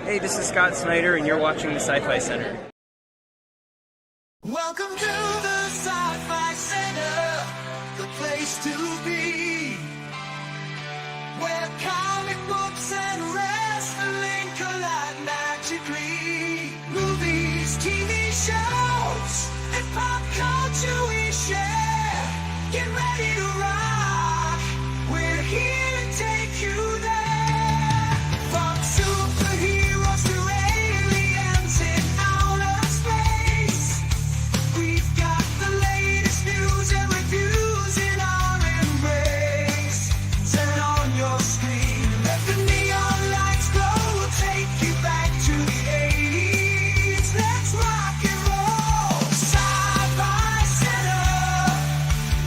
Hey, this is Scott Snyder, and you're watching the Sci-Fi Center. Welcome to the Sci-Fi Center, the place to be, where comic books and wrestling collide magically. Movies, TV shows, and pop culture we share. Get ready to rock, we're here to take you there. From superheroes to aliens in outer space, we've got the latest news and reviews in our embrace. Turn on your screen, let the neon lights glow. We'll take you back to the 80s. Let's rock and roll. Sci-Fi Center,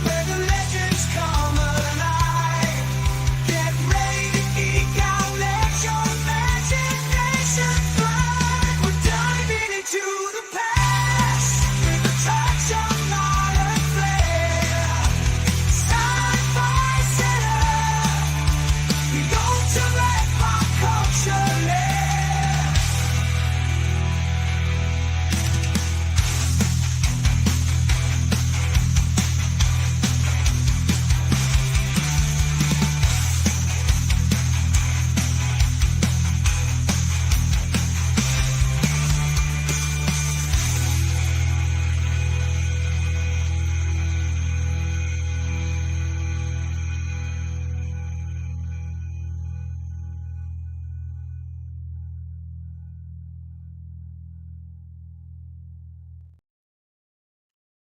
where the legends come alive. Get ready to geek out, let your imagination fly. We're diving into the past with a touch of modern flair. Sci-Fi Center, we go to let pop culture lair.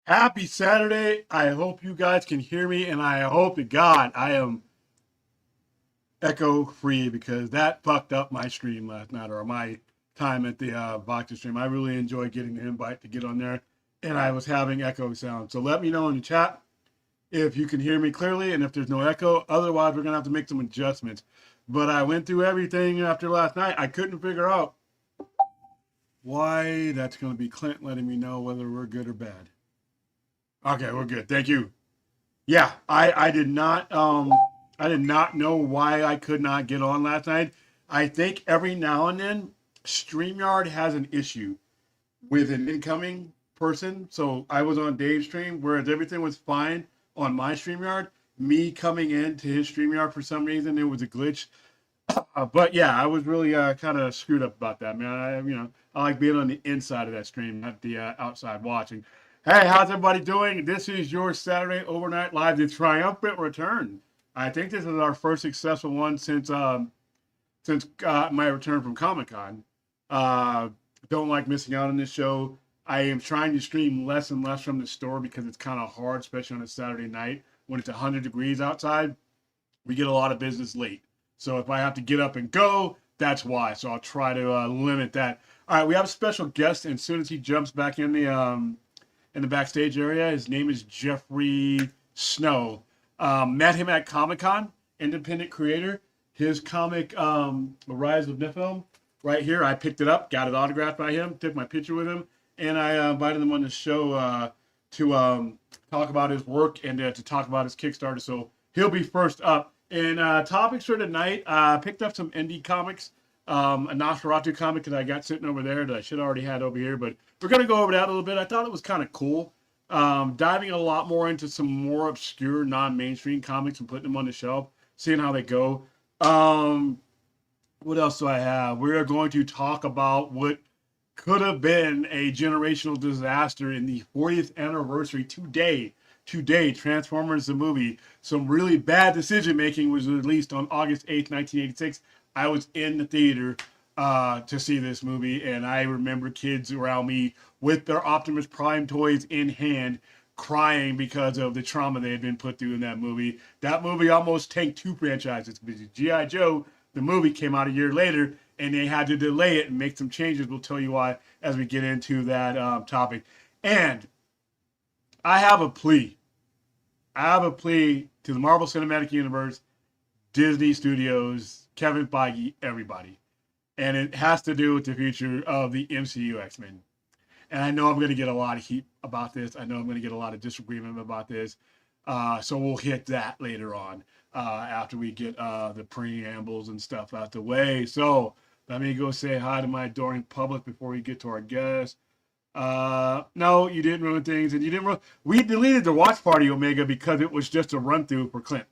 Happy Saturday. I hope you guys can hear me, and I hope to God I am echo free, because that fucked up my stream last night, or my time at the Voxer stream. I really enjoyed getting the invite to get on there, and I was having echo sound. So let me know in the chat if you can hear me clearly and if there's no echo. Otherwise, we're going to have to make some adjustments. But I went through everything after last night. I couldn't figure out why. That's going to be Clint letting me know whether we're good or bad. Okay, we're good. Thank you. Yeah, I did not know why I could not get on last night. I think every now and then StreamYard has an issue with an incoming person. So I was on Dave's stream, whereas everything was fine on my StreamYard. Me coming into his StreamYard, for some reason, it was a glitch. But yeah, I was really kind of screwed up about that, man. I like being on the inside of that stream, not the outside watching. Hey, how's everybody doing? This is your Saturday Overnight Live, the triumphant return. I think this is our first successful one since my return from Comic-Con. Don't like missing out on this show. I am trying to stream less and less from the store because it's kind of hard, especially on a Saturday night when it's 100 degrees outside. We get a lot of business late. So if I have to get up and go, that's why. So I'll try to limit that. All right, we have a special guest, and as soon as he jumps back in the backstage area, his name is Jeffrey Snow. Met him at Comic-Con, independent creator. His comic, The Rise of Nephilim, right here. I picked it up, got it autographed by him, took my picture with him, and I invited him on the show to talk about his work and to talk about his Kickstarter. So he'll be first up. And topics for tonight, I picked up some indie comics, a Nosferatu comic that I got sitting over there that I should already had over here, but we're going to go over that a little bit. I thought it was kind of cool. Diving a lot more into some more obscure, non-mainstream comics and putting them on the shelf, seeing how they go. What else do I have? We're going to talk about what could have been a generational disaster in the 40th anniversary today. Transformers the movie. Some really bad decision making was released on August 8th, 1986. I was in the theater to see this movie, and I remember kids around me with their Optimus Prime toys in hand crying because of the trauma they had been put through in that movie. That movie almost tanked two franchises, because G.I. Joe, the movie, came out a year later, and they had to delay it and make some changes. We'll tell you why as we get into that topic. And I have a plea. To the Marvel Cinematic Universe, Disney Studios, Kevin Feige, everybody. And it has to do with the future of the MCU Xmen. And I know I'm going to get a lot of heat about this. I know I'm going to get a lot of disagreement about this. So we'll hit that later on after we get the preambles and stuff out the way. So Let me go say hi to my adoring public before we get to our guest. No, you didn't ruin things, and you didn't ruin. We deleted the watch party, Omega, because it was just a run through for Clint.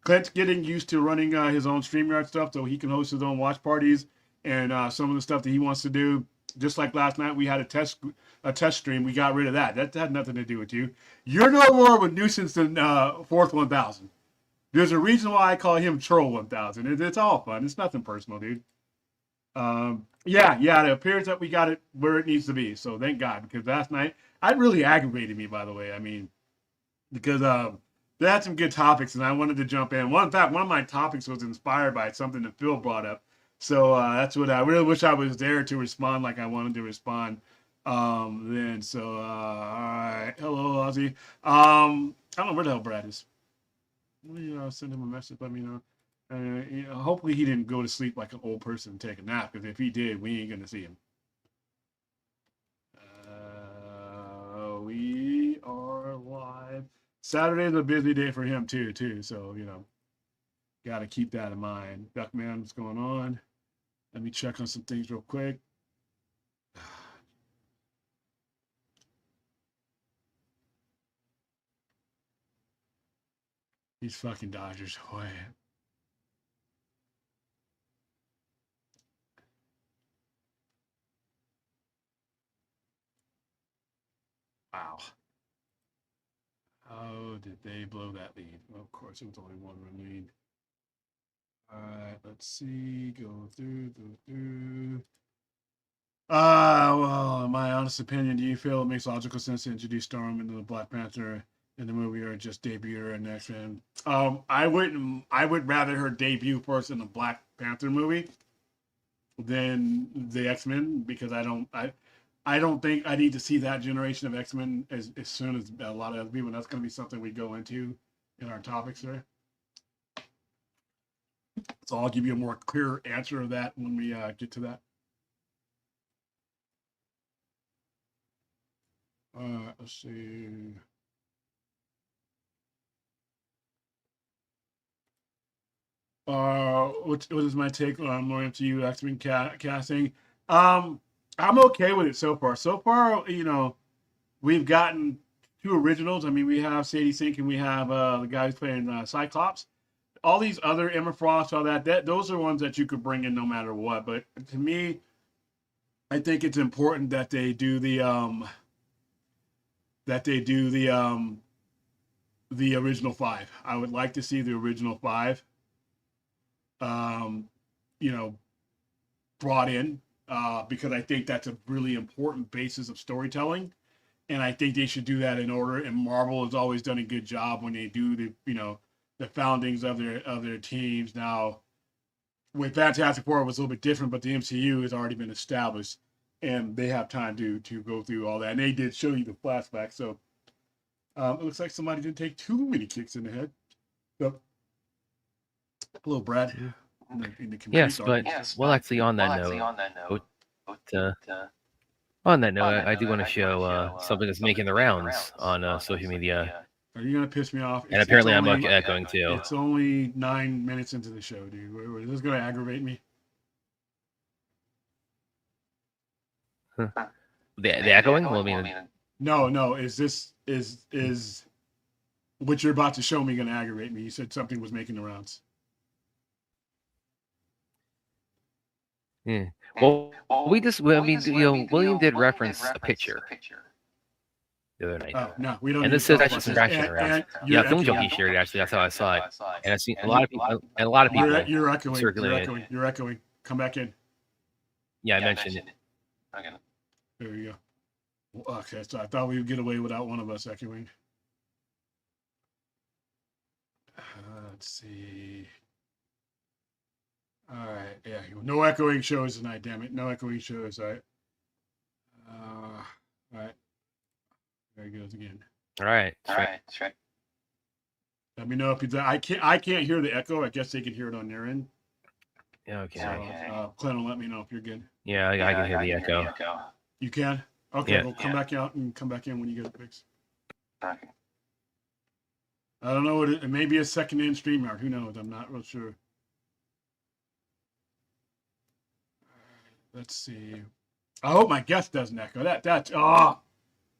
Clint's getting used to running his own StreamYard stuff, so he can host his own watch parties and some of the stuff that he wants to do. Just like last night, we had a test stream. We got rid of that. That had nothing to do with you. You're no more of a nuisance than Fourth 1000. There's a reason why I call him Troll 1000. It's all fun. It's nothing personal, dude. Yeah, it appears that we got it where it needs to be. So thank God, because last night, it really aggravated me, by the way. I mean, because they had some good topics, and I wanted to jump in. In fact, one of my topics was inspired by something that Phil brought up. So that's what I really wish I was there to respond like I wanted to respond. Then, so, all right. Hello, Ozzy. I don't know where the hell Brad is. Send him a message. Let me know. Hopefully he didn't go to sleep like an old person and take a nap, because if he did, we ain't going to see him. We are live. Saturday's a busy day for him, too. So, got to keep that in mind. Duckman, what's going on? Let me check on some things real quick. These fucking Dodgers. Boy. Wow. How did they blow that lead? Well, of course, it was only one run lead. All right, let's see. Go through. Well, in my honest opinion, do you feel it makes logical sense to introduce Storm into the Black Panther in the movie, or just debut her in Xmen? I would rather her debut first in the Black Panther movie than the X-Men, because I don't think I need to see that generation of X-Men as soon as a lot of other people. And that's going to be something we go into in our topics there. So I'll give you a more clear answer of that when we get to that. Let's see. What is my take on more MCU X-Men casting? I'm okay with it so far. So far, we've gotten 2 originals. I mean, we have Sadie Sink and we have the guy who's playing Cyclops. All these other Emma Frost, all that those are ones that you could bring in no matter what. But to me, I think it's important that they do the original 5. I would like to see the original 5 brought in, because I think that's a really important basis of storytelling, and I think they should do that in order. And Marvel has always done a good job when they do the foundings of their teams. Now, with Fantastic Four, it was a little bit different, but the MCU has already been established, and they have time to go through all that. And they did show you the flashback, so it looks like somebody didn't take too many kicks in the head. So, hello, Brad. Yes, but well, actually, on that note, I do want to show something that's making the rounds on social media. Are you gonna piss me off? And apparently, I'm echoing too. It's only 9 minutes into the show, dude. This is gonna aggravate me. The echoing? Well, I mean, no. Is what you're about to show me gonna aggravate me? You said something was making the rounds. Yeah. Well, William did reference a picture the other night. Oh no, we don't. And this is actually some traction around. Yeah, Film Junkie shared it. Actually, that's how I saw it. And I've seen a lot of people. You're echoing. Circulating. You're echoing. Come back in. Yeah, I mentioned it. Okay. There you go. Well, okay, so I thought we would get away without one of us echoing. Let's see. All right, yeah, no echoing shows tonight, damn it. No echoing shows, all right. All right. There he goes again. All right. Let me know if it's. I can't hear the echo. I guess they can hear it on their end. Yeah, okay. So, Clint will let me know if you're good. Yeah, I can hear the echo. You can? Okay, Yeah. well, come back out and come back in when you get it fixed. Okay. I don't know what it may be a second in StreamYard. Who knows? I'm not real sure. let's see. I hope my guest doesn't echo. That's because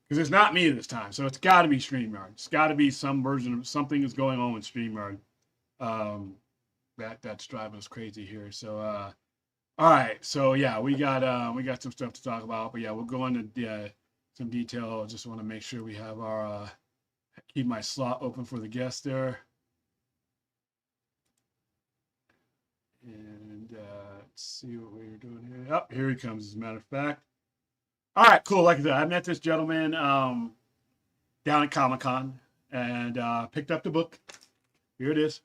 it's not me this time. So it's got to be StreamYard. It's got to be some version of something is going on with StreamYard. That's driving us crazy here. So all right. So yeah, we got some stuff to talk about. But yeah, we'll go into some detail. I just want to make sure we have our keep my slot open for the guest there. And let's see what we're doing here. Oh, here he comes, as a matter of fact. All right, cool. Like I said, I met this gentleman down at Comic-Con and picked up the book. Here it is.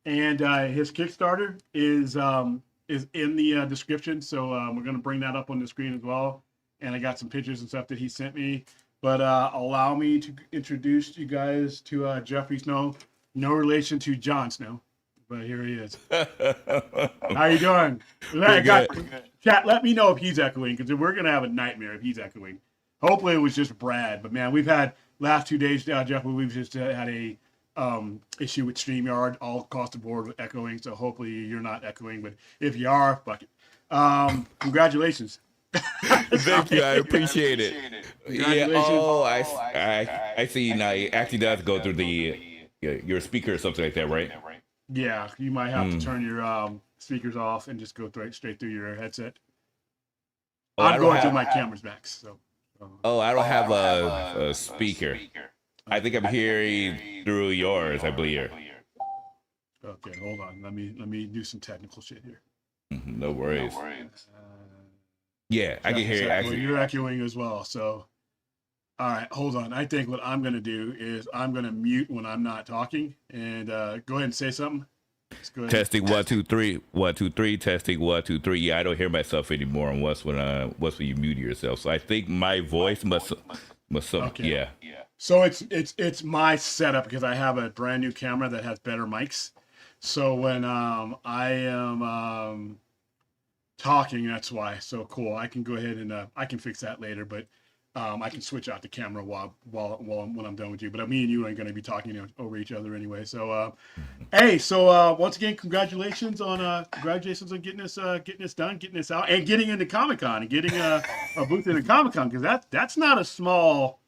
And his Kickstarter is in the description. So we're going to bring that up on the screen as well. And I got some pictures and stuff that he sent me. But allow me to introduce you guys to Jeffrey Snow. No relation to Jon Snow. But here he is. How you doing? Chat, let me know if he's echoing, because we're going to have a nightmare if he's echoing. Hopefully it was just Brad. But, man, we've had last 2 days, Jeff, we've just had a issue with StreamYard all across the board with echoing. So hopefully you're not echoing. But if you are, fuck it. Congratulations. Thank you. I appreciate it. Yeah. Oh, I see. Now it actually does go through your speaker or something like that, right? Yeah, you might have to turn your speakers off and just go straight through your headset. I'm going through my camera's back. So. I don't have a speaker. I think I'm hearing through yours, I believe. Okay, hold on. Let me do some technical shit here. No worries. Yeah, I can hear you. Actually, you're echoing as well. So, all right, hold on. I think what I'm gonna do is I'm gonna mute when I'm not talking, and go ahead and say something. Testing 1 2 3 1 2 3 testing 1 2 3. Yeah, I don't hear myself anymore. And what's when you mute yourself? So I think my voice must okay. Yeah. So it's my setup because I have a brand new camera that has better mics. So when I am talking, that's why. So cool. I can go ahead and I can fix that later, but I can switch out the camera when I'm done with you. But me and you ain't going to be talking over each other anyway. So hey, so once again, congratulations on getting this done, getting this out, and getting into Comic-Con and getting a booth in a Comic-Con, because that's not a small.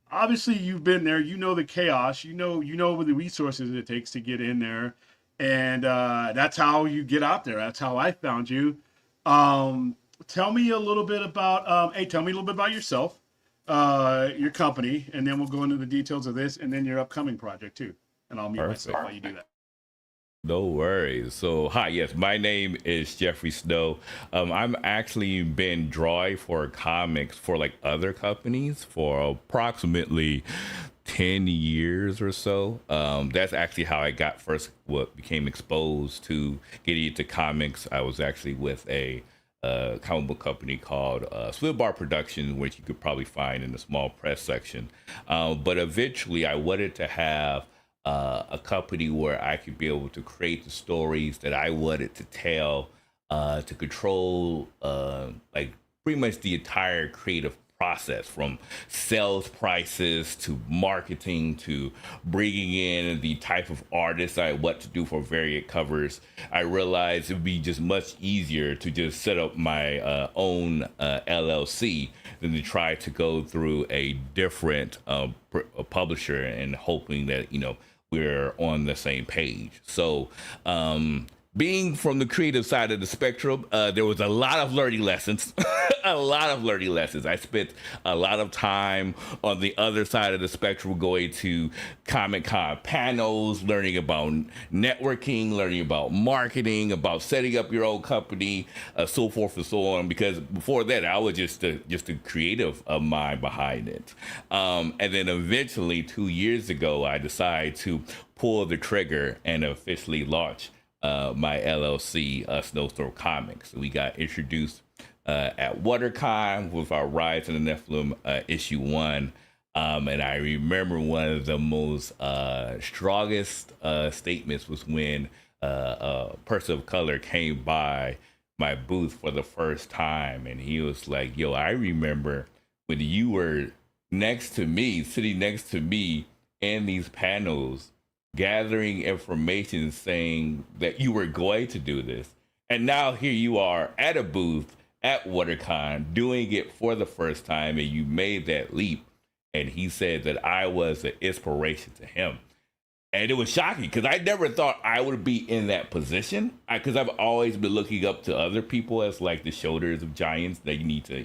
Obviously, you've been there. You know the chaos. You know the resources it takes to get in there, and that's how you get out there. That's how I found you. Tell me a little bit about tell me a little bit about yourself, your company, and then we'll go into the details of this, and then your upcoming project too. And I'll mute myself while you do that. No worries. So, hi, yes, my name is Jeffrey Snow. I'm actually been drawing for comics for like other companies for approximately 10 years or so. That's actually how I became exposed to getting into comics. I was actually with a comic book company called Bar Productions, which you could probably find in the small press section. But eventually I wanted to have a company where I could be able to create the stories that I wanted to tell, to control like pretty much the entire creative process, from sales prices to marketing to bringing in the type of artists what to do for variant covers. I realized it would be just much easier to just set up my own LLC than to try to go through a different publisher and hoping that we're on the same page. So being from the creative side of the spectrum, there was a lot of learning lessons. A lot of learning lessons. I spent a lot of time on the other side of the spectrum going to Comic-Con panels, learning about networking, learning about marketing, about setting up your own company, so forth and so on. Because before that, I was just a creative mind behind it. And then eventually, 2 years ago, I decided to pull the trigger and officially launch my LLC, Snowstorm Comics. We got introduced at WaterCon with our Rise in the Nephilim issue 1. And I remember one of the most strongest statements was when a person of color came by my booth for the first time. And he was like, yo, I remember when you were next to me, sitting next to me in these panels, gathering information saying that you were going to do this. And now here you are at a booth at WaterCon doing it for the first time, and you made that leap. And he said that I was an inspiration to him. And it was shocking because I never thought I would be in that position, because I've always been looking up to other people as like the shoulders of giants that you need to,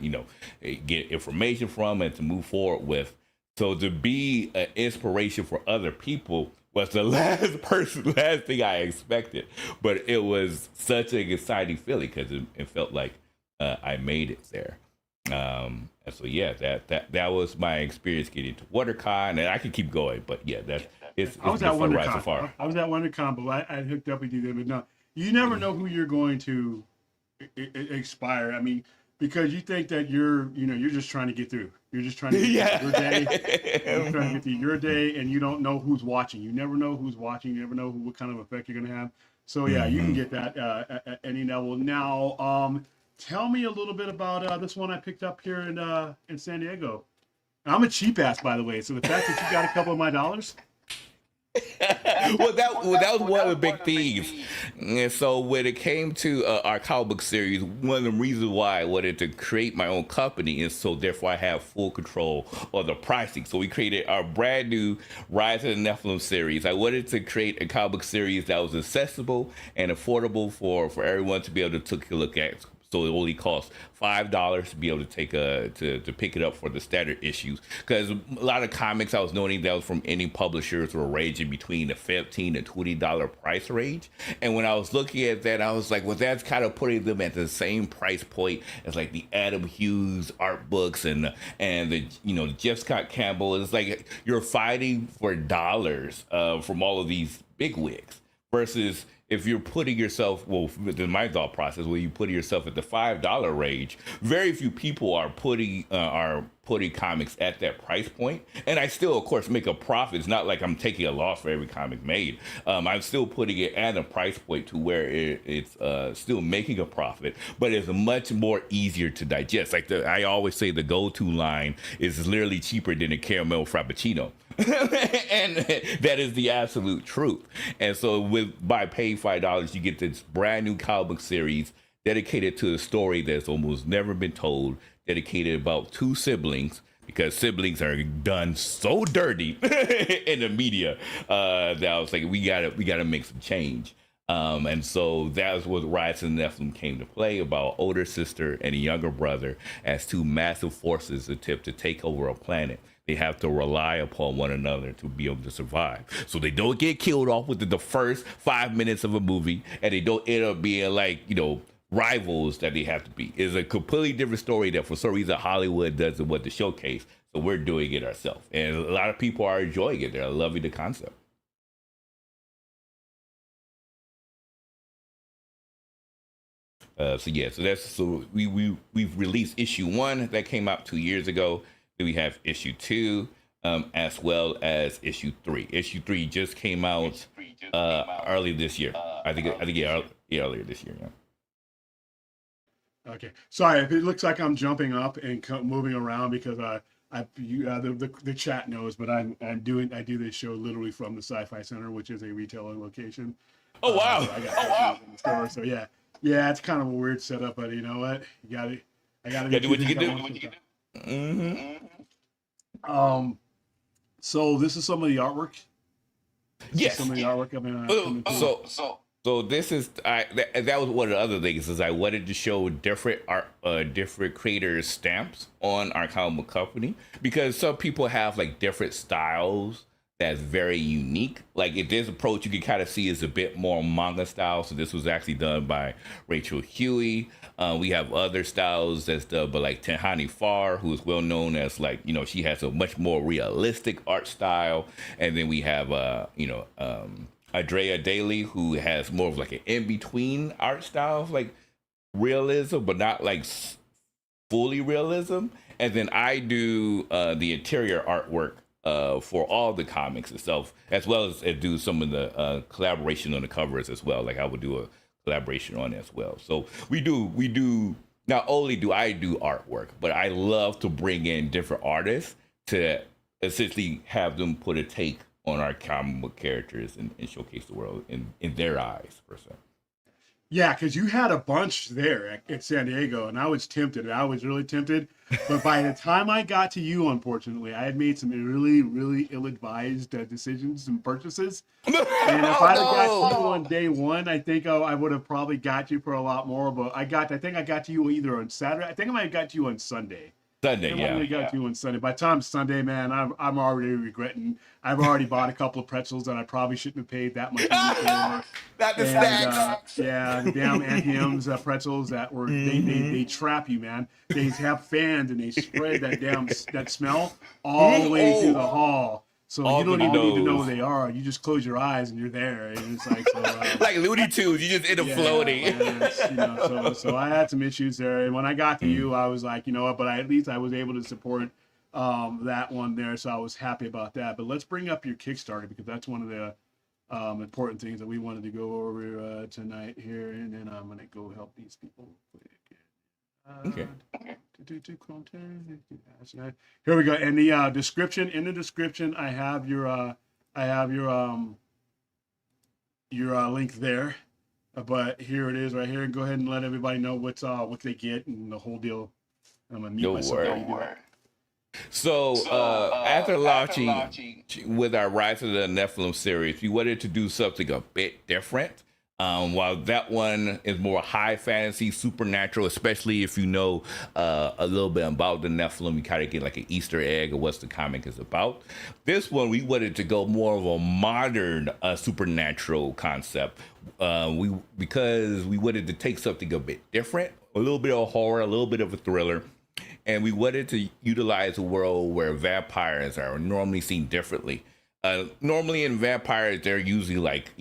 get information from and to move forward with. So to be an inspiration for other people was the last thing I expected. But it was such an exciting feeling because it felt like I made it there. And so yeah, that was my experience getting to WaterCon, and I could keep going, but yeah, it's I was been at fun ride WonderCon. so far. I was at WonderCon, but I hooked up with you there. But no, you never know who you're going to expire. I mean, because you think that you're just trying to get through. You're just trying to get through your day. You're trying to get through your day, and you don't know who's watching. You never know who's watching. You never know what kind of effect you're going to have. So yeah, you can get that at any level. Now, tell me a little bit about this one I picked up here in San Diego. I'm a cheap ass, by the way. So the fact that you got a couple of my dollars. Well, that was one of the big things. And so when it came to our comic book series, one of the reasons why I wanted to create my own company is so therefore I have full control of the pricing. So we created our brand new Rise of the Nephilim series. I wanted to create a comic book series that was accessible and affordable for everyone to be able to take a look at. So it only costs $5 to be able to take to pick it up for the standard issues. Because a lot of comics I was noting that was from any publishers were ranging between the $15 to $20 price range. And when I was looking at that, I was like, well, that's kind of putting them at the same price point as like the Adam Hughes art books and the Jeff Scott Campbell. It's like you're fighting for dollars from all of these bigwigs versus if you're putting yourself, well, in my thought process, where you put yourself at the $5 range, very few people are putting comics at that price point. And I still, of course, make a profit. It's not like I'm taking a loss for every comic made. I'm still putting it at a price point to where it's still making a profit, but it's much more easier to digest. Like I always say, the go-to line is literally cheaper than a caramel frappuccino. And that is the absolute truth. And so by paying $5, you get this brand new comic book series dedicated to a story that's almost never been told, dedicated about two siblings, because siblings are done so dirty in the media that I was like, we gotta make some change. And so that was what Rise of the Nephilim came to play, about an older sister and a younger brother as two massive forces attempt to take over a planet. They have to rely upon one another to be able to survive. So they don't get killed off within the first 5 minutes of a movie, and they don't end up being like, rivals that they have to be. It's a completely different story that for some reason Hollywood doesn't want to showcase. So we're doing it ourselves. And a lot of people are enjoying it. They're loving the concept. So we've released issue 1 that came out 2 years ago. Then we have issue 2, as well as issue 3. Issue 3 just came out early this year. I think earlier this year. Yeah. Okay, sorry if it looks like I'm jumping up and moving around because the chat knows, but I do this show literally from the Sci-Fi Center, which is a retailer location. Oh wow! In the store, so yeah, it's kind of a weird setup, but you know what? I gotta do what you can do. Mm-hmm. So this is some of the artwork. Yes. Some of the artwork So this is that was one of the other things, is I wanted to show different creators' stamps on our comic book company, because some people have like different styles that's very unique. Like if this approach, you can kind of see is a bit more manga style. So this was actually done by Rachel Huey. We have other styles that's done by like Tehani Farr, who is well known as like, she has a much more realistic art style. And then we have Andrea Daly, who has more of like an in-between art style, like realism, but not like fully realism. And then I do the interior artwork for all the comics itself, as well as do some of the collaboration on the covers as well. Like I would do a collaboration on it as well. So we do, not only do I do artwork, but I love to bring in different artists to essentially have them put a take on our comic book characters and showcase the world in their eyes, per se. Yeah, because you had a bunch there at San Diego, and I was tempted. I was really tempted. But by the time I got to you, unfortunately, I had made some really, really ill-advised decisions and purchases. And if I'd have got to you on day one, I think I would have probably got you for a lot more. But I think I got to you either on Saturday. I think I might have got to you on Sunday. Sunday, yeah. I got to you on Sunday. By the time Sunday, man, I'm already regretting. I've already bought a couple of pretzels that I probably shouldn't have paid that much money for. Not the snacks. Yeah, the damn Anthem's pretzels that were they trap you, man. They have fans and they spread that smell all the way through the hall. So you don't even need to know who they are. You just close your eyes and you're there. And it's like like Looney Tunes, you just end up floating. So I had some issues there. And when I got to you, I was like, you know what? But at least I was able to support that one there. So I was happy about that. But let's bring up your Kickstarter because that's one of the important things that we wanted to go over tonight here. And then I'm going to go help these people quick. Okay. Here we go. And the description. In the description, I have your link there. But here it is, right here. Go ahead and let everybody know what they get and the whole deal. I'm gonna mute myself. So after launching with our Rise of the Nephilim series, we wanted to do something a bit different. While that one is more high fantasy, supernatural, especially if you know a little bit about the Nephilim, you kind of get like an Easter egg of what the comic is about. This one, we wanted to go more of a modern supernatural concept. Because we wanted to take something a bit different, a little bit of horror, a little bit of a thriller. And we wanted to utilize a world where vampires are normally seen differently. Normally in vampires, they're usually like,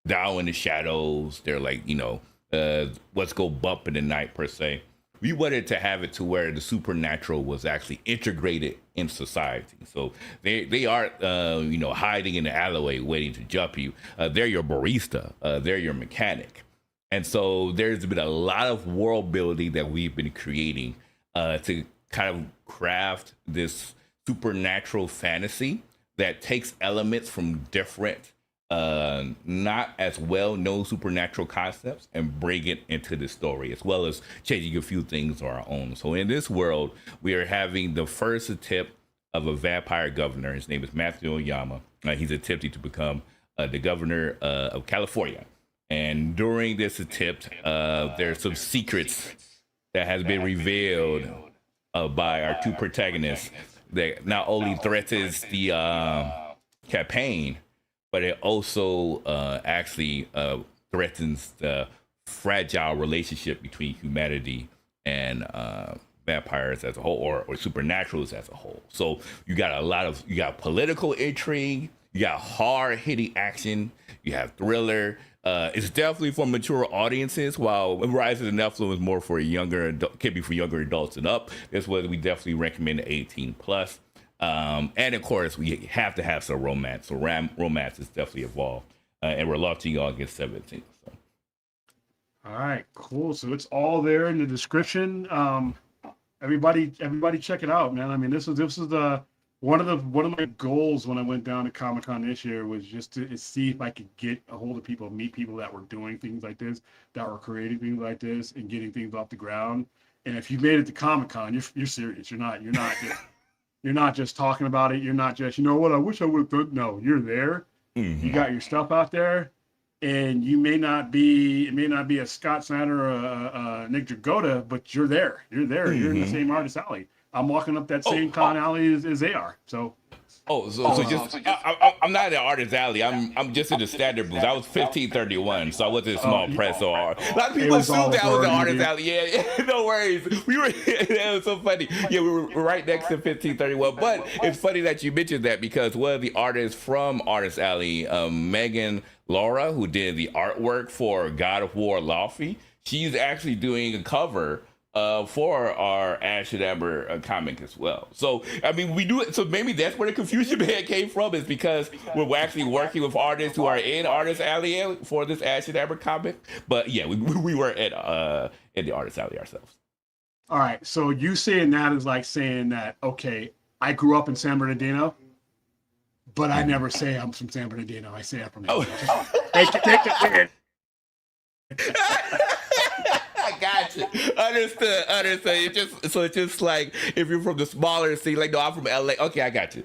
down in the shadows. They're like, what's go bump in the night per se. We wanted to have it to where the supernatural was actually integrated in society. So they aren't, hiding in the alleyway waiting to jump you. They're your barista. They're your mechanic. And so there's been a lot of world building that we've been creating to kind of craft this supernatural fantasy that takes elements from different not as well known supernatural concepts and bring it into the story, as well as changing a few things on our own. So in this world, we are having the first attempt of a vampire governor. His name is Matthew Oyama. He's attempting to become the governor of California. And during this attempt, there's some secrets that has been revealed by our two protagonists that not only threatens the campaign, but it also actually threatens the fragile relationship between humanity and vampires as a whole, or supernaturals as a whole. So you got political intrigue, you got hard-hitting action, you have thriller. It's definitely for mature audiences, while Rise of the Nephilim is more for can be for younger adults and up. This was we definitely recommend 18 plus. And of course, we have to have some romance. So romance is definitely involved. And we're launching August 17th. So. All right, cool. So it's all there in the description. Everybody check it out, man. I mean, this is the one of my goals when I went down to Comic-Con this year was just to see if I could get a hold of people, meet people that were doing things like this, that were creating things like this, and getting things off the ground. And if you made it to Comic-Con, you're serious. You're not just talking about it. You're not just, I wish I would have done. No, you're there. Mm-hmm. You got your stuff out there, and it may not be a Scott Snyder or a Nick Dragotta, but you're there. You're there. Mm-hmm. You're in the same artist alley. I'm walking up that same con alley as they are. So. I'm not in the artist alley. I'm just in the standard booth. I was 1531, so I was in small press. So a lot of people assume that I was the artist alley. Yeah, no worries. We were. It was so funny. Yeah, we were right next to 1531. But it's funny that you mentioned that because one of the artists from Artist Alley, Megan Laura, who did the artwork for God of War Laufey, she's actually doing a cover for our Ash and Amber comic as well. So, I mean, we do it. So maybe that's where the confusion came from, is because we're actually working with artists who are in Artist Alley for this Ash and Amber comic. But yeah, we were in the Artist Alley ourselves. All right. So you saying that is like saying that, okay, I grew up in San Bernardino, but I never say I'm from San Bernardino. I say I'm from. Take it. I got you. Understood. It's just like if you're from the smaller city, like no, I'm from LA. Okay, I got you.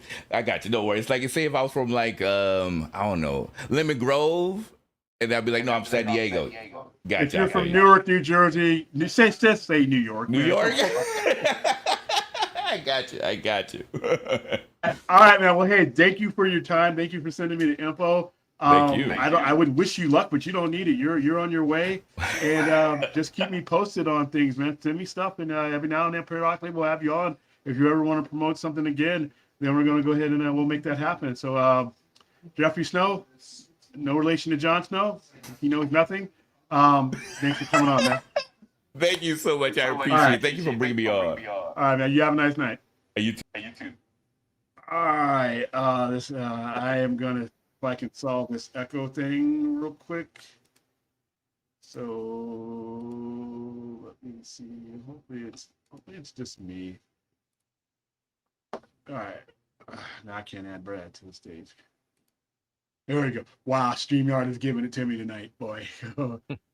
No worries. It's like say if I was from like I don't know, Lemon Grove, and I'd be like, no, I'm San Diego. Gotcha. If you're from Newark, New Jersey, just say New York. New man. York. I got you. All right, man. Well, hey, thank you for your time. Thank you for sending me the info. Thank you. I would wish you luck, but you don't need it. You're on your way, and just keep me posted on things, man. Send me stuff, and every now and then, periodically, we'll have you on. If you ever want to promote something again, then we're going to go ahead and we'll make that happen. So, Jeffrey Snow, no relation to Jon Snow. He knows nothing. Thanks for coming on, man. Thank you so much. I appreciate it. Thank you for bringing me on. All right, man. You have a nice night. You too. All right. I am gonna, if I can solve this echo thing real quick. So let me see. Hopefully it's just me. All right. Now I can't add Brad to the stage. There we go. Wow, StreamYard is giving it to me tonight, boy.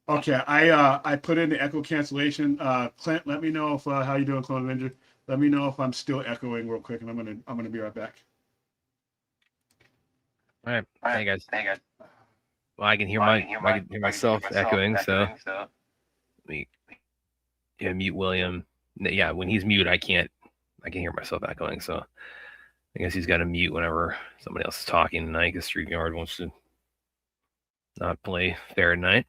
Okay, I put in the echo cancellation. Clint, let me know if how you doing, Clone Avenger. Let me know if I'm still echoing real quick, and I'm gonna be right back. All right. Hey guys. Well, I can hear myself echoing, so let me mute William. Yeah, when he's mute, I can hear myself echoing, so I guess he's got to mute whenever somebody else is talking tonight because StreamYard wants to not play fair tonight.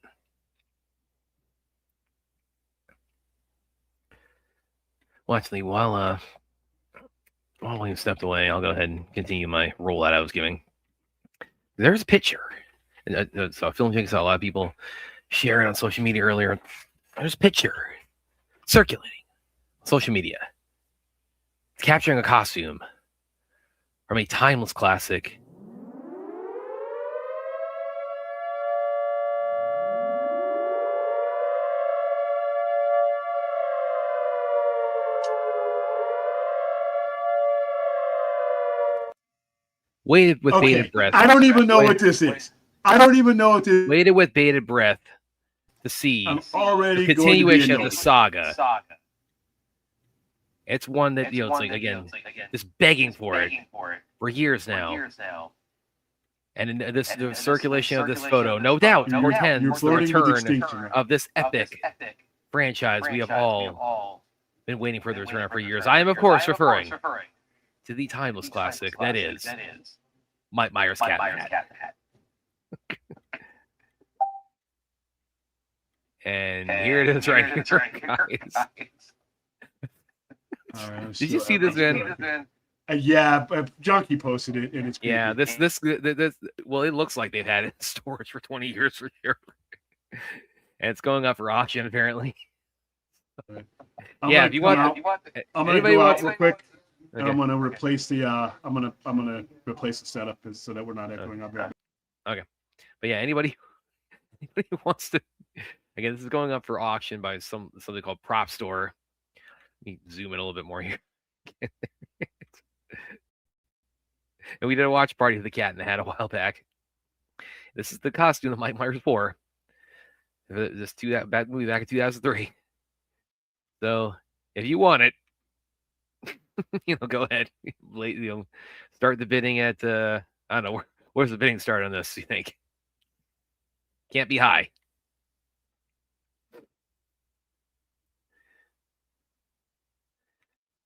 Well, actually, while William stepped away, I'll go ahead and continue my rollout I was giving. There's a picture. So Film Jig saw a lot of people share it on social media earlier. There's a picture circulating on social media. It's capturing a costume from a timeless classic. Waited with bated breath. I don't even know what this is. I don't even know what this is. Waited with bated breath to see already the continuation of the saga. It's one that, it's like, again, just begging for it for years now. And in the circulation of this photo, no doubt, portends the return of this epic franchise we have all been waiting for the return of for years. I am, of course, referring to the timeless classic that is Mike Myers' Cat in the Hat. And here it is right here, guys. Right, did you see this, man? Yeah, Junkie posted it, and it's creepy. Yeah. This. Well, it looks like they've had it in storage for 20 years for sure, and it's going up for auction apparently. Yeah, if you want, I'm gonna go out real quick. Okay. I'm gonna replace the. I'm gonna replace the setup so that we're not echoing up. Okay, but yeah, anybody who wants to. Again, this is going up for auction by something called Prop Store. Let me zoom in a little bit more here. And we did a watch party of the Cat in the Hat a while back. This is the costume that Mike Myers wore. This bad movie back in 2003. So if you want it, go ahead. Start the bidding at I don't know where's the bidding start on this. You think? Can't be high.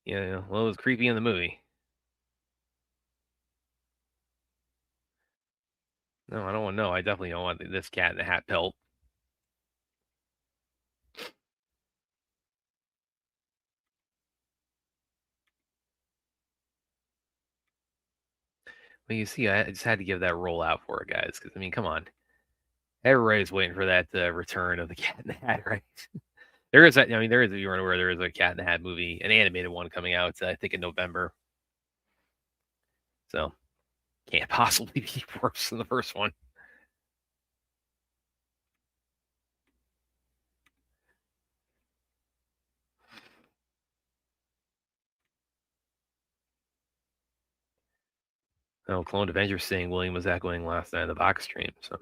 Yeah, well, it was creepy in the movie. No, I don't want to know. I definitely don't want this Cat in the Hat pelt. Well, you see, I just had to give that roll out for it, guys, because, I mean, come on. Everybody's waiting for that return of the Cat in the Hat, right? There is that. I mean, there is. You where there is a Cat in the Hat movie, an animated one coming out. I think in November. So can't possibly be worse than the first one. Oh, Clone Avenger saying William was echoing last night in the box stream. So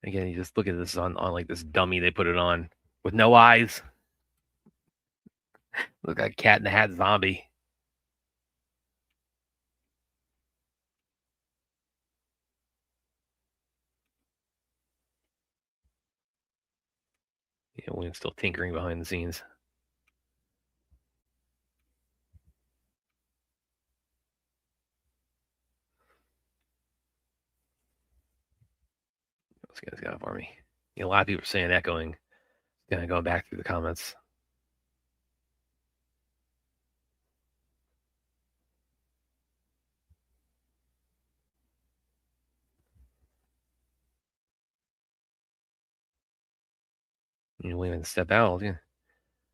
Again, you just look at this on like this dummy they put it on with no eyes. Look like Cat in the Hat zombie. Yeah, William's still tinkering behind the scenes. What's guy's got for me? You know, a lot of people are saying echoing. Gonna go back through the comments. You know, William step out. Yeah.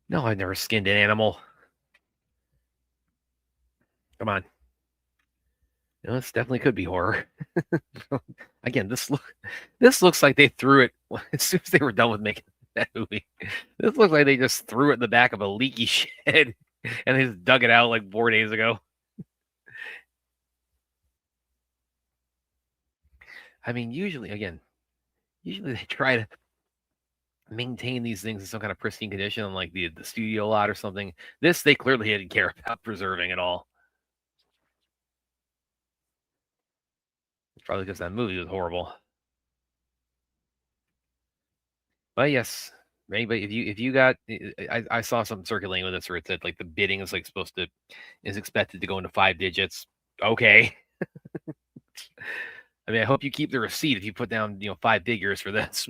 No, I've never skinned an animal. Come on. You know, this definitely could be horror. Again, this looks like they threw it as soon as they were done with making that movie. This looks like they just threw it in the back of a leaky shed and they just dug it out like 4 days ago. I mean, usually they try to maintain these things in some kind of pristine condition on like the studio lot or something. This they clearly didn't care about preserving at all. It's probably because that movie was horrible. But yes, anybody, if you got, I saw something circulating with this where it said like the bidding is like is expected to go into 5 digits. Okay. I mean, I hope you keep the receipt if you put down 5 figures for this.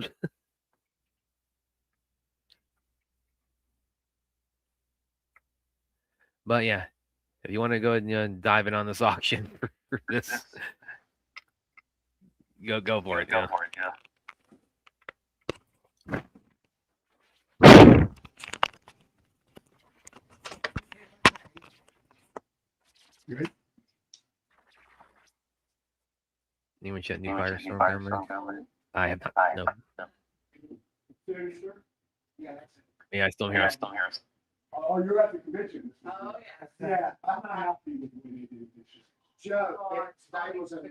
But yeah, if you want to go ahead and dive in on this auction for this, go for it. Go for it. Yeah. You ready? Anyone check new Firestorm camera? I have not. No. Yeah, I still hear us. Oh, you're at the convention. Oh, yes. Yeah, I'm not happy with the way they did this. Joe, that was a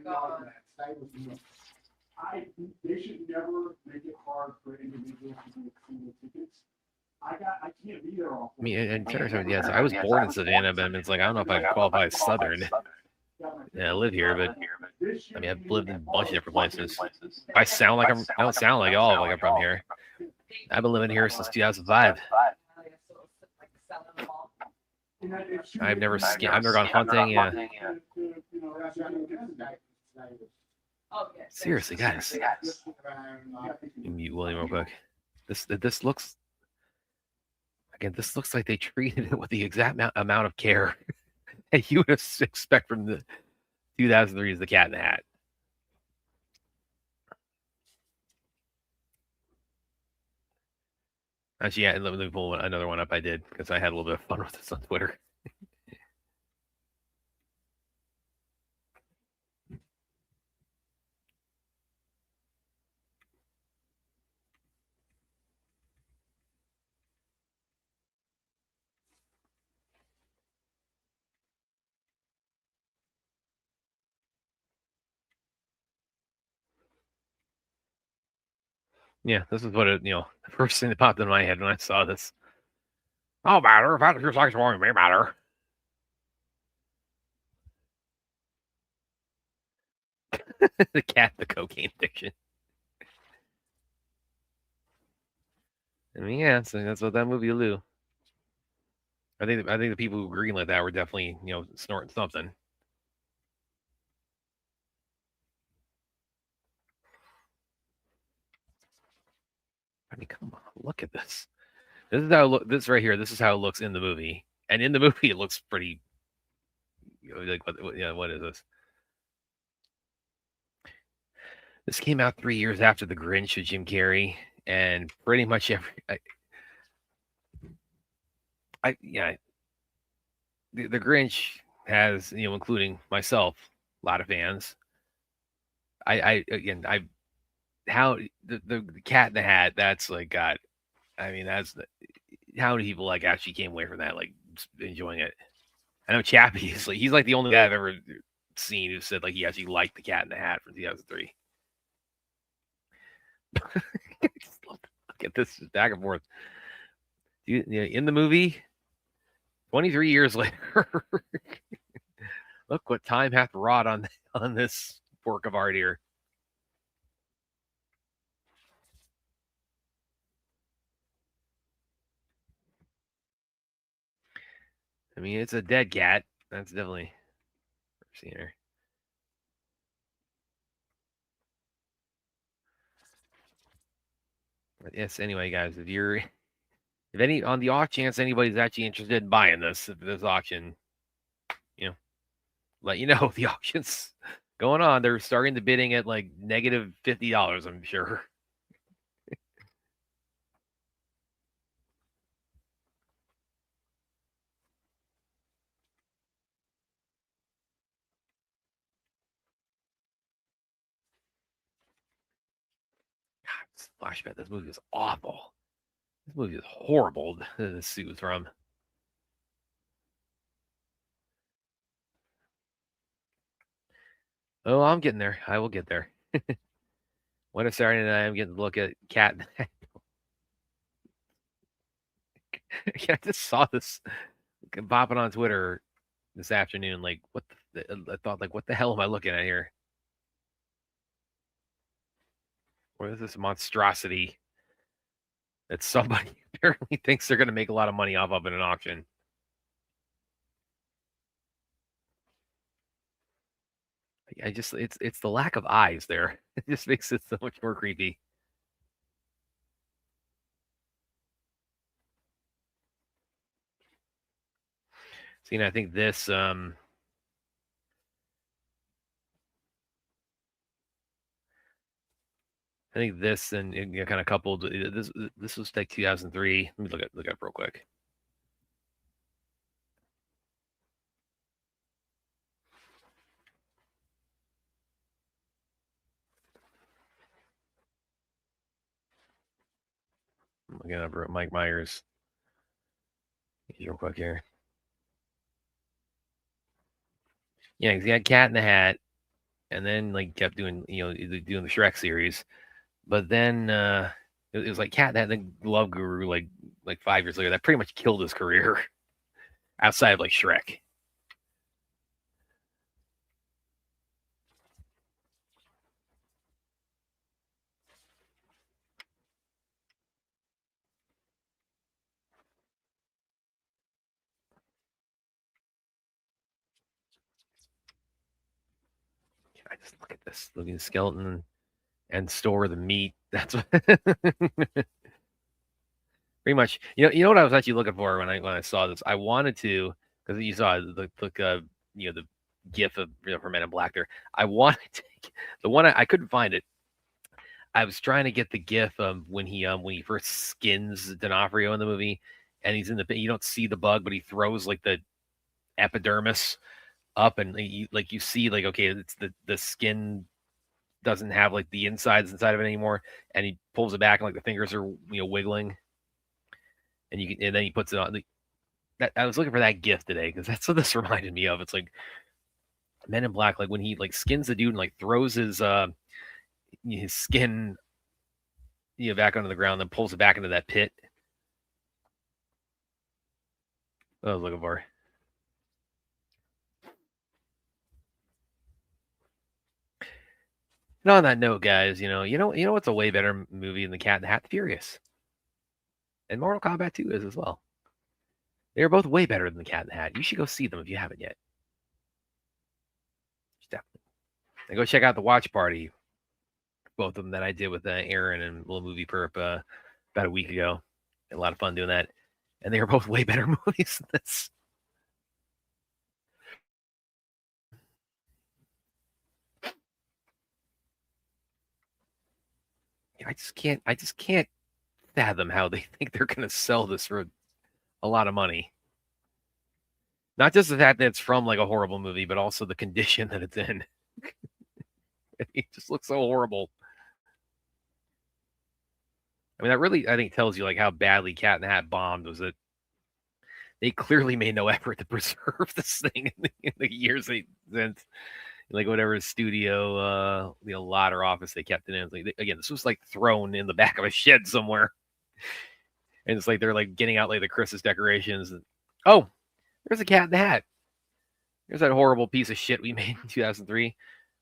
they should never make it hard for individuals to get single tickets. I can't be there all. I mean, in terms of, yes, I was born in Savannah, but it's like, I don't know if I qualify as Southern. Yeah, I live here, but I mean, I've lived in a bunch of different places. I sound like I don't sound like all like I'm from here. I've been living here since 2005. I've never gone hunting. Yeah. Seriously, guys. Mute William real quick. This looks like they treated it with the exact amount of care that you would expect from the 2003's The Cat in the Hat. Actually, yeah, let me pull another one up I did because I had a little bit of fun with this on Twitter. Yeah, this is what the first thing that popped in my head when I saw this. Oh, matter. If I here's like wrong, it may matter. The cat, the cocaine addiction. I mean, yeah, so that's what that movie will do. I think the people who greenlit that were definitely snorting something. I mean, come on, look at this. This is how this right here. This is how it looks in the movie, and in the movie, it looks pretty. Like what is this? This came out 3 years after The Grinch with Jim Carrey, and pretty much the Grinch has including myself, a lot of fans. How the Cat in the Hat, that's like God. I mean, that's how many people like actually came away from that like enjoying it. I know Chappie is like he's like the only guy I've ever seen who said like he actually liked the Cat in the Hat from 2003. Look at this back and forth. In the movie, 23 years later, look what time hath wrought on this work of art here. I mean, it's a dead cat. That's definitely seen her. But yes, anyway, guys, if any on the off chance anybody's actually interested in buying this auction, let you know the auction's going on. They're starting the bidding at like negative $50, I'm sure. God, flashback. This movie is awful. This movie is horrible. This suit was from. Oh, I'm getting there. I will get there. What a Saturday night! I'm getting to look at Cat. I just saw this popping on Twitter this afternoon. Like, what? I thought, like, what the hell am I looking at here? What is this monstrosity that somebody apparently thinks they're going to make a lot of money off of in an auction? It's the lack of eyes there. It just makes it so much more creepy. See, and I think this I think this and kind of coupled this was like 2003. Let me look up real quick. I'm looking up Mike Myers. Real quick here. Yeah, he had Cat in the Hat, and then like kept doing doing the Shrek series, but then it was like Cat in the Hat, and then Love Guru like 5 years later. That pretty much killed his career outside of like Shrek. I just look at this looking skeleton and store the meat. That's what pretty much. You know what I was actually looking for when I saw this. I wanted to, because you saw the the GIF of for Men in Black there. I wanted to the one I couldn't find it. I was trying to get the GIF when he first skins D'Onofrio in the movie, and he's in the you don't see the bug, but he throws like the epidermis up, and you see like okay, it's the skin doesn't have like the insides inside of it anymore, and he pulls it back and like the fingers are wiggling, and then he puts it on. I was looking for that GIF today because that's what this reminded me of. It's like Men in Black, like when he like skins the dude and like throws his skin back onto the ground, then pulls it back into that pit. I was looking for. And on that note, guys, you know what's a way better movie than The Cat in the Hat? Furious. And Mortal Kombat 2 is as well. They're both way better than The Cat in the Hat. You should go see them if you haven't yet. Definitely. And go check out the Watch Party. Both of them that I did with Aaron and Little Movie Perp about a week ago. Had a lot of fun doing that. And they are both way better movies than this. I just can't fathom how they think they're going to sell this for a lot of money. Not just the fact that it's from like a horrible movie, but also the condition that it's in. It just looks so horrible. I mean, that really, I think, tells you like how badly Cat in the Hat bombed. Was that they clearly made no effort to preserve this thing in the years since. like whatever studio, lot or office they kept it in. Like, again, this was like thrown in the back of a shed somewhere, and it's like they're like getting out like the Christmas decorations. And, oh, there's a Cat in the Hat. There's that horrible piece of shit we made in 2003.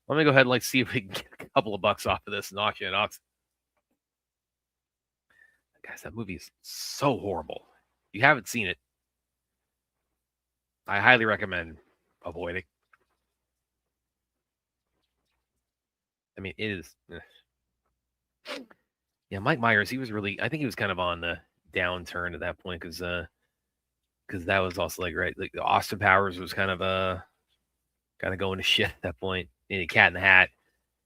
Let me go ahead and like see if we can get a couple of bucks off of this and auction it off. Guys, that movie is so horrible. If you haven't seen it, I highly recommend avoiding. I mean, it is. Yeah, Mike Myers, he was really. I think he was kind of on the downturn at that point because that was also like like Austin Powers was kind of going to shit at that point. And Cat in the Hat,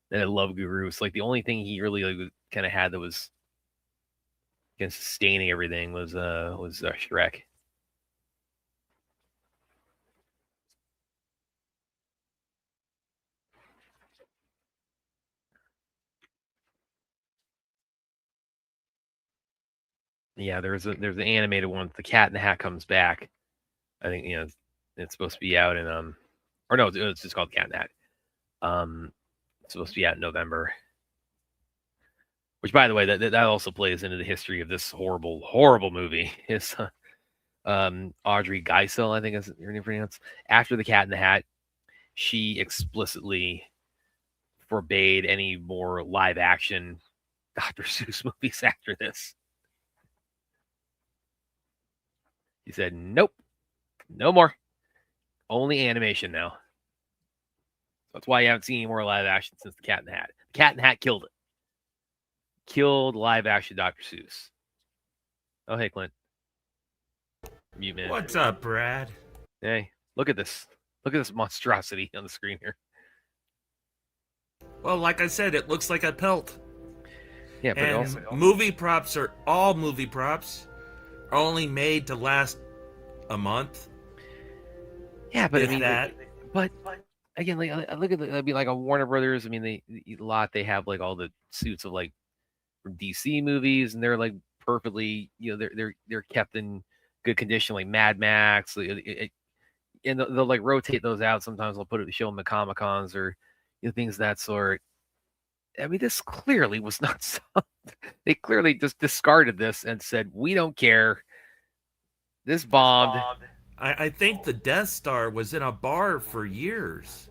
then I Love Guru. It's like the only thing he really like kind of had that was sustaining everything was Shrek. Yeah, there's an animated one. The Cat in the Hat comes back. I think it's supposed to be out in or no, it's just called Cat in the Hat. It's supposed to be out in November. Which, by the way, that also plays into the history of this horrible movie. Is Audrey Geisel, I think is her name pronounced. After the Cat in the Hat, she explicitly forbade any more live action Dr. Seuss movies after this. He said, nope, no more. Only animation now. So that's why you haven't seen any more live action since the Cat in the Hat. The Cat in the Hat killed it. Killed live action Dr. Seuss. Oh, hey, Clint. Mute, man. What's up, Brad? Hey, look at this. Look at this monstrosity on the screen here. Well, like I said, it looks like a pelt. Yeah, but and also movie props are only made to last a month. Yeah, but I mean, that. But again, like I look at it'd be like a Warner Brothers. I mean, they have like all the suits of like from DC movies, and they're like perfectly, they're kept in good condition, like Mad Max. And they'll like rotate those out. Sometimes they'll put it to show them at Comic Cons or things of that sort. I mean, this clearly was not something. They clearly just discarded this and said, we don't care. This bombed. I think the Death Star was in a bar for years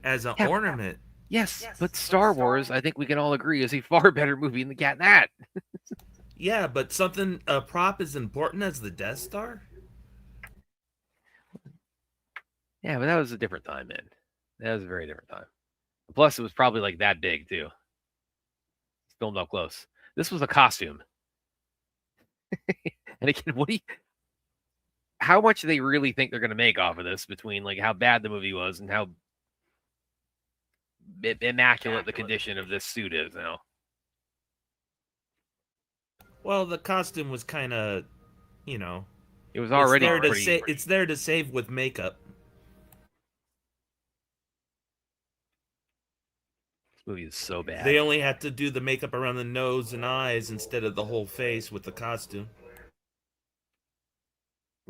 as an ornament. Yes, but Star Wars, I think we can all agree, is a far better movie than the Cat in the Hat. Yeah, but a prop as important as the Death Star? Yeah, but that was a different time, man. That was a very different time. Plus, it was probably like that big, too. It's filmed up close. This was a costume. And again, how much do they really think they're going to make off of this between like how bad the movie was and how immaculate the condition of this suit is now? Well, the costume was kind of, it was already it's there to save with makeup. This movie is so bad. They only had to do the makeup around the nose and eyes instead of the whole face with the costume.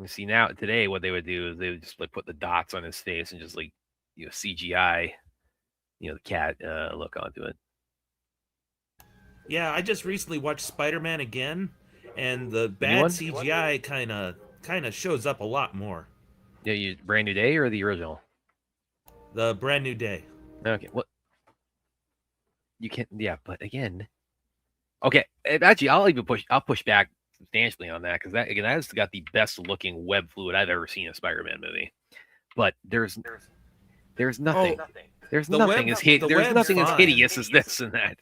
You see now today, what they would do is they would just like put the dots on his face and just like CGI, the cat look onto it. Yeah, I just recently watched Spider-Man again, and the bad CGI kind of shows up a lot more. Yeah, Brand New Day or the original? The Brand New Day. Okay, what? You can't. Yeah, but again, okay. Actually, I'll push back substantially on that because that has got the best looking web fluid I've ever seen in a Spider-Man movie. But there's nothing. There's nothing as hideous as this and that.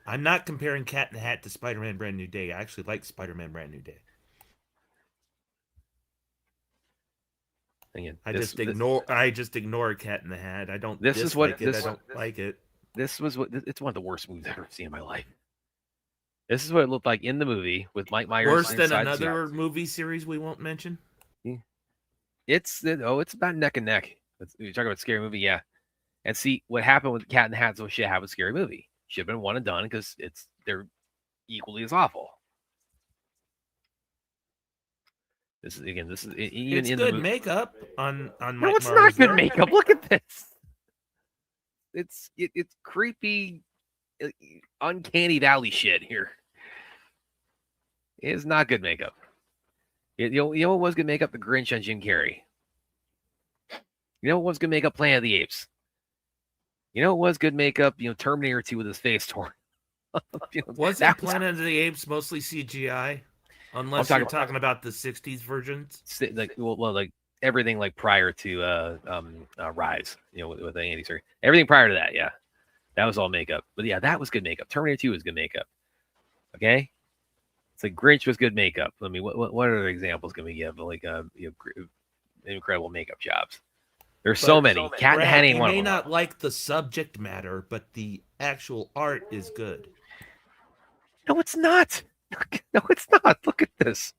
I'm not comparing Cat in the Hat to Spider-Man Brand New Day. I actually like Spider-Man Brand New Day. Again, I just ignore Cat in the Hat. I don't. I don't like it. It's one of the worst movies I've ever seen in my life. This is what it looked like in the movie with Mike Myers. Worse than another movie series we won't mention. It's about neck and neck. You're talking about scary movie, yeah. And see what happened with Cat in the Hat. So should have a scary movie. Should have been one and done because they're equally as awful. This is even it's in good the makeup on Mike No, it's Myers not good there. makeup. Look at this. it's creepy, uncanny valley shit here. It's not good makeup. You know what was good makeup? The Grinch on Jim Carrey. You know what was good makeup? Planet of the Apes. You know what was good makeup? Terminator 2 with his face torn. Wasn't Planet of the Apes mostly CGI? Unless you're talking about the 60s versions? Like everything like prior to Rise, with Andy Serkis. Everything prior to that, yeah. That was all makeup. But yeah, that was good makeup. Terminator 2 was good makeup. Okay? It's like Grinch was good makeup. I mean, what other examples can we give? Like incredible makeup jobs. There's so many. Cat in the Hat ain't one of them. You may not like the subject matter, but the actual art is good. No, it's not. No, it's not. Look at this.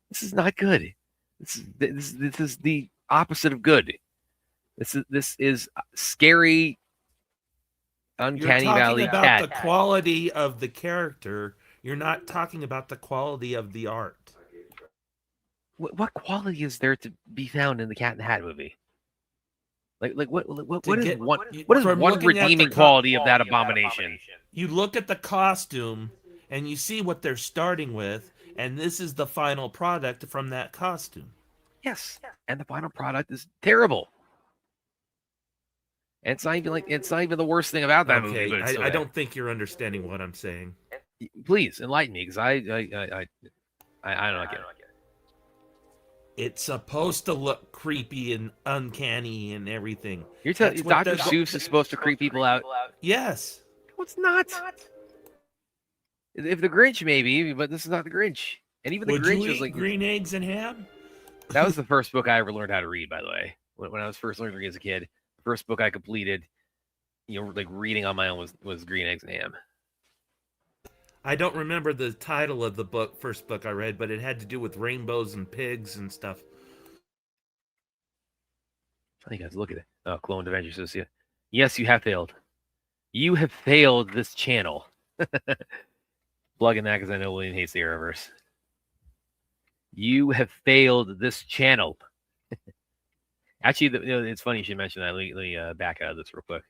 This is not good. This is the opposite of good. This is scary, uncanny valley cat. You're talking about the quality of the character. You're not talking about the quality of the art. What quality is there to be found in the Cat in the Hat movie? Like what is one redeeming quality of that abomination? You look at the costume and you see what they're starting with, and this is the final product from that costume. Yes, and the final product is terrible. And it's not even the worst thing about that movie. But I don't think you're understanding what I'm saying. Please enlighten me, because I don't get it. It's supposed to look creepy and uncanny and everything. You're telling Dr. Seuss is supposed to creep people out? Yes. No, it's not. If the Grinch, maybe, but this is not the Grinch. And even the Grinch was like green eggs and ham. That was the first book I ever learned how to read, by the way. When I was first learning to read as a kid, the first book I completed, like reading on my own was Green Eggs and Ham. I don't remember the title of the first book I read, but it had to do with rainbows and pigs and stuff. I think I have to look at it. Oh, Clone Adventure Associate. Yes, you have failed. You have failed this channel. Plugging that because I know William hates the Arrowverse. You have failed this channel. Actually, it's funny you should mention that. Let me back out of this real quick.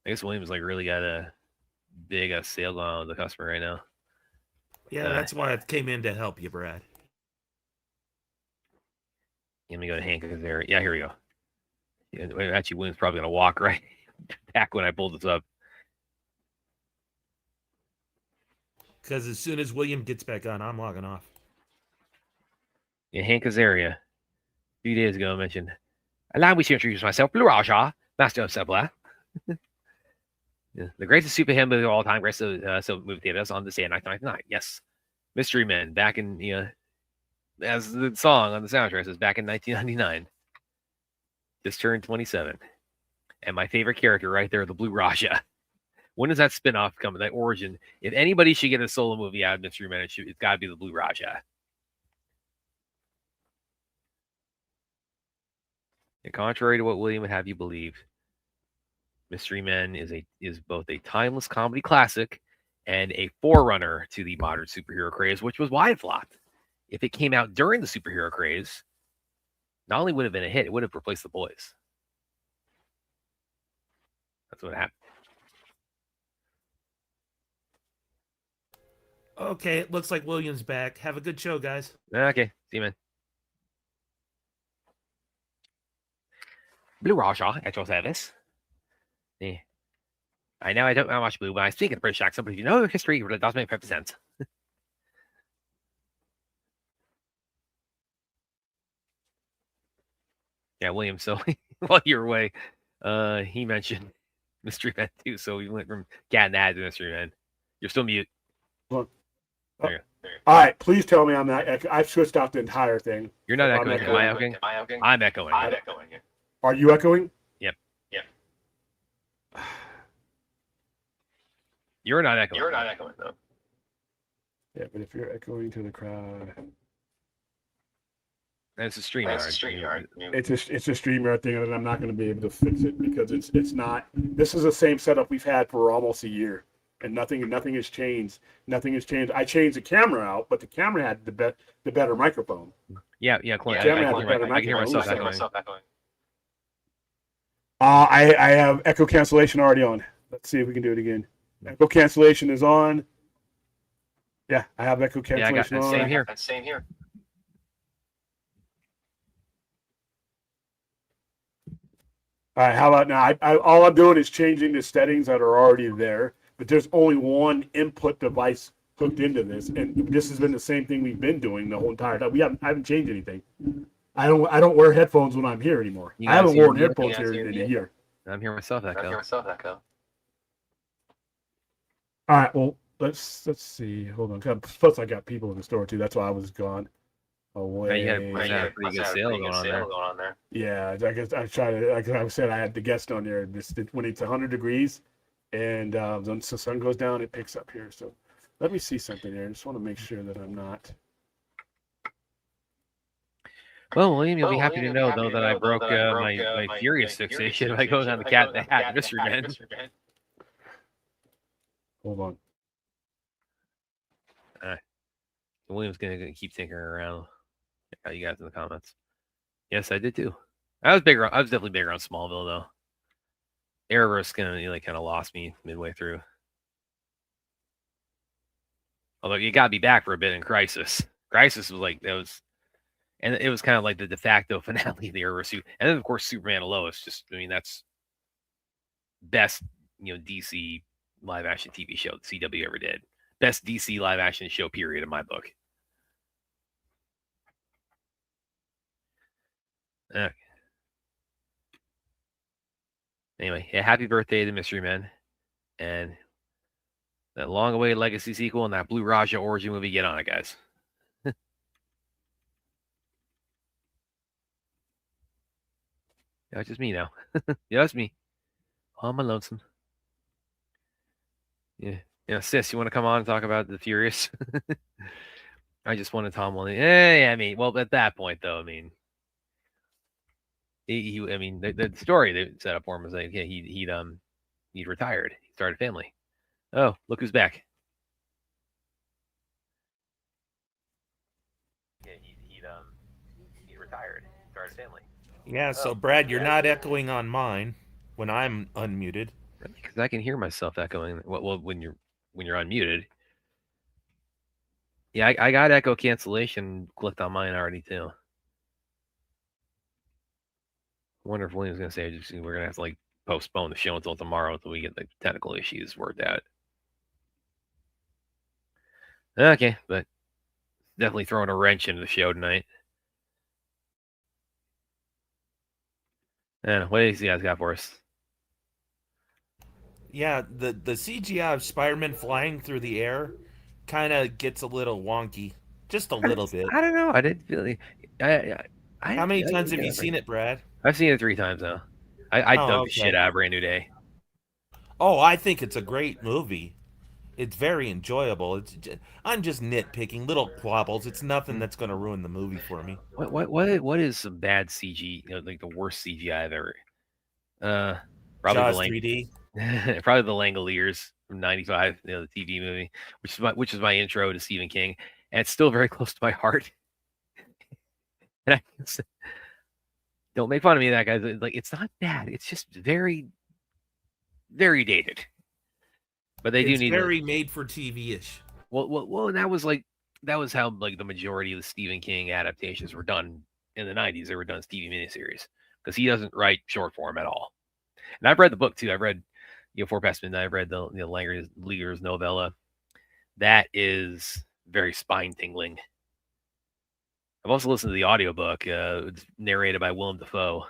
I guess William's really got a big sale going on with the customer right now. Yeah, that's why I came in to help you, Brad. Let me go to Hank there. Yeah, here we go. Yeah, actually, William's probably going to walk right back when I pull this up. Because as soon as William gets back on, I'm logging off. Yeah, Hank Azaria. A few days ago, I mentioned, allow me to introduce myself, Blue Raja, Master of Subla. The greatest superhero of all time, greatest movie theaters on this day in 1999. Yes. Mystery Men, back in, as the song on the soundtrack says, back in 1999. Just turned 27. And my favorite character right there, the Blue Raja. When does that spinoff come? That origin? If anybody should get a solo movie out of Mystery Men, it's got to be the Blue Raja. And contrary to what William would have you believe, Mystery Men is both a timeless comedy classic and a forerunner to the modern superhero craze, which was why it flopped. If it came out during the superhero craze, not only would it have been a hit, it would have replaced The Boys. That's what happened. Okay, it looks like William's back. Have a good show, guys. Okay, see you, man. Blue Raja at your service. Yeah. I know I don't know much Blue, but I speak in British accent, but if you know history, it does make perfect sense. Yeah, William, so while you were away, he mentioned Mystery Men too, so we went from Cat in the Hat to Mystery Men. You're still mute. Look. There you go. All right, please tell me I'm not. I've switched off the entire thing. You're not echoing. Am I echoing? I'm echoing. Are you echoing? Yep. You're not echoing. Though. Yeah, but if you're echoing to the crowd, that's a StreamYard. It's a StreamYard thing, and I'm not going to be able to fix it because it's not. This is the same setup we've had for almost a year, and nothing has changed. Nothing has changed. I changed the camera out, but the camera had the better microphone. Yeah. Clint, I can hear myself echoing. I have echo cancellation already on. Let's see if we can do it again. Echo cancellation is on. Yeah, I have echo cancellation on. Same here. All right, how about now? All I'm doing is changing the settings that are already there, but there's only one input device hooked into this, and this has been the same thing we've been doing the whole entire time. I haven't changed anything. I don't wear headphones when I'm here anymore. I haven't worn headphones here in a year. I'm here myself, Echo. All right, well let's see. Hold on. Plus, I got people in the store too. That's why I was gone. Away. You had a pretty good sale going on there. Yeah, I guess I try to. Like I said, I had the guest on there. When it's 100 degrees, and the sun goes down, it picks up here. So let me see something here. I just want to make sure that I'm not. Well, William, you'll be happy to know though that I broke my furious fixation by going on the Cat in the Hat mystery man. Hold on. William's gonna keep tinkering around. Check out you guys in the comments. Yes, I did too. I was definitely bigger on Smallville though. Arrowverse kind of lost me midway through. Although you got me back for a bit in Crisis. Crisis was and it was kind of like the de facto finale of the Arrowverse suit. And then of course Superman and Lois. That's best DC live action TV show the CW ever did. Best DC live action show period in my book. Okay. Anyway, yeah, happy birthday to Mystery Men. And that long-awaited Legacy sequel and that Blue Raja origin movie. Get on it, guys. Yeah, it's just me now. Yeah, it's me. Oh, I'm lonesome. Yeah. Sis, you want to come on and talk about the Furious? I just wanted Tom Williams. Well, at that point, though, the story they set up for him was like, yeah, he'd retired. He started a family. Oh, look who's back. Yeah, he retired. He started a family. Yeah, so Brad, you're not echoing on mine when I'm unmuted. Because I can hear myself echoing. Well, when you're unmuted. Yeah, I got echo cancellation clicked on mine already too. I wonder if William's gonna say we're gonna have to postpone the show until tomorrow until we get the technical issues worked out. Okay, but definitely throwing a wrench into the show tonight. And what do you guys got for us? Yeah, the CGI of Spider-Man flying through the air kind of gets a little wonky, just a little bit. I don't know. I didn't really. How many times have you seen it, Brad? I've seen it 3 times now. I dug the shit out of Brand New Day. Oh, I think it's a great movie. It's very enjoyable. I'm just nitpicking little quabbles. It's nothing that's going to ruin the movie for me. What is some bad CG? The worst CGI I've ever. Probably Jaws 3D. Probably the Langoliers from '95, the TV movie, which is my intro to Stephen King, and it's still very close to my heart. And don't make fun of me, that guys. It's not bad. It's just very, very dated. But it's very made for TV-ish. Well, that was how the majority of the Stephen King adaptations were done in the '90s. They were done as TV miniseries because he doesn't write short form at all. And I've read the book too. I've read 4 Past Midnight. I've read the Langoliers novella. That is very spine tingling. I've also listened to the audiobook. It's narrated by Willem Dafoe.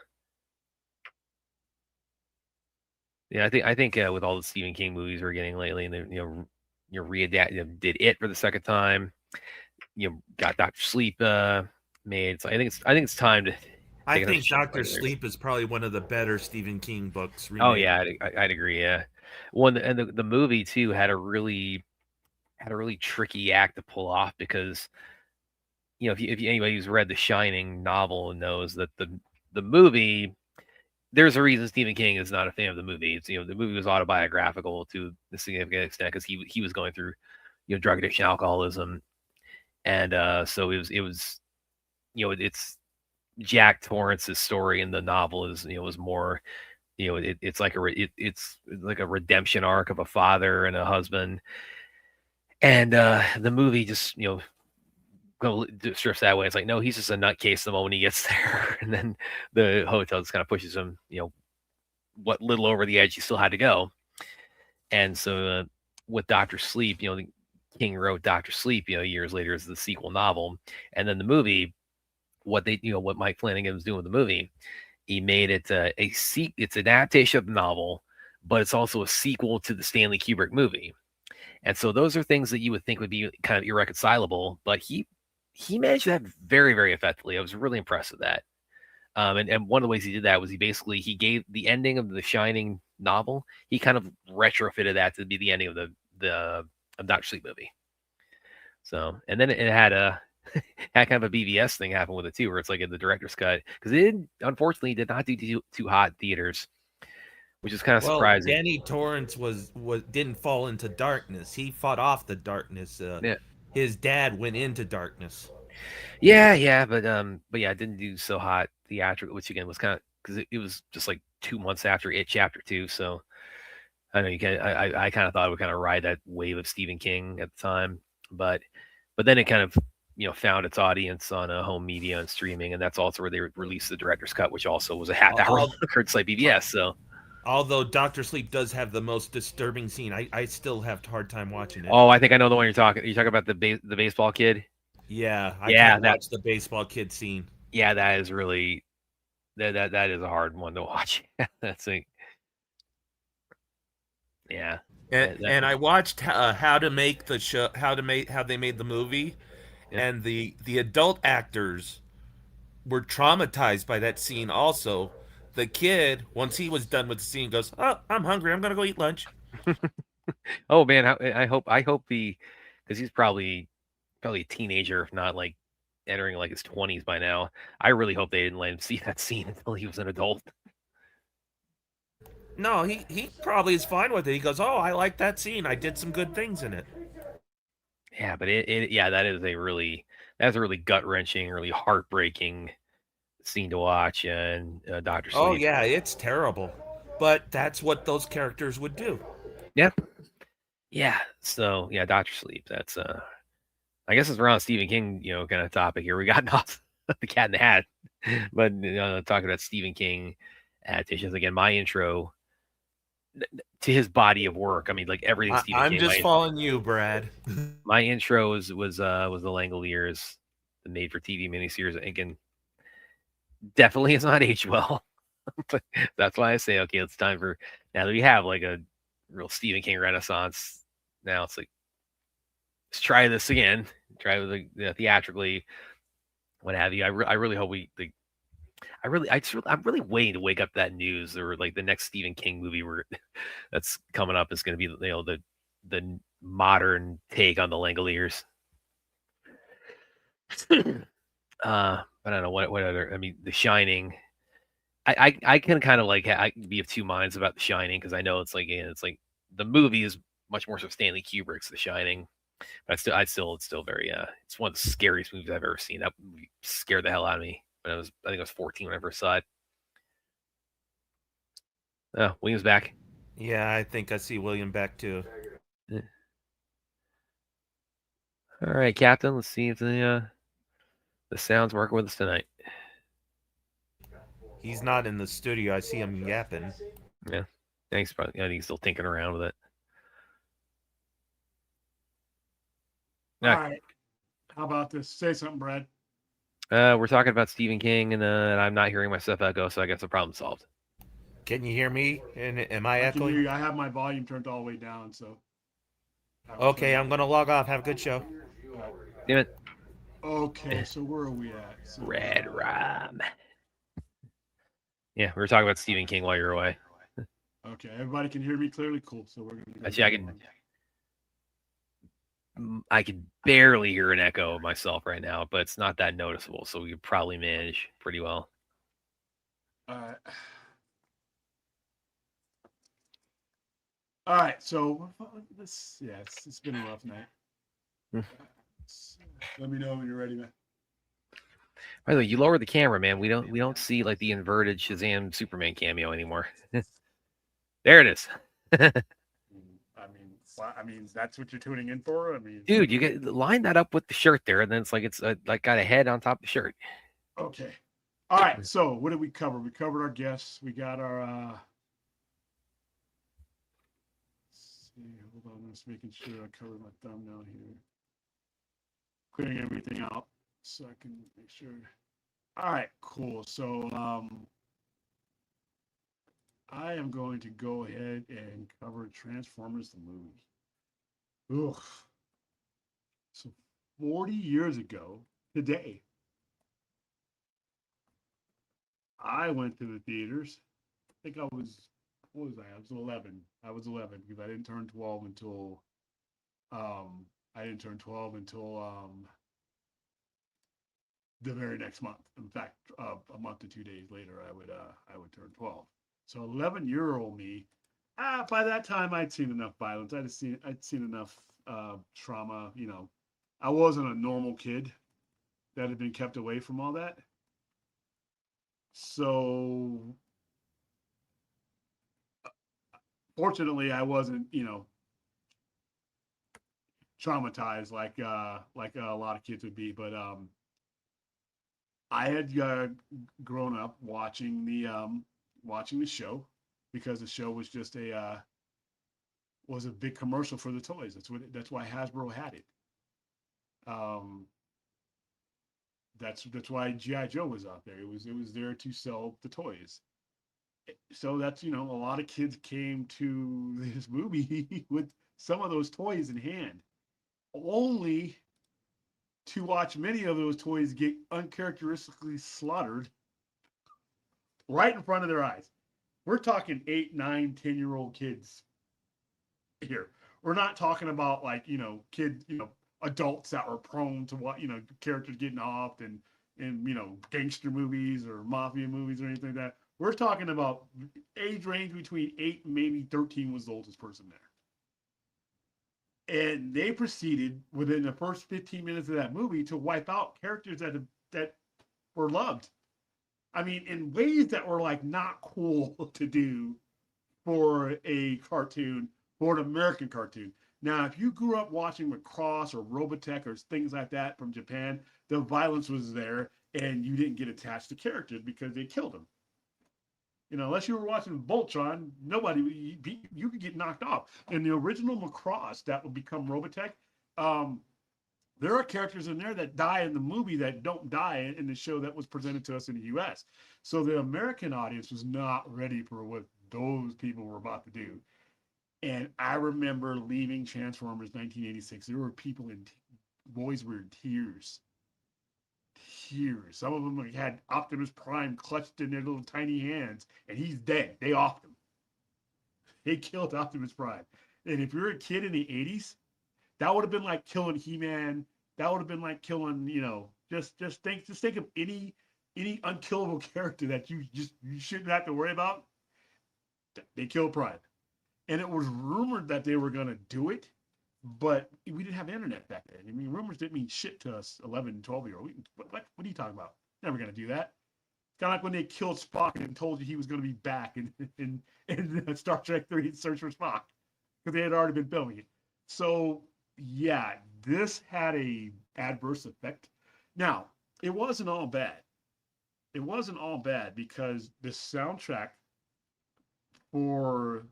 Yeah, I think with all the Stephen King movies we're getting lately, and did It for the second time. Got Dr. Sleep made. So I think it's time to. I think Dr. Sleep is probably one of the better Stephen King books. Remade. Oh yeah, I'd agree. Yeah, and the movie too had a really tricky act to pull off because if anybody who's read the Shining novel knows that the movie, there's a reason Stephen King is not a fan of the movie. It's the movie was autobiographical to a significant extent because he was going through drug addiction, alcoholism, and so it was it's Jack Torrance's story in the novel was more you know, it's like it's like a redemption arc of a father and a husband, and the movie just strips that way. It's like, no, he's just a nutcase the moment he gets there, and then the hotel just kind of pushes him, what little over the edge he still had to go. And so with Doctor Sleep, the King wrote Doctor Sleep, years later as the sequel novel, and then the movie, what Mike Flanagan was doing with the movie, he made it it's an adaptation of the novel, but it's also a sequel to the Stanley Kubrick movie. And so those are things that you would think would be kind of irreconcilable, but he managed that very, very effectively. I was really impressed with that. And one of the ways he did that was he gave the ending of the Shining novel. He kind of retrofitted that to be the ending of the Doctor Sleep movie. So, and then it had had kind of a BVS thing happen with it too, where it's like in the director's cut, because it unfortunately did not do too hot in theaters, which is kind of surprising. Danny Torrance was didn't fall into darkness. He fought off the darkness. Yeah. His dad went into darkness. Yeah, but yeah, it didn't do so hot theatrical, which again was kind of because it was just like 2 months after It Chapter 2, so I know I kind of thought it would kind of ride that wave of Stephen King at the time, but then it kind of found its audience on a home media and streaming, and that's also where they released the director's cut, which also was a half hour longer, just like BBS. So although Doctor Sleep does have the most disturbing scene, I still have a hard time watching it. Oh, I think I know the one you're talking. You're talking about the baseball kid. Yeah, I can't watch the baseball kid scene. Yeah, that is really that is a hard one to watch. That's like, yeah. And I watched how to make the show, how they made the movie, and the adult actors were traumatized by that scene. Also, the kid, once he was done with the scene, goes, "Oh, I'm hungry. I'm gonna go eat lunch." Oh man, I hope because he's probably a teenager, if not like entering like his 20s by now. I really hope they didn't let him see that scene until he was an adult. No, he probably is fine with it. He goes, "Oh, I like that scene. I did some good things in it." Yeah, but that is that's a really gut wrenching, really heartbreaking scene to watch. And Doctor Sleep. Oh yeah, it's terrible, but that's what those characters would do. Yeah, yeah. So yeah, Doctor Sleep. That's I guess it's around Stephen King, kind of topic here. We got off the Cat in the Hat, but talking about Stephen King adaptations again. My intro to his body of work. I mean, like everything Stephen King. I'm just following you, Brad. My intro was the Langoliers, the made-for-TV miniseries. Again, definitely has not aged well. But that's why I say, okay, it's time for now that we have like a real Stephen King renaissance. Now it's like, let's try this again. Try with theatrically, what have you. I really hope I'm really waiting to wake up that news, or like the next Stephen King movie that's coming up is going to be the modern take on the Langoliers. I don't know what other. I mean, The Shining. I can kind of like I can be of two minds about The Shining, because I know it's like the movie is much more so Stanley Kubrick's The Shining, but it's still very it's one of the scariest movies I've ever seen. That movie scared the hell out of me when I think I was 14 when I first saw it. Oh, William's back. Yeah, I think I see William back too. Yeah. All right, Captain. Let's see if the sound's working with us tonight. He's not in the studio. I see him yapping. Yeah, thanks. Probably, I think he's still tinkering around with it. All right. How about this? Say something, Brad. We're talking about Stephen King, and I'm not hearing myself echo, so I guess the problem solved. Can you hear me? And am I echoing? I have my volume turned all the way down, so. Okay, I'm gonna log off. Have a good show. Damn it. Okay, so where are we at? So, Red Rum. Yeah, we were talking about Stephen King while you're away. Okay, everybody can hear me clearly. Cool. So we're gonna. Actually, I can barely hear an echo of myself right now, but it's not that noticeable, so we could probably manage pretty well. All right. So this, it's been a rough night. Let me know when you're ready, man. By the way, you lower the camera, man. We don't see like the inverted Shazam Superman cameo anymore. There it is. I mean, that's what you're tuning in for. I mean, Dude, you get line that up with the shirt there, and then it's like got a head on top of the shirt. okay. All right. So what did we cover? We covered our guests. We got our. See, hold on. I'm just making sure I cover my thumbnail here. Clearing everything out so I can make sure. All right. Cool. So I am going to go ahead and cover Transformers the movie. Ugh. So 40 years ago today, I went to the theaters. I think I was, what was I? I was 11. I was 11 because I didn't turn 12 until, I didn't turn 12 until the very next month. In fact, a month to 2 days later, I would turn 12. So 11-year-old me, by that time I'd seen enough violence. I'd seen enough trauma. You know, I wasn't a normal kid that had been kept away from all that. So fortunately, I wasn't, you know, traumatized like a lot of kids would be. But I had grown up watching the show because the show was just a big commercial for the toys. That's why Hasbro had it. Um, that's why GI Joe was out there. It was there to sell the toys. So that's, you know, a lot of kids came to this movie with some of those toys in hand, only to watch many of those toys get uncharacteristically slaughtered right in front of their eyes. We're talking 8, 9, 10-year-old kids here. We're not talking about, like, you know, kids, you know, adults that were prone to what, you know, characters getting off and you know, gangster movies or mafia movies or anything like that. We're talking about age range between 8 and maybe 13 was the oldest person there. And they proceeded within the first 15 minutes of that movie to wipe out characters that were loved. I mean, in ways that were like not cool to do for a cartoon, for an American cartoon. Now, if you grew up watching Macross or Robotech or things like that from Japan, the violence was there and you didn't get attached to characters because they killed them. You know, unless you were watching Voltron, you could get knocked off. In the original Macross that would become Robotech, um, there are characters in there that die in the movie that don't die in the show that was presented to us in the US. So the American audience was not ready for what those people were about to do. And I remember leaving Transformers 1986. There were people boys were in tears. Tears. Some of them had Optimus Prime clutched in their little tiny hands, and he's dead. They offed him. They killed Optimus Prime. And if you're a kid in the 80s, that would have been like killing He-Man. That would have been like killing, you know, just think of any unkillable character that you shouldn't have to worry about. They killed Prime. And it was rumored that they were going to do it, but we didn't have internet back then. I mean, rumors didn't mean shit to us 11, 12-year-old. What are you talking about? Never going to do that. Kind of like when they killed Spock and told you he was going to be back in Star Trek 3 Search for Spock because they had already been filming it. So, yeah, this had a adverse effect. Now, it wasn't all bad. It wasn't all bad because the soundtrack for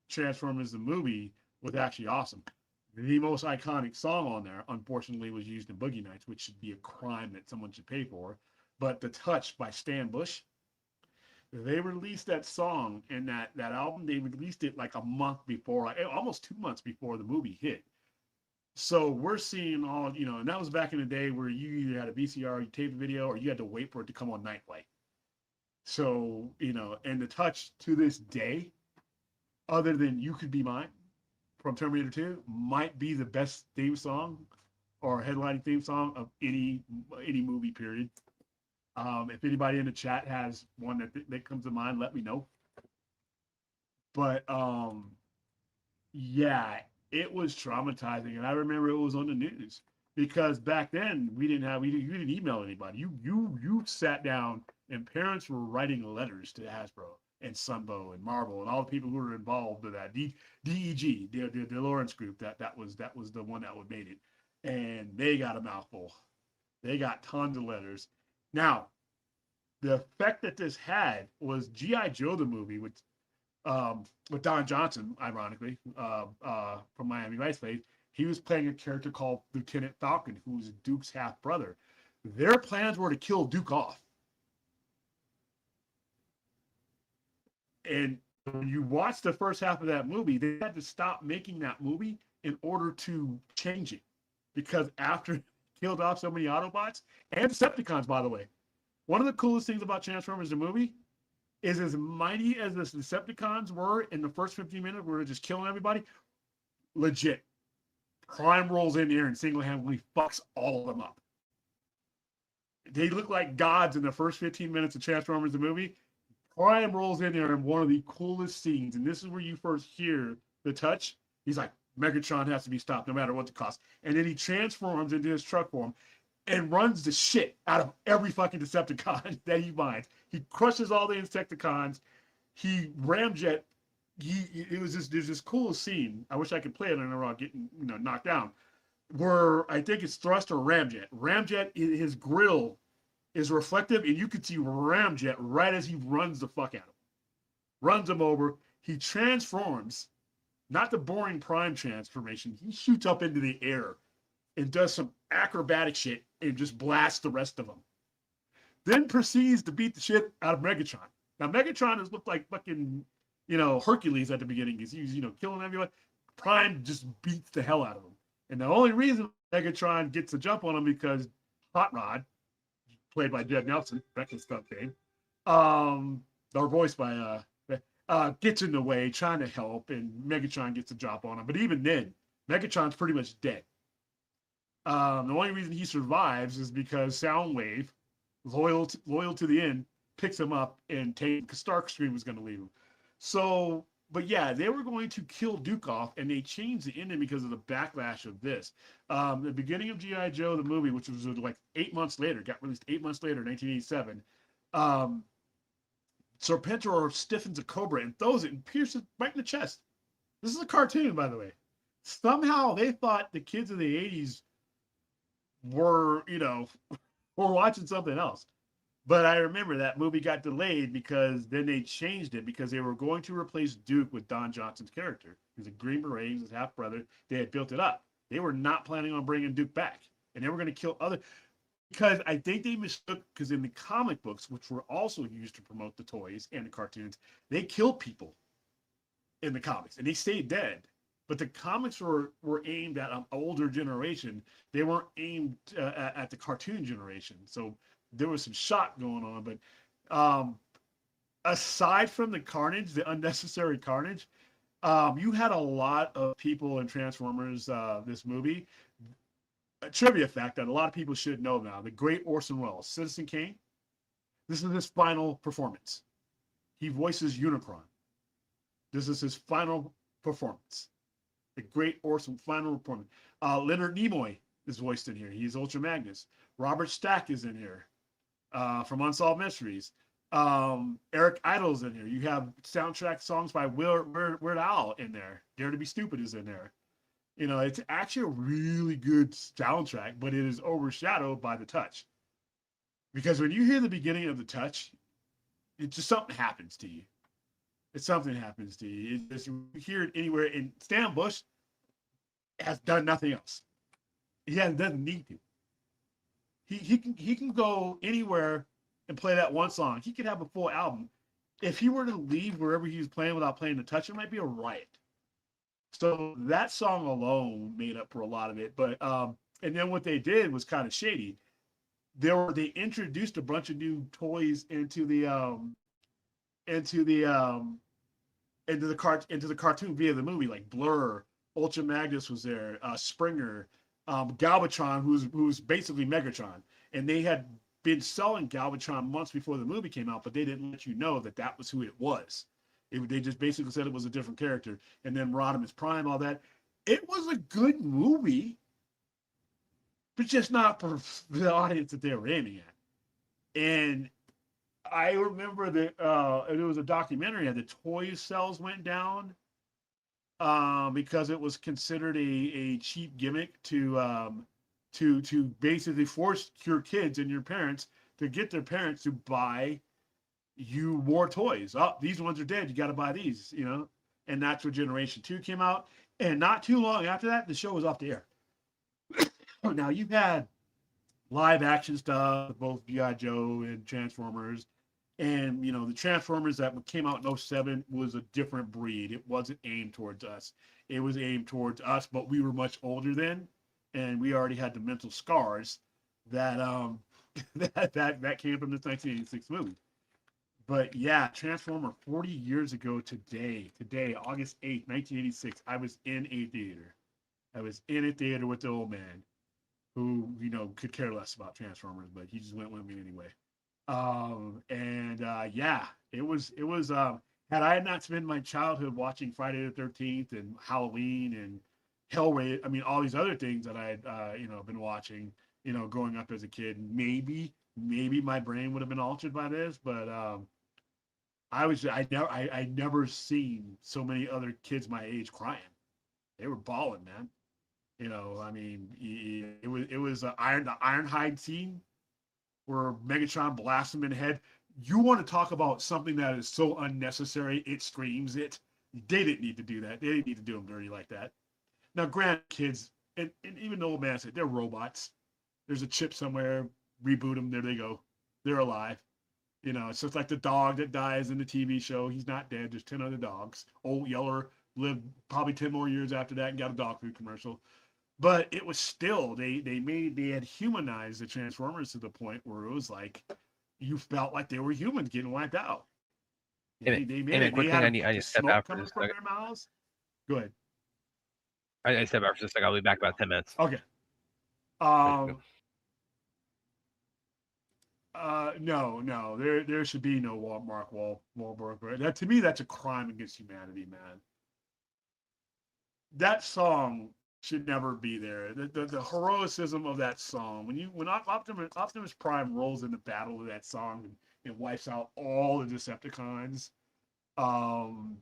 Transformers the movie was actually awesome. The most iconic song on there, unfortunately, was used in Boogie Nights, which should be a crime that someone should pay for. But The Touch by Stan Bush, they released that song and that album. They released it like a month before, almost 2 months before the movie hit. So we're seeing all, you know, and that was back in the day where you either had a VCR, you taped a video, or you had to wait for it to come on Nightlight. So, you know, and The Touch to this day, other than You Could Be Mine from Terminator 2, might be the best theme song or headlining theme song of any movie period. If anybody in the chat has one that comes to mind, let me know. But yeah, it was traumatizing, and I remember it was on the news. because back then we didn't have you didn't email anybody. You sat down and parents were writing letters to Hasbro and Sunbow and Marvel and all the people who were involved with that. DEG, the Lawrence Group, that was the one that would made it, and they got a mouthful. They got tons of letters. Now, the effect that this had was GI Joe the movie with Don Johnson, ironically, from Miami Vice played. He was playing a character called Lieutenant Falcon, who was Duke's half brother. Their plans were to kill Duke off. And when you watch the first half of that movie, they had to stop making that movie in order to change it. Because after killed off so many Autobots and Decepticons, by the way, one of the coolest things about Transformers the movie is as mighty as the Decepticons were in the first 15 minutes, where they're just killing everybody, legit. Prime rolls in there and single-handedly fucks all of them up. They look like gods in the first 15 minutes of Transformers the movie. Prime rolls in there in one of the coolest scenes, and this is where you first hear the touch. He's like, Megatron has to be stopped no matter what the cost. And then he transforms into his truck form and runs the shit out of every fucking Decepticon that he finds. He crushes all the Insecticons. He ramjet. There's this cool scene. I wish I could play it without getting knocked down. Where I think it's Thrust or Ramjet. Ramjet, his grill is reflective, and you can see Ramjet right as he runs the fuck out of him. Runs him over. He transforms. Not the boring Prime transformation. He shoots up into the air and does some acrobatic shit and just blasts the rest of them. Then proceeds to beat the shit out of Megatron. Now, Megatron has looked like fucking, Hercules at the beginning. He's killing everyone. Prime just beats the hell out of him. And the only reason Megatron gets a jump on him because Hot Rod, played by Jed Nelson, Breakfast Club fame, or voiced by, gets in the way, trying to help, and Megatron gets a drop on him. But even then, Megatron's pretty much dead. The only reason he survives is because Soundwave, loyal to the end, picks him up and takes him, because Starscream was going to leave him. So, but yeah, they were going to kill Duke off, and they changed the ending because of the backlash of this. The beginning of G.I. Joe, the movie, which was like 8 months later, got released 8 months later, 1987. Serpentor stiffens a cobra and throws it and pierces it right in the chest. This is a cartoon, by the way. Somehow they thought the kids of the 80s were watching something else. But I remember that movie got delayed because then they changed it because they were going to replace Duke with Don Johnson's character. He's a Green Beret, he's his half brother. They had built it up. They were not planning on bringing Duke back, and they were going to kill other. Because I think they mistook, because in the comic books, which were also used to promote the toys and the cartoons, they killed people in the comics, and they stayed dead. But the comics were aimed at an older generation. They weren't aimed at the cartoon generation. So there was some shock going on. But aside from the carnage, the unnecessary carnage, you had a lot of people in Transformers, this movie. A trivia fact that a lot of people should know now: the great Orson Welles, Citizen Kane. This is his final performance. He voices Unicron. This is his final performance. The great Orson final performance. Leonard Nimoy is voiced in here. He's Ultra Magnus. Robert Stack is in here from Unsolved Mysteries. Eric Idle's in here. You have soundtrack songs by Weird Al in there. Dare to Be Stupid is in there. It's actually a really good soundtrack, but it is overshadowed by the touch. Because when you hear the beginning of the touch, it just something happens to you. Something happens to you. You hear it anywhere. And Stan Bush has done nothing else. Doesn't need to. He can go anywhere and play that one song. He could have a full album. If he were to leave wherever he was playing without playing the touch, it might be a riot. So that song alone made up for a lot of it. But and then what they did was kind of shady. They introduced a bunch of new toys into the cartoon via the movie, like Blur, Ultra Magnus was there, Springer, Galvatron, who's basically Megatron, and they had been selling Galvatron months before the movie came out, but they didn't let you know that was who it was. They just basically said it was a different character, and then Rodimus Prime, all that. It was a good movie. but just not for the audience that they were aiming at. And I remember that there was a documentary and the toy sales went down because it was considered a cheap gimmick to basically force your kids and your parents to get their parents to buy you more toys. Oh, these ones are dead. You got to buy these, you know. And that's where Generation Two came out. And not too long after that, the show was off the air. Now you've had live action stuff, both G.I. Joe and Transformers. And, you know, the Transformers that came out in '07 was a different breed. It wasn't aimed towards us. It was aimed towards us, but we were much older then. And we already had the mental scars that that came from this 1986 movie. But yeah, Transformer 40 years ago today, August 8th, 1986, I was in a theater. I was in a theater with the old man who, you know, could care less about Transformers, but he just went with me anyway. Yeah, it was had I not spent my childhood watching Friday the 13th and Halloween and Hellraiser, I mean all these other things that I had you know, been watching, you know, growing up as a kid, maybe my brain would have been altered by this, but I never seen so many other kids my age crying. They were bawling, man. You know, I mean, it was the Ironhide scene where Megatron blasts him in the head. You want to talk about something that is so unnecessary, it screams it. They didn't need to do that. They didn't need to do them dirty like that. Now, grandkids, and even the old man said, they're robots. There's a chip somewhere, reboot them, there they go. They're alive. You know, it's just like the dog that dies in the TV show. He's not dead. There's 10 other dogs. Old Yeller lived probably 10 more years after that and got a dog food commercial. But it was still they had humanized the Transformers to the point where it was like you felt like they were humans getting wiped out. They made it. Quick They thing, had I need the to step smoke out for coming just a from second. their mouths. Go ahead. I step out for just a second. I'll be back about 10 minutes. Okay. Thank you. No. There should be no Mark Wahlberg. That to me, that's a crime against humanity, man. That song should never be there. The heroicism of that song. When Optimus Prime rolls into battle with that song and wipes out all the Decepticons, um,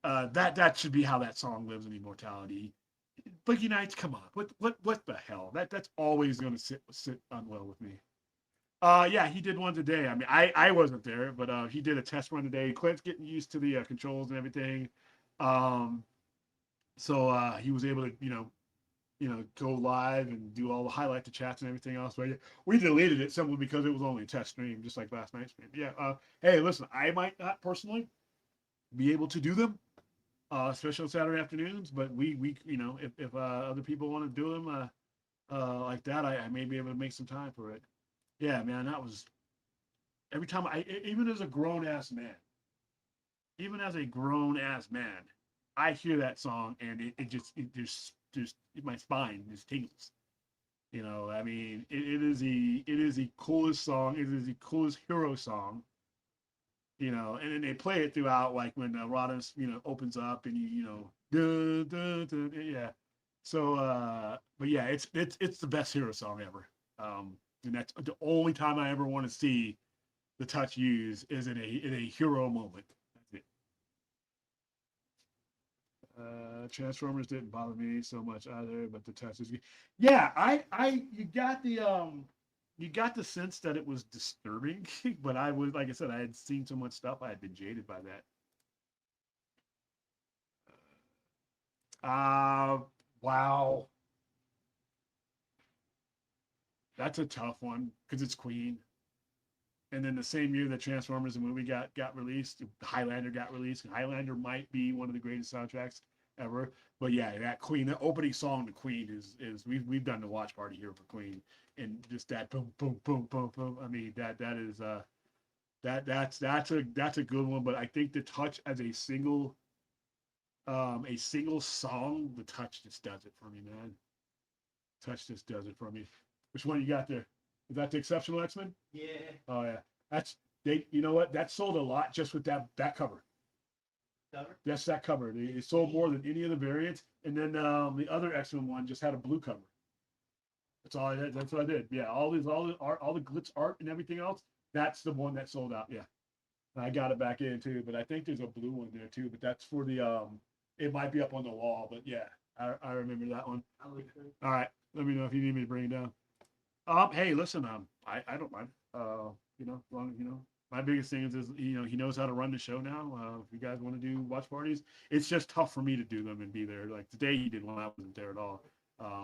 that should be how that song lives in immortality. Boogie Nights, come on, what the hell? That's always going to sit unwell with me. Yeah, he did one today. I mean, I wasn't there, but he did a test run today. Clint's getting used to the controls and everything. Um, so he was able to, go live and do all the highlight the chats and everything else. But yeah, we deleted it simply because it was only a test stream, just like last night's stream. Yeah. Hey, listen, I might not personally be able to do them, especially on Saturday afternoons, but we if other people want to do them like that, I may be able to make some time for it. Yeah, man, that was every time even as a grown ass man, even as a grown ass man, I hear that song and it just my spine just tingles. You know, I mean, it is the coolest song. It is the coolest hero song. You know, and then they play it throughout, like when Rhodas, opens up and duh, duh, duh, yeah. So, but yeah, it's the best hero song ever. And that's the only time I ever want to see the touch used is in a hero moment. That's it. Transformers didn't bother me so much either, but the touch is. Yeah, you got the sense that it was disturbing, but I was, like I said, I had seen so much stuff, I had been jaded by that. Wow, that's a tough one because it's Queen. And then the same year that Transformers the movie got released, Highlander got released. Highlander might be one of the greatest soundtracks ever. But yeah, that Queen, the opening song to Queen is we've done the watch party here for Queen, and just that boom boom boom boom boom. I mean that is that's a good one. But I think the touch as a single song, the touch just does it for me, man. Touch just does it for me. Which one you got there? Is that the Exceptional X-Men? Yeah. Oh yeah, that's they. You know what? That sold a lot just with that cover. Cover? That's that cover. It sold more than any of the variants. And then the other X-Men one just had a blue cover. That's all I did. That's what I did. Yeah, all the art, all the glitz art and everything else. That's the one that sold out. Yeah, and I got it back in too. But I think there's a blue one there too. But that's for the It might be up on the wall. But yeah, I remember that one. All right, let me know if you need me to bring it down. Hey, listen, I don't mind. Long, my biggest thing is he knows how to run the show now. If you guys want to do watch parties, it's just tough for me to do them and be there. Like today, he did one. I wasn't there at all.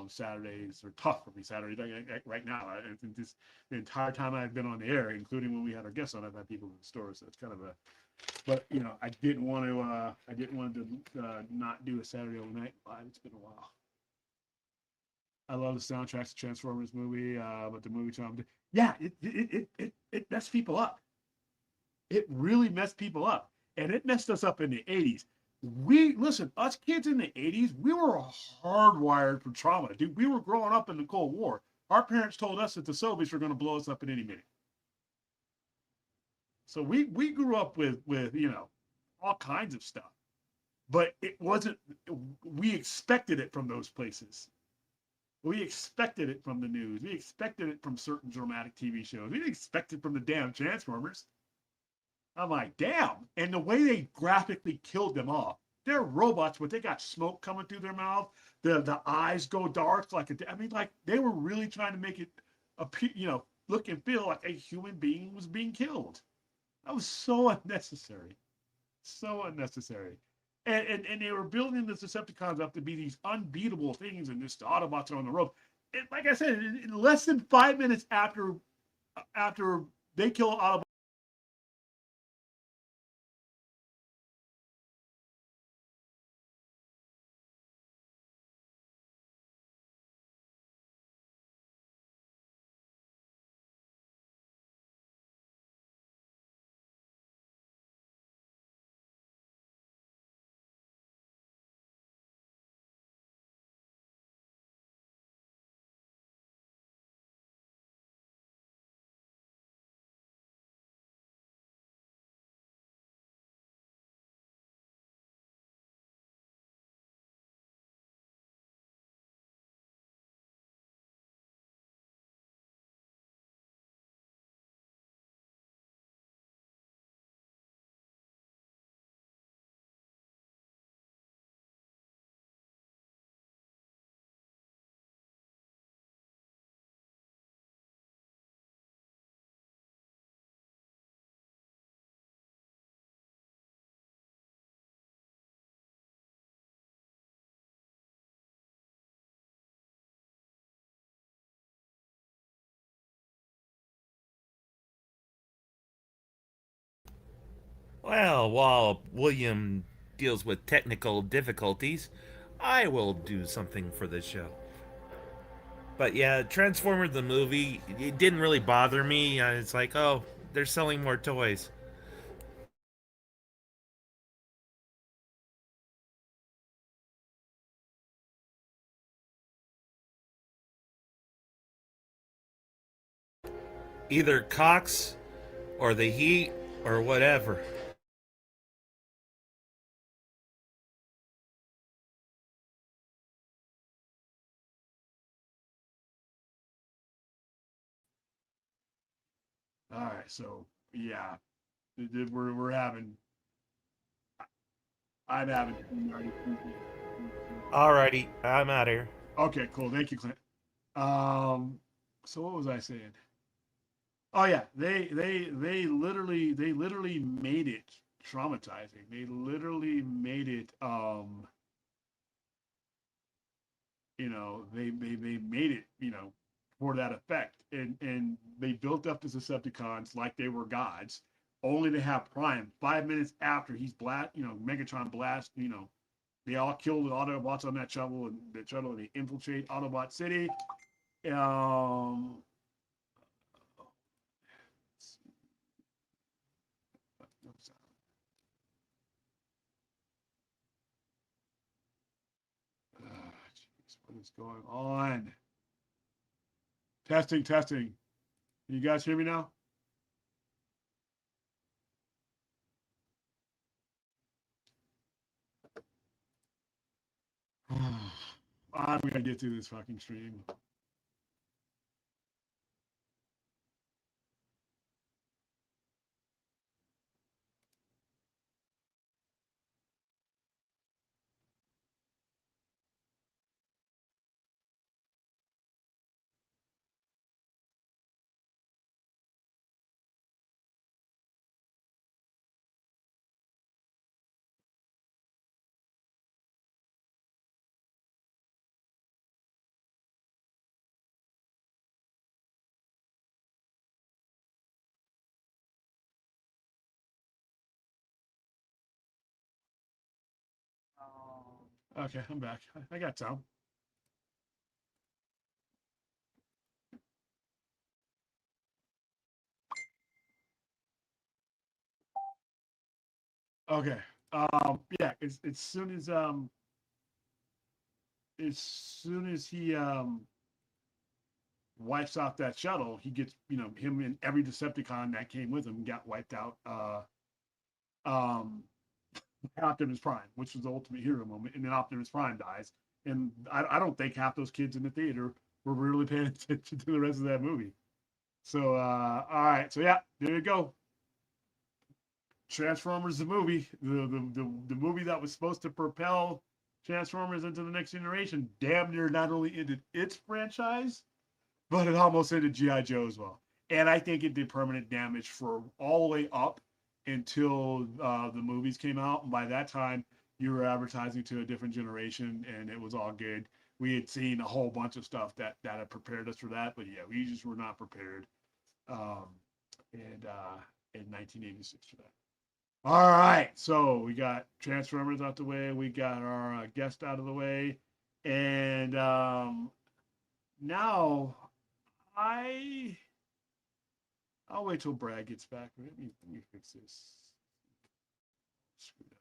Saturdays are tough for me. Saturdays, like right now, I think this the entire time I've been on the air, including when we had our guests on, I've had people in the store. So it's kind of a, but I didn't want to, not do a Saturday overnight live. It's been a while. I love the soundtracks of Transformers movie, but the movie time, yeah, it messed people up. It really messed people up, and it messed us up in the '80s. Listen, us kids in the '80s, we were hardwired for trauma, dude. We were growing up in the Cold War. Our parents told us that the Soviets were going to blow us up at any minute. So we grew up with all kinds of stuff, but it wasn't. We expected it from those places. We expected it from the news. We expected it from certain dramatic TV shows. We didn't expect it from the damn Transformers. I'm like, damn. And the way they graphically killed them off. They're robots, but they got smoke coming through their mouth. The eyes go dark like like they were really trying to make it appear, look and feel like a human being was being killed. That was so unnecessary. So unnecessary. And they were building the Decepticons up to be these unbeatable things, and just the Autobots are on the rope. And like I said, in less than 5 minutes after they kill Autobots. Well, while William deals with technical difficulties, I will do something for the show. But yeah, Transformer the movie, it didn't really bother me. It's like, oh, they're selling more toys. Either Cox or the heat or whatever. All right, so yeah, we're having. I'm having. Alrighty, I'm out of here. Okay, cool. Thank you, Clint. Um, so what was I saying? Oh yeah, they literally made it traumatizing. They literally made it they made it, for that effect. And they built up the Decepticons like they were gods, only to have Prime 5 minutes after Megatron blast, they all kill the Autobots on that shuttle, and they infiltrate Autobot City. Um what is going on? Testing, testing. Can you guys hear me now? I'm gonna get through this fucking stream. Okay, I'm back. I got time. Okay. Yeah. As soon as he wipes off that shuttle, he gets, him and every Decepticon that came with him got wiped out. Um, Optimus Prime, which was the ultimate hero moment, and then Optimus Prime dies, and I don't think half those kids in the theater were really paying attention to the rest of that movie. So, all right, so yeah, there you go. Transformers the movie, the movie that was supposed to propel Transformers into the next generation, damn near not only ended its franchise, but it almost ended GI Joe as well. And I think it did permanent damage for all the way up until the movies came out. And by that time, you were advertising to a different generation, and it was all good. We had seen a whole bunch of stuff that had prepared us for that, but yeah, we just were not prepared. Um, and in 1986 for that. All right, so we got Transformers out the way. We got our guest out of the way, and now I I'll wait till Brad gets back. Let me fix this. Screw that.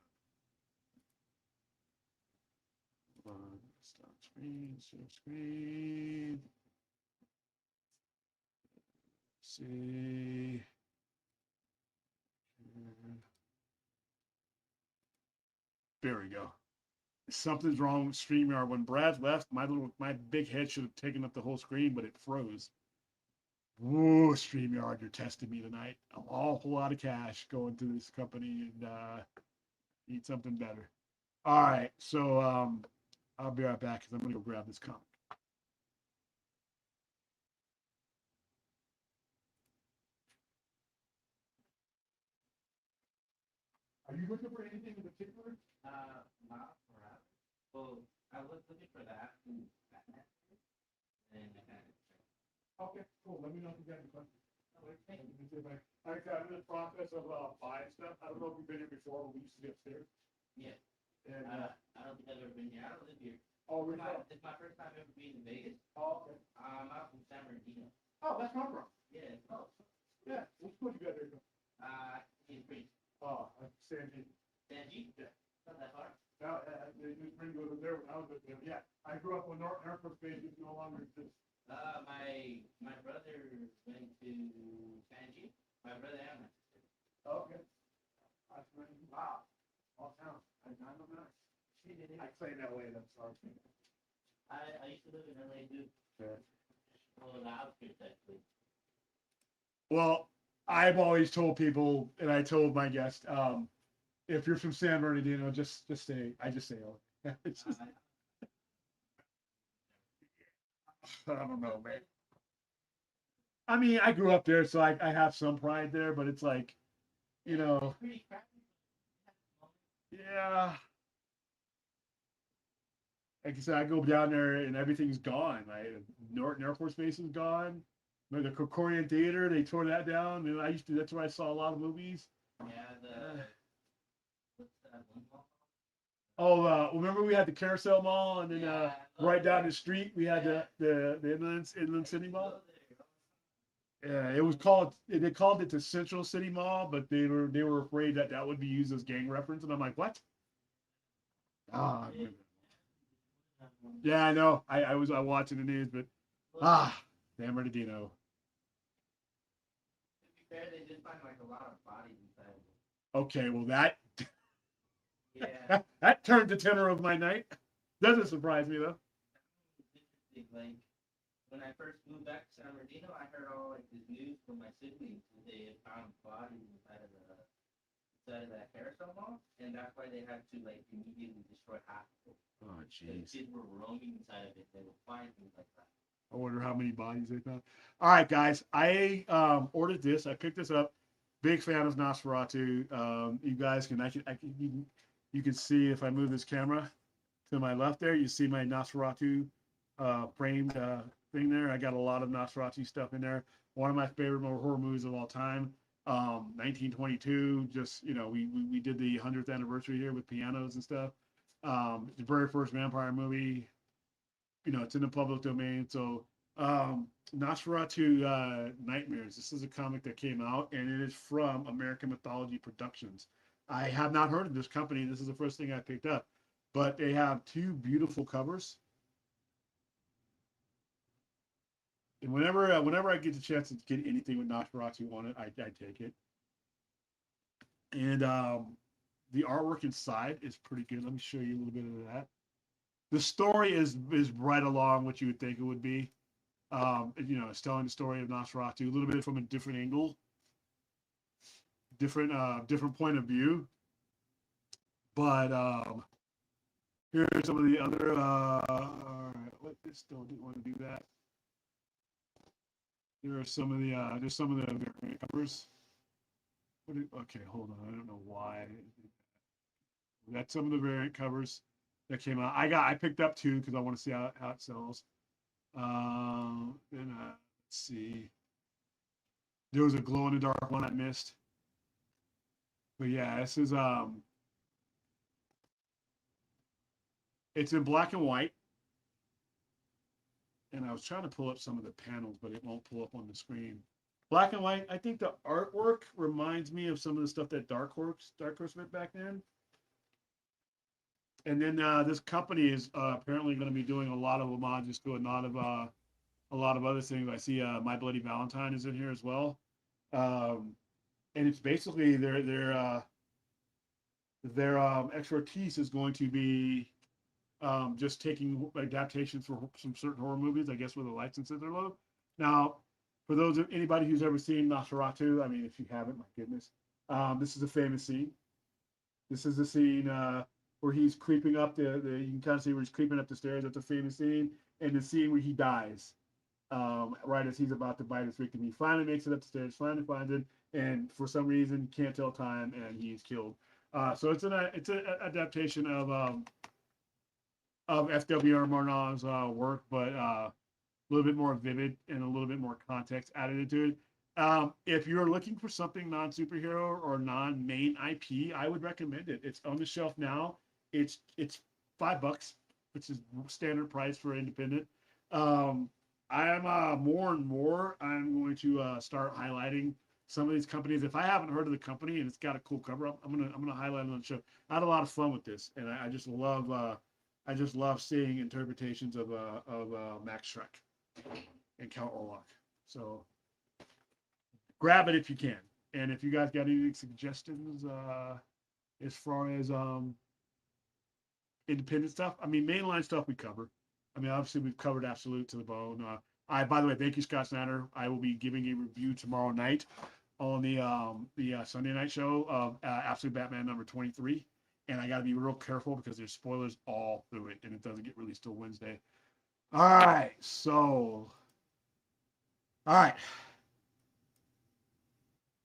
Hold on. Stop screen. Stop screen. See. There we go. Something's wrong with StreamYard. When Brad left, my big head should have taken up the whole screen, but it froze. Whoa, StreamYard, you're testing me tonight. An awful lot of cash going to this company, and need something better. All right, so I'll be right back because I'm gonna go grab this comic. Are you looking for anything in particular? Not forever. Well, I was looking for that and Batman, and I got it. Okay, cool. Let me know if you got any questions. Thank you. I'm in the process of buying stuff. I don't know if you've been here before, but we used to be upstairs. Yeah. And I don't think I've ever been here. I don't live here. oh, we're It's my first time ever being in Vegas. Oh, okay. I'm out from San Bernardino. Oh, that's not wrong. Yeah. Oh. Yeah, which one you got there? He's pretty. Oh, Sandy. Sanji? Yeah. Not that far. No, it was pretty good there when I was with them. Yeah, I grew up when North Air Force Base is no longer exists. My brother went to Sanji. My brother and my sister. Okay. Wow. All town. I don't know. I say that way. I'm sorry. I used to live in LA too. Yeah. Well, the outskirts actually. Well, I've always told people, and I told my guest, if you're from San Bernardino, just say, I just say, oh, it's just, I don't know, man. I mean, I grew up there, so I have some pride there, but it's like, Pretty crappy. yeah. Like I said, I go down there and everything's gone. Like Norton Air Force Base is gone. The Korean Theater, they tore that down. And that's where I saw a lot of movies. Yeah, what's that one called? Oh, remember we had the Carousel Mall, and then right down the street we had the Inland City Mall. Yeah, it was called. They called it the Central City Mall, but they were afraid that would be used as gang reference, and I'm like, what? Ah, yeah, I know. I was watching the news, but San Bernardino. To be fair, they did find like a lot of bodies inside. Okay, well Yeah. that turned the tenor of my night. Doesn't surprise me though. Like when I first moved back to San Bernardino, I heard all like this news from my siblings that they had found bodies inside of that carousel mall, and that's why they had to like immediately destroy half of it. Oh The jeez. kids were roaming inside of it. They would find things like that. I wonder how many bodies they found. All right, guys. I ordered this. I picked this up. Big fan of Nosferatu. You guys you can see if I move this camera to my left there, you see my Nosferatu framed thing there. I got a lot of Nosferatu stuff in there. One of my favorite horror movies of all time. 1922. Just we did the 100th anniversary here with pianos and stuff. The very first vampire movie. You know, it's in the public domain. So, Nosferatu Nightmares. This is a comic that came out, and it is from American Mythology Productions. I have not heard of this company. This is the first thing I picked up, but they have two beautiful covers. And whenever I get the chance to get anything with Nosferatu on it, I take it. And the artwork inside is pretty good. Let me show you a little bit of that. The story is right along what you would think it would be. You know, it's telling the story of Nosferatu a little bit from a different angle, different point of view. But here are some of the other. All right, let this don't want to do that. Here are some of the. There's some of the variant covers. Okay, hold on. I don't know why. That's some of the variant covers that came out. I picked up two because I want to see how it sells. Then let's see. There was a glow in the dark one I missed. But yeah, this is it's in black and white. And I was trying to pull up some of the panels, but it won't pull up on the screen. Black and white. I think the artwork reminds me of some of the stuff that Dark Horse did back then. And then this company is apparently going to be doing a lot of homages to a lot of other things. I see My Bloody Valentine is in here as well, and it's basically their expertise is going to be just taking adaptations for some certain horror movies, I guess, where the licenses are low. Now, for anybody who's ever seen Nosferatu, I mean, if you haven't, my goodness, this is a famous scene. This is the scene where he's creeping up you can kind of see where he's creeping up the stairs. That's a famous scene. And the scene where he dies, right as he's about to bite his victim. He finally makes it up the stairs, finally finds it, and for some reason can't tell time, and he's killed. So it's an adaptation of F.W.R. Murnau's work, but a little bit more vivid and a little bit more context added into it. If you're looking for something non-superhero or non-main IP, I would recommend it. It's on the shelf now. It's $5, which is standard price for independent. I am more and more. I'm going to start highlighting some of these companies. If I haven't heard of the company and it's got a cool cover, I'm gonna highlight it on the show. I had a lot of fun with this, and I just love seeing interpretations of Max Schreck and Count Orlok. So grab it if you can. And if you guys got any suggestions as far as independent stuff, I mean, mainline stuff we cover. I mean, obviously we've covered Absolute to the bone. By the way, thank you, Scott Snyder. I will be giving a review tomorrow night on the Sunday night show of Absolute Batman number 23. And I got to be real careful because there's spoilers all through it, and it doesn't get released till Wednesday. All right,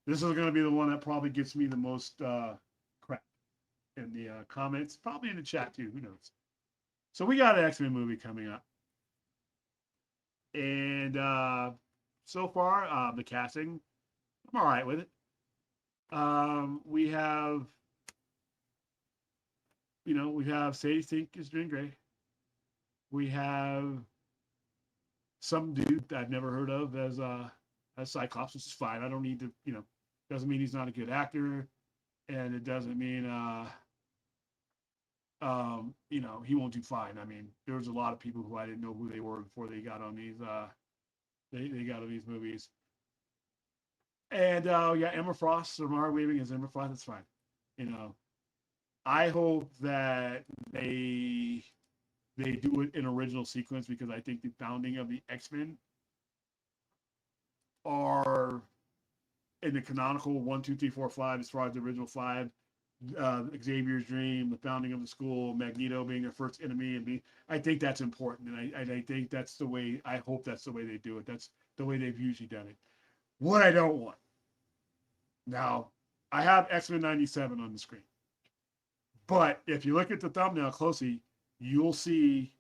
this is going to be the one that probably gets me the most crap in the comments, probably in the chat too. Who knows? So we got an Xmen movie coming up, and so far the casting, I'm all right with it. We have Sadie Sink as Jean Grey. We have some dude that I've never heard of as Cyclops, which is fine. I don't need to, doesn't mean he's not a good actor, and it doesn't mean he won't do fine. I mean, there was a lot of people who I didn't know who they were before they got on these they got on these movies. And Emma Frost, Samara Weaving as Emma Frost, that's fine. I hope that they do it in original sequence, because I think the founding of the X-Men are in the canonical 1, 2, 3, 4, 5 as far as the original 5. Xavier's dream, the founding of the school, Magneto being their first enemy, and I think that's important, and I think that's the way. I hope that's the way they do it. That's the way they've usually done it. What I don't want now, I have X-Men 97 on the screen, but if you look at the thumbnail closely, you'll see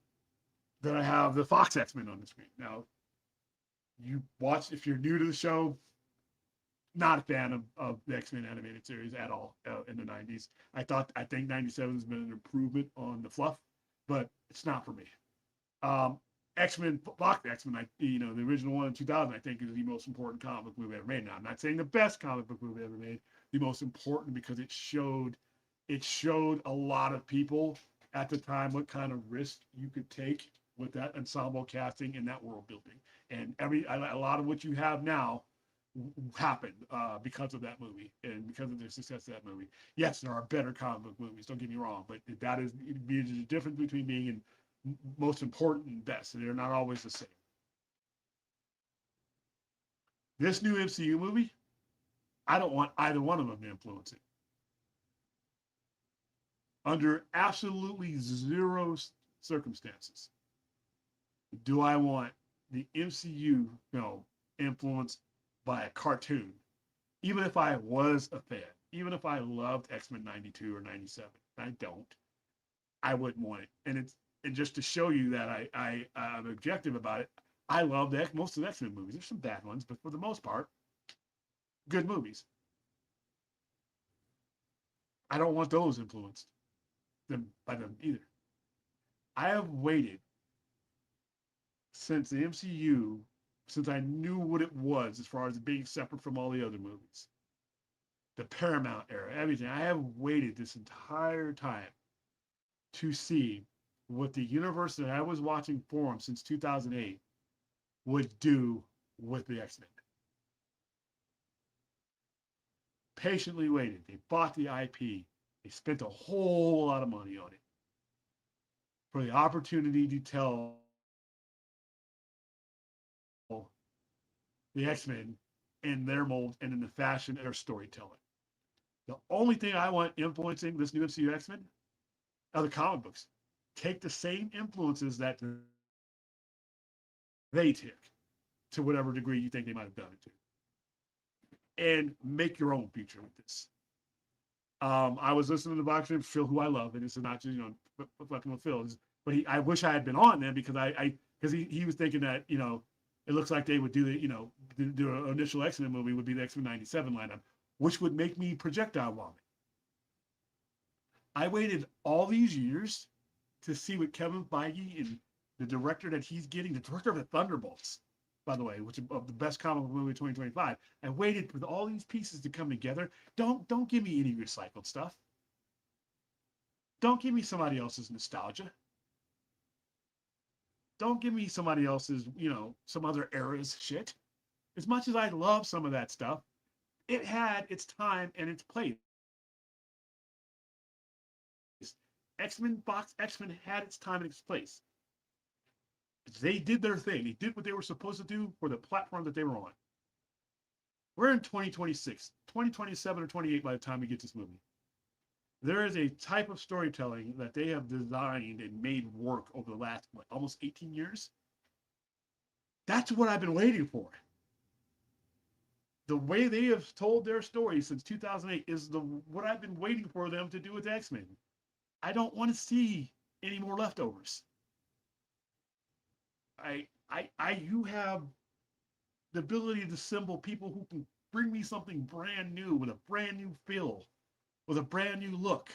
that I have the Fox X-Men on the screen. Now, if you're new to the show, not a fan of the X-Men animated series at all in the 90s. I think 97 has been an improvement on the fluff, but it's not for me. Um, X-Men, Fox X-Men, the original one in 2000, I think is the most important comic book movie ever made. Now, I'm not saying the best comic book movie ever made, the most important because it showed a lot of people at the time what kind of risk you could take with that ensemble casting and that world building. And a lot of what you have now happened because of that movie and because of the success of that movie. Yes, there are better comic book movies, don't get me wrong, but that is the difference between being in most important and best. They're not always the same. This new MCU movie, I don't want either one of them to influence it. Under absolutely zero circumstances do I want the MCU film influenced by a cartoon, even if I was a fan, even if I loved X-Men 92 or 97. I don't. I wouldn't want it. And just to show you that I'm objective about it, I love most of the X-Men movies. There's some bad ones, but for the most part, good movies. I don't want those influenced by them either. I have waited since the MCU, since I knew what it was as far as being separate from all the other movies, the Paramount era, everything. I have waited this entire time to see what the universe that I was watching form since 2008 would do with the X-Men. Patiently waited. They bought the IP. They spent a whole lot of money on it for the opportunity to tell the X-Men in their mold and in the fashion of their storytelling. The only thing I want influencing this new MCU X-Men are the comic books. Take the same influences that they took to whatever degree you think they might have done it to, and make your own future with this. I was listening to the boxer Phil, who I love, and this is not just fucking with Phil, but I wish I had been on then because because he was thinking that it looks like they would do the initial X-Men movie would be the X-Men 97 lineup, which would make me projectile vomit. I waited all these years to see what Kevin Feige and the director that he's getting, the director of the Thunderbolts, by the way, which is of the best comic book movie of 2025. I waited for all these pieces to come together. Don't give me any recycled stuff. Don't give me somebody else's nostalgia. Don't give me somebody else's, some other era's shit. As much as I love some of that stuff, it had its time and its place. Fox X-Men had its time and its place. They did their thing. They did what they were supposed to do for the platform that they were on. We're in 2026, 2027 or 28 by the time we get this movie. There is a type of storytelling that they have designed and made work over the last, almost 18 years. That's what I've been waiting for. The way they have told their story since 2008 is what I've been waiting for them to do with X-Men. I don't want to see any more leftovers. You have the ability to assemble people who can bring me something brand new with a brand new feel, with a brand new look.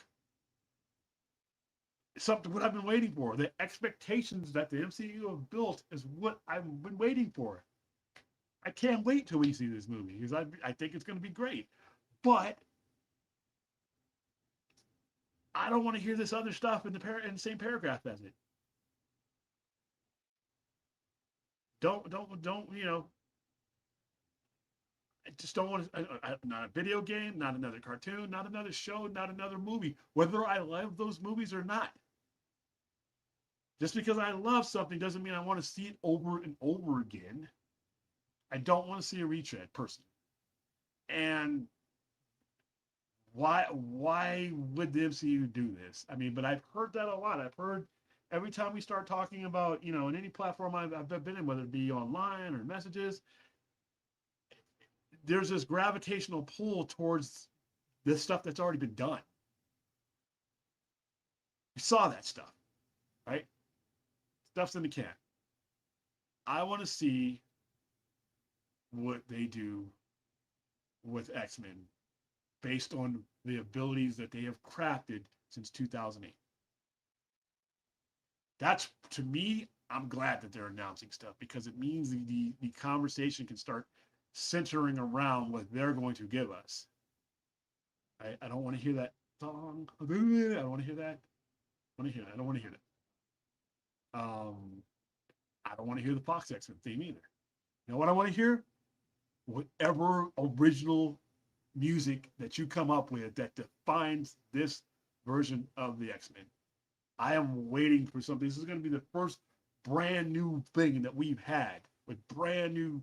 Something what I've been waiting for. The expectations that the MCU have built is what I've been waiting for. I can't wait till we see this movie because I think it's going to be great. But I don't want to hear this other stuff in the same paragraph as it. Don't I just don't want to. Not a video game, not another cartoon, not another show, not another movie. Whether I love those movies or not. Just because I love something doesn't mean I want to see it over and over again. I don't want to see a retread, personally. And why would the MCU do this? I mean, but I've heard that a lot. I've heard every time we start talking about, in any platform I've been in, whether it be online or messages, there's this gravitational pull towards this stuff that's already been done. You saw that stuff, right? Stuff's in the can. I want to see what they do with X-Men based on the abilities that they have crafted since 2008. That's, to me, I'm glad that they're announcing stuff because it means the conversation can start centering around what they're going to give us. I don't want to hear that song. I don't want to hear that. I want to hear that. I don't want to hear that. I don't want to hear the Fox X-Men theme either. You know what I want to hear? Whatever original music that you come up with that defines this version of the X-Men. I am waiting for something. This is going to be the first brand new thing that we've had with brand new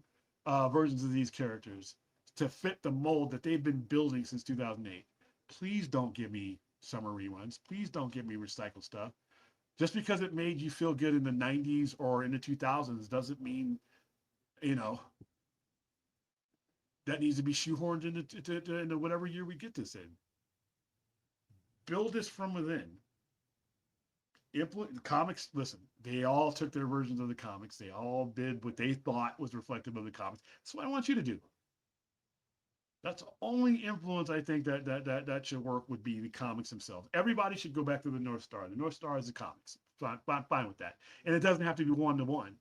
versions of these characters to fit the mold that they've been building since 2008. Please don't give me summer reruns. Please don't give me recycled stuff. Just because it made you feel good in the 90s or in the 2000s doesn't mean, you know, that needs to be shoehorned into whatever year we get this in. Build this from within. Comics, listen, they all took their versions of the comics. They all did what they thought was reflective of the comics. That's what I want you to do. That's the only influence I think that should work would be the comics themselves. Everybody should go back to the North Star. The North Star is the comics. Fine with that. And it doesn't have to be one-to-one.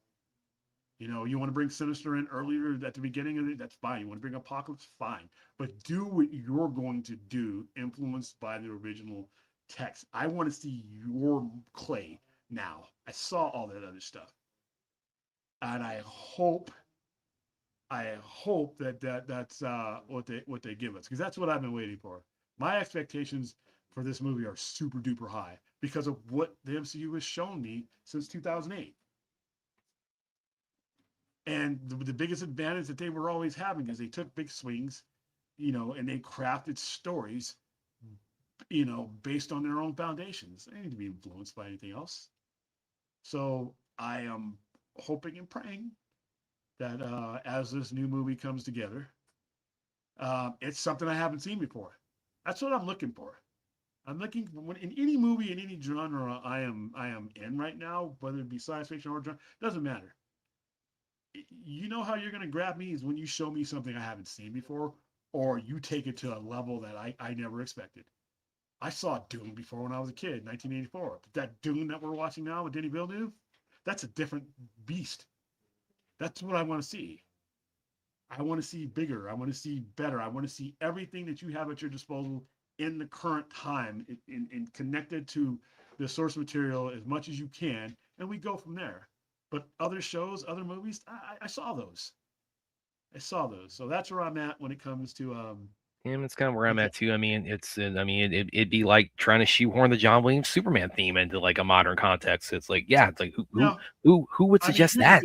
You know, you want to bring Sinister in earlier at the beginning of it, that's fine. You want to bring Apocalypse, fine. But do what you're going to do, influenced by the original text. I want to see your clay now. I saw all that other stuff. And I hope that's what they give us, because that's what I've been waiting for. My expectations for this movie are super duper high because of what the MCU has shown me since 2008. And the biggest advantage that they were always having is they took big swings, you know, and they crafted stories, you know, based on their own foundations. They need to be influenced by anything else. So I am hoping and praying that as this new movie comes together, it's something I haven't seen before. That's what I'm looking for. I'm looking for, in any movie, in any genre I am in right now, whether it be science fiction or genre, doesn't matter. You know how you're going to grab me is when you show me something I haven't seen before, or you take it to a level that I never expected. I saw Dune before when I was a kid, 1984. But that Dune that we're watching now with Denis Villeneuve, that's a different beast. That's what I want to see. I want to see bigger. I want to see better. I want to see everything that you have at your disposal in the current time and connected to the source material as much as you can, and we go from there. But other shows, other movies, I saw those. I saw those. So that's where I'm at when it comes to Yeah, that's kind of where I'm at too. I mean, it'd be like trying to shoehorn the John Williams Superman theme into like a modern context. It's like, yeah, it's like who would suggest that?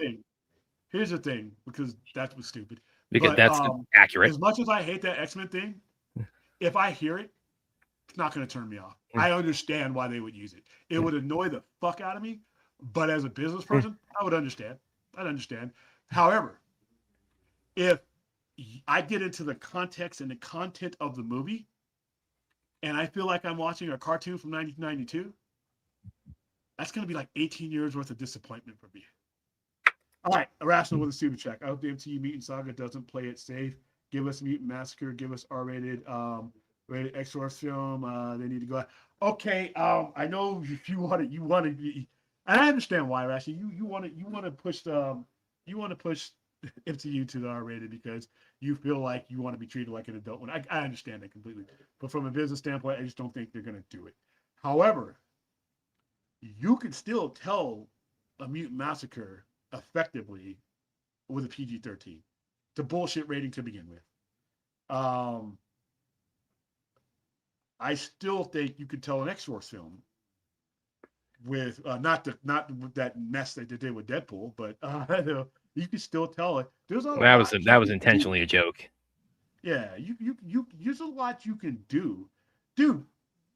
Here's the thing, because that was stupid. Because But that's accurate. as much as I hate that X-Men thing, if I hear it, it's not going to turn me off. I understand why they would use it. It would annoy the fuck out of me, but as a business person, I would understand. I'd understand. However, if I get into the context and the content of the movie, and I feel like I'm watching a cartoon from 1992, that's going to be like 18 years worth of disappointment for me. All right, Irrational with a super check. I hope the MCU Mutant Saga doesn't play it safe. Give us Mutant Massacre. Give us R-rated, rated X-Force film. They need to go out. Okay, I know if you want to, and I understand why, Irrational. You want to push MCU to the R-rated because you feel like you want to be treated like an adult one. I understand that completely, but from a business standpoint, I just don't think they're going to do it. However, you can still tell a Mutant Massacre effectively with a PG-13. The bullshit rating to begin with. I still think you could tell an X-Force film with not that mess that they did with Deadpool, but you can still tell it. There's a lot That was intentionally a joke. Yeah, you there's a lot you can do, dude.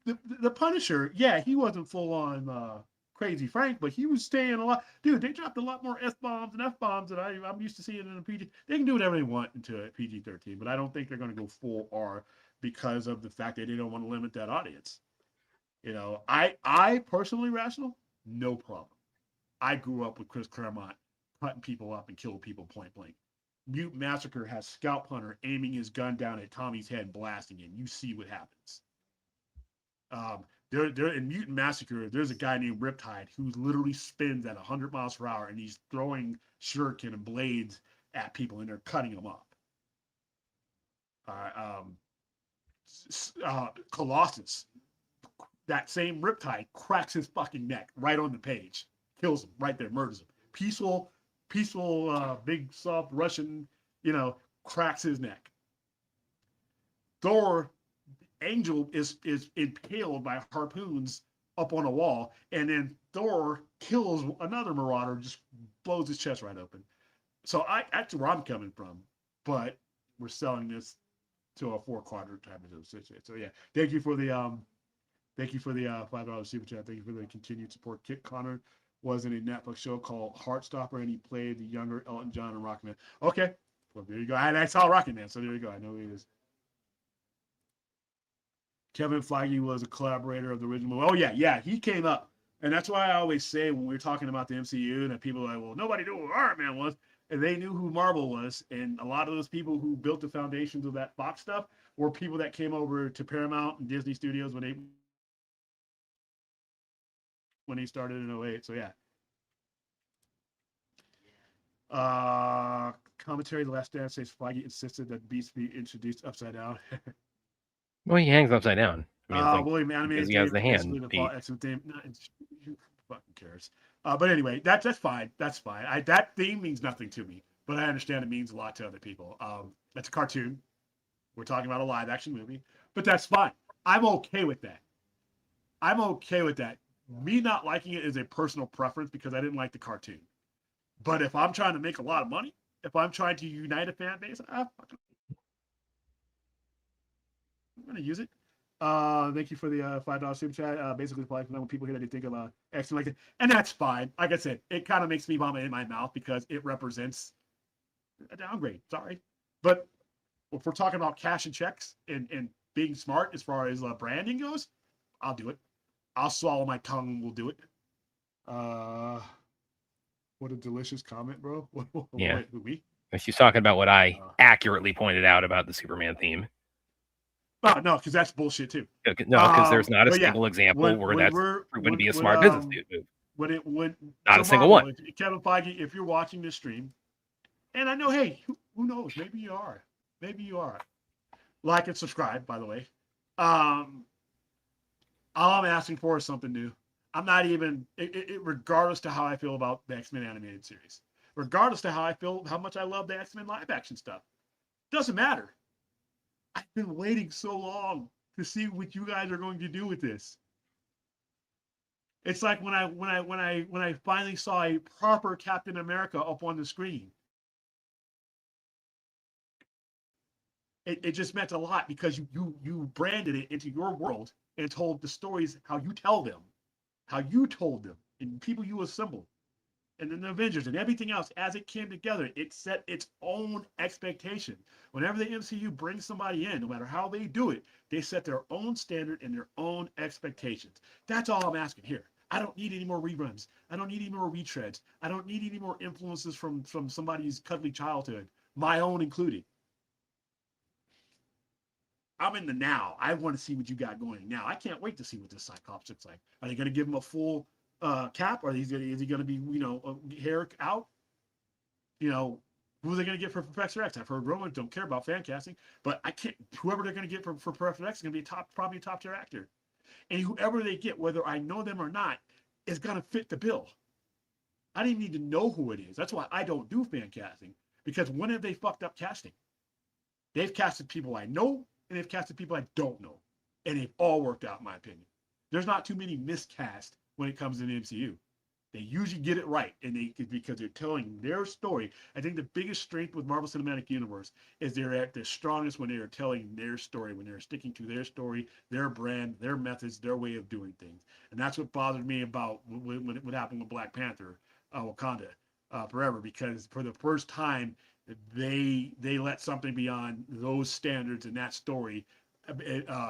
The Punisher, yeah, he wasn't full on Crazy Frank, but he was staying a lot. Dude, they dropped a lot more S-bombs and F-bombs that I'm used to seeing in a PG. They can do whatever they want into a PG-13, but I don't think they're going to go full R because of the fact that they don't want to limit that audience. You know, I personally, Rational, no problem. I grew up with Chris Claremont cutting people up and killing people point blank. Mutant Massacre has Scalp Hunter aiming his gun down at Tommy's head and blasting it. You see what happens. There in Mutant Massacre, there's a guy named Riptide who literally spins at 100 miles per hour and he's throwing shuriken and blades at people and they're cutting them up. Colossus, that same Riptide cracks his fucking neck right on the page, kills him right there, murders him. Peaceful, big soft Russian, cracks his neck. Thor, Angel is impaled by harpoons up on a wall, and then Thor kills another Marauder, just blows his chest right open. So that's where I'm coming from, but we're selling this to a 4-quadrant type of situation. So yeah, thank you for the $5 super chat. Thank you for the continued support. Kit Connor was in a Netflix show called Heartstopper, and he played the younger Elton John and Rocketman. Okay, well there you go. I saw Rocketman, so there you go. I know who he is. Kevin Feige was a collaborator of the original movie. Oh yeah, he came up, and that's why I always say when we're talking about the MCU, that people are like, well, nobody knew who Iron Man was, and they knew who Marvel was, and a lot of those people who built the foundations of that Fox stuff were people that came over to Paramount and Disney Studios when they started in 08. So yeah. Commentary: The Last Dance says Feige insisted that Beast be introduced upside down. Well, he hangs upside down. I mean, it's like, William animated because he has the hand. basically the fall X-Men theme. No, who fucking cares? But anyway, that's fine. That's fine. That theme means nothing to me, but I understand it means a lot to other people. That's a cartoon. We're talking about a live action movie, but that's fine. I'm okay with that. Me not liking it is a personal preference because I didn't like the cartoon. But if I'm trying to make a lot of money, if I'm trying to unite a fan base, I'm going to use it. Thank you for the $5 super chat. Basically, when people hear that they think of X-Men like that, and that's fine. Like I said, it kind of makes me vomit in my mouth because it represents a downgrade. Sorry, but if we're talking about cash and checks and being smart as far as branding goes, I'll do it. I'll swallow my tongue. We'll do it. What a delicious comment, bro. Yeah. Wait, who, me? She's talking about what I accurately pointed out about the Superman theme. Oh, no, because that's bullshit too. No, because there's not a single example where that's proven to be a smart business move. Not a single one. Kevin Feige, if you're watching this stream, and I know, hey, who knows? Maybe you are. Like and subscribe, by the way. All I'm asking for is something new. I'm not even, regardless to how I feel about the X-Men animated series, regardless to how I feel, how much I love the X-Men live action stuff, doesn't matter. I've been waiting so long to see what you guys are going to do with this. It's like when I finally saw a proper Captain America up on the screen. It just meant a lot because you branded it into your world and told the stories how you tell them, how you told them, and people you assembled. And then the Avengers and everything else, as it came together, it set its own expectation. Whenever the MCU brings somebody in, no matter how they do it, they set their own standard and their own expectations. That's all I'm asking here. I don't need any more reruns. I don't need any more retreads. I don't need any more influences from somebody's cuddly childhood, my own included. I'm in the now. I want to see what you got going now. I can't wait to see what this Cyclops looks like. Are they going to give him a full cap, or is he going to be, hair out? Who are they going to get for Professor X? I've heard rumors, don't care about fan casting, but I can't. Whoever they're going to get for Professor X is going to be probably a top tier actor, and whoever they get, whether I know them or not, is going to fit the bill. I didn't need to know who it is. That's why I don't do fan casting, because when have they fucked up casting? They've casted people I know, and they've casted people I don't know, and they've all worked out, in my opinion. There's not too many miscast when it comes to the MCU. They usually get it right, and because they're telling their story. I think the biggest strength with Marvel Cinematic Universe is they're at their strongest when they are telling their story, when they're sticking to their story, their brand, their methods, their way of doing things. And that's what bothered me about what happened with Black Panther, Wakanda, Forever, because for the first time, they let something beyond those standards and that story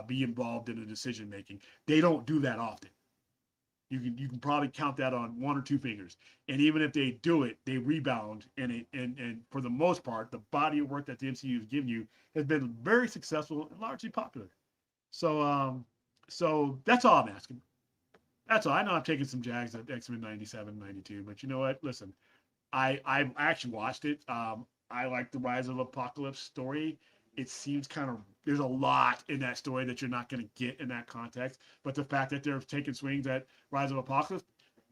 be involved in the decision making. They don't do that often. You can probably count that on one or two fingers. And even if they do it, they rebound. And for the most part, the body of work that the MCU has given you has been very successful and largely popular. So that's all I'm asking. That's all. I know I'm taking some jags at X-Men 97, 92, but you know what? Listen, I actually watched it. I like the Rise of Apocalypse story. It seems kind of there's a lot in that story that you're not going to get in that context. But the fact that they're taking swings at Rise of Apocalypse,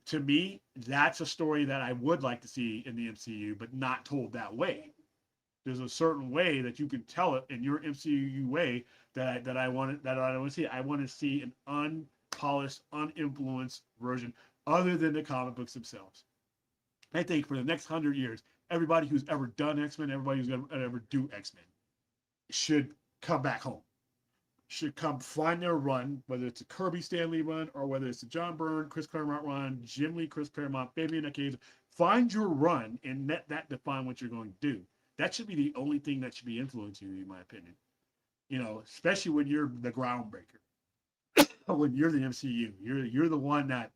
to me, that's a story that I would like to see in the MCU, but not told that way. There's a certain way that you can tell it in your MCU way that I want to see. I want to see an unpolished, uninfluenced version other than the comic books themselves. I think for the next 100 years, everybody who's ever done X-Men, everybody who's going to ever do X-Men should come back home. Should come find their run, whether it's a Kirby Stan Lee run or whether it's a John Byrne, Chris Claremont run, Jim Lee, Chris Claremont, Fabian Nicieza. Find your run and let that define what you're going to do. That should be the only thing that should be influencing you, in my opinion. You know, especially when you're the groundbreaker. When you're the MCU, you're the one that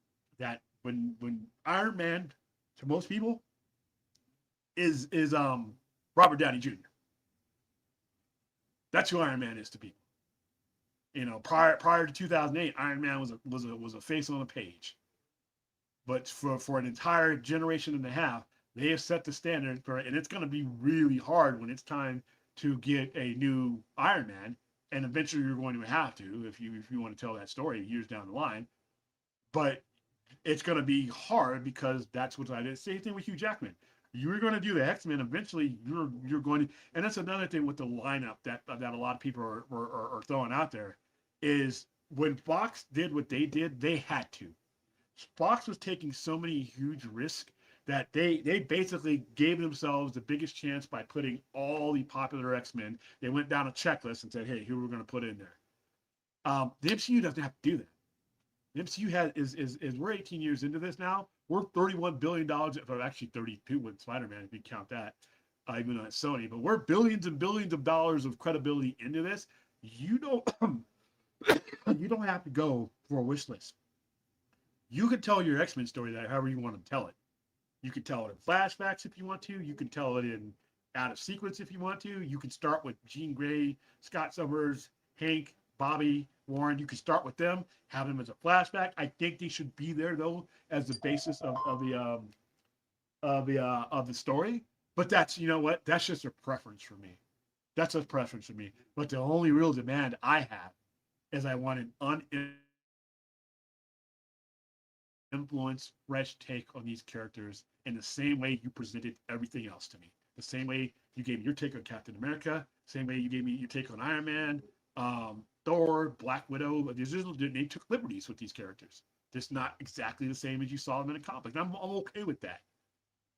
when Iron Man to most people is Robert Downey Jr. That's who Iron Man is to people. You know, prior to 2008, Iron Man was a face on a page. But for an entire generation and a half, they have set the standard for, and it's going to be really hard when it's time to get a new Iron Man. And eventually, you're going to have to if you want to tell that story years down the line. But it's going to be hard because that's what I did. Same thing with Hugh Jackman. You're going to do the X-Men. Eventually, you're going to, and that's another thing with the lineup that a lot of people are throwing out there is when Fox did what they did, they had to. Fox was taking so many huge risks that they basically gave themselves the biggest chance by putting all the popular X-Men. They went down a checklist and said, "Hey, here we're going to put in there." The MCU doesn't have to do that. The MCU is we're 18 years into this now. We're $31 billion, or actually 32 with Spider-Man if you count that, even though it's Sony. But we're billions and billions of dollars of credibility into this. You don't you don't have to go for a wish list. You can tell your X-Men story that however you want to tell it. You can tell it in flashbacks if you want to. You can tell it in out of sequence if you want to. You can start with Jean Grey, Scott Summers, Hank, Bobby, Warren. You can start with them, have them as a flashback. I think they should be there though as the basis of the story. But that's, you know what? That's just a preference for me. That's a preference for me. But the only real demand I have is I want an uninfluenced, fresh take on these characters in the same way you presented everything else to me. The same way you gave me your take on Captain America, same way you gave me your take on Iron Man, Thor, Black Widow. They took liberties with these characters. It's not exactly the same as you saw them in a comic. I'm okay with that.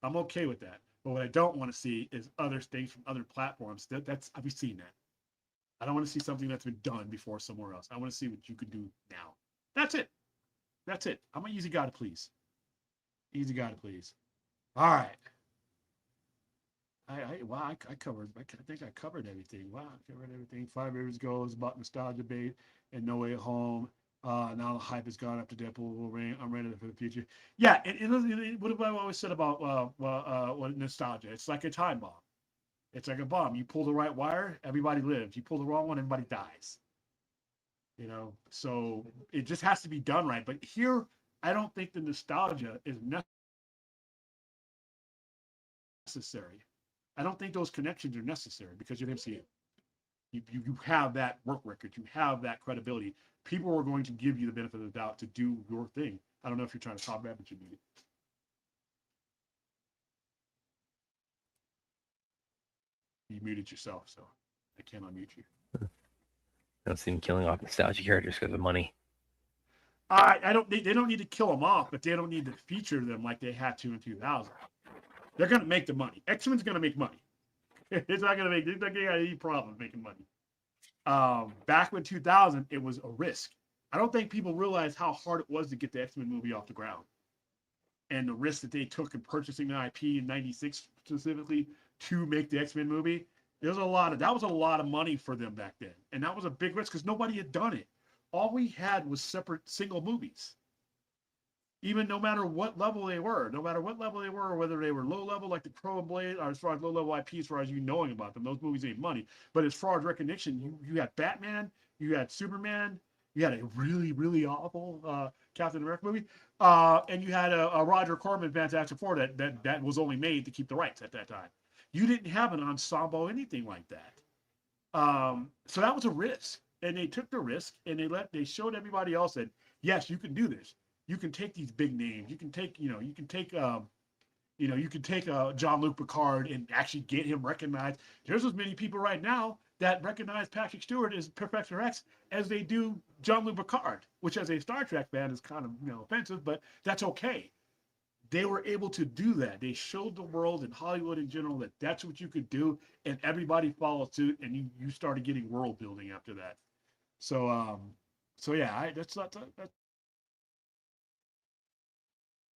I'm okay with that. But what I don't want to see is other things from other platforms. That's I've seen that. I don't want to see something that's been done before somewhere else. I want to see what you can do now. That's it. That's it. I'm an easy guy to please. Easy guy to please. All right. I covered. I think I covered everything. Wow, I covered everything. 5 years ago, it was about nostalgia bait and No Way Home. Now the hype has gone up to Deadpool, Wolverine. I'm ready for the future. Yeah, and what have I always said about nostalgia? It's like a time bomb. It's like a bomb. You pull the right wire, everybody lives. You pull the wrong one, everybody dies. You know, so it just has to be done right. But here, I don't think the nostalgia is necessary. I don't think those connections are necessary because you're the MCU. You have that work record. You have that credibility. People are going to give you the benefit of the doubt to do your thing. I don't know if you're trying to talk bad, but you muted. You muted yourself, so I can't unmute you. I don't see them killing off nostalgia characters because of money. I don't. They don't need to kill them off, but they don't need to feature them like they had to in 2000. They're going to make the money. X-Men's going to make money. It's not going to make. It's not going to have any problem making money. Back in 2000, it was a risk. I don't think people realize how hard it was to get the X-Men movie off the ground, and the risk that they took in purchasing the IP in '96 specifically to make the X-Men movie. That was a lot of money for them back then, and that was a big risk because nobody had done it. All we had was separate single movies. even no matter what level they were, or whether they were low level like the Crow and Blade, or as far as low level IP, as far as you knowing about them, those movies made money. But as far as recognition, you had Batman, you had Superman, you had a really awful Captain America movie, and you had a Roger Corman Fantastic Four that was only made to keep the rights at that time. You didn't have an ensemble, anything like that. So that was a risk, and they took the risk, and they showed everybody else that yes, you can do this. You can take these big names. You can take Jean-Luc Picard and actually get him recognized. There's as many people right now that recognize Patrick Stewart as Professor X as they do Jean-Luc Picard, which as a Star Trek fan is kind of offensive, but that's okay. They were able to do that. They showed the world and Hollywood in general that that's what you could do, and everybody followed suit, and you started getting world building after that. So yeah, that's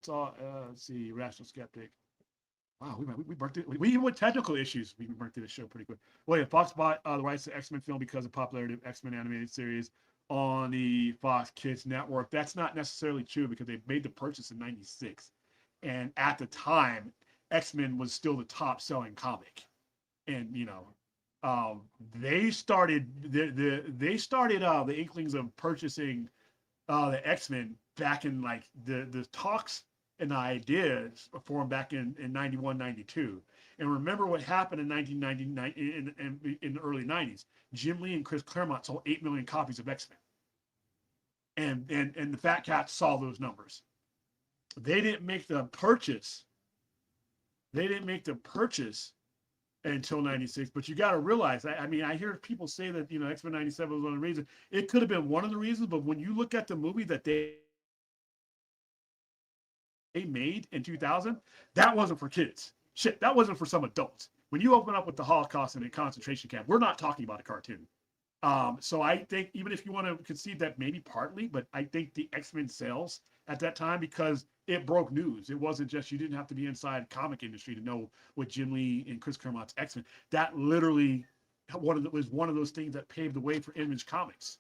all. Let's see, Rational Skeptic. Wow, we burnt it. We even with technical issues, we burnt through the show pretty quick. Well, yeah, Fox bought the rights to X-Men film because of popularity of X-Men animated series on the Fox Kids network. That's not necessarily true because they made the purchase in '96, and at the time, X-Men was still the top selling comic, and they started the inklings of purchasing the X-Men back in like the talks and the ideas formed back in 91, 92. And remember what happened in 1999 in the early 90s. Jim Lee and Chris Claremont sold 8 million copies of X-Men. And the Fat Cats saw those numbers. They didn't make the purchase. Until 96, but you got to realize, I mean, I hear people say that, X-Men 97 was one of the reasons. It could have been one of the reasons, but when you look at the movie that they made in 2000, that wasn't for kids. Shit, that wasn't for some adults. When you open up with the Holocaust and a concentration camp, we're not talking about a cartoon. So I think even if you want to concede that maybe partly, but I think the X-Men sales at that time, because it broke news. It wasn't just, you didn't have to be inside comic industry to know what Jim Lee and Chris Claremont's X-Men. That literally was one of those things that paved the way for Image Comics,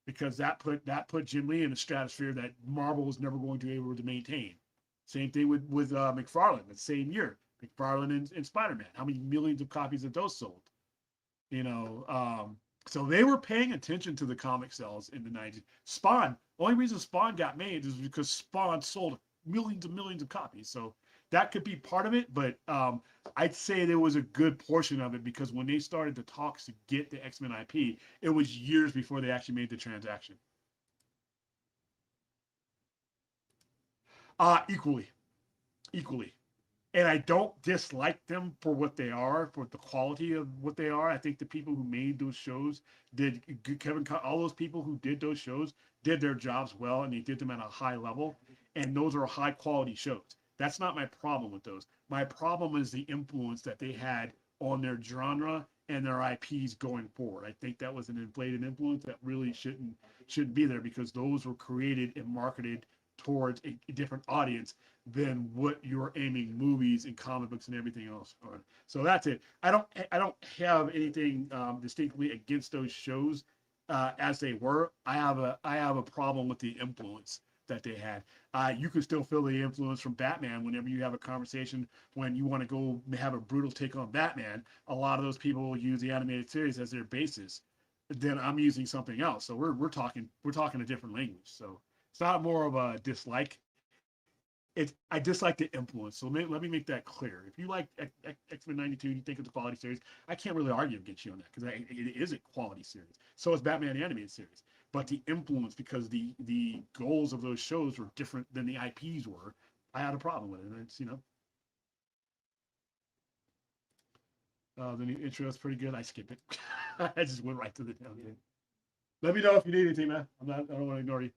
because that put Jim Lee in a stratosphere that Marvel was never going to be able to maintain. Same thing with McFarlane. The same year, McFarlane and Spider-Man. How many millions of copies of those sold? So they were paying attention to the comic sales in the 90s. Spawn, only reason Spawn got made is because Spawn sold millions and millions of copies. So that could be part of it, but I'd say there was a good portion of it because when they started the talks to get the X-Men IP, it was years before they actually made the transaction. Equally. And I don't dislike them for what they are, for the quality of what they are. I think the people who made those shows all those people who did those shows did their jobs well, and they did them at a high level. And those are high quality shows. That's not my problem with those. My problem is the influence that they had on their genre and their IPs going forward. I think that was an inflated influence that really shouldn't be there, because those were created and marketed towards a different audience than what you're aiming movies and comic books and everything else on. So that's it. I don't have anything distinctly against those shows as they were. I have a problem with the influence that they had. You can still feel the influence from Batman whenever you have a conversation when you want to go have a brutal take on Batman. A lot of those people will use the animated series as their basis. Then I'm using something else. So we're talking a different language. So it's not more of a dislike. I dislike the influence. So let me make that clear. If you like X-Men 92, you think it's a quality series, I can't really argue against you on that, because it is a quality series. So is Batman the animated series. But the influence, because the goals of those shows were different than the IPs were, I had a problem with it. And it's, the new intro is pretty good. I skip it. I just went right to the damn thing. Let me know if you need anything, man. I don't want to ignore you.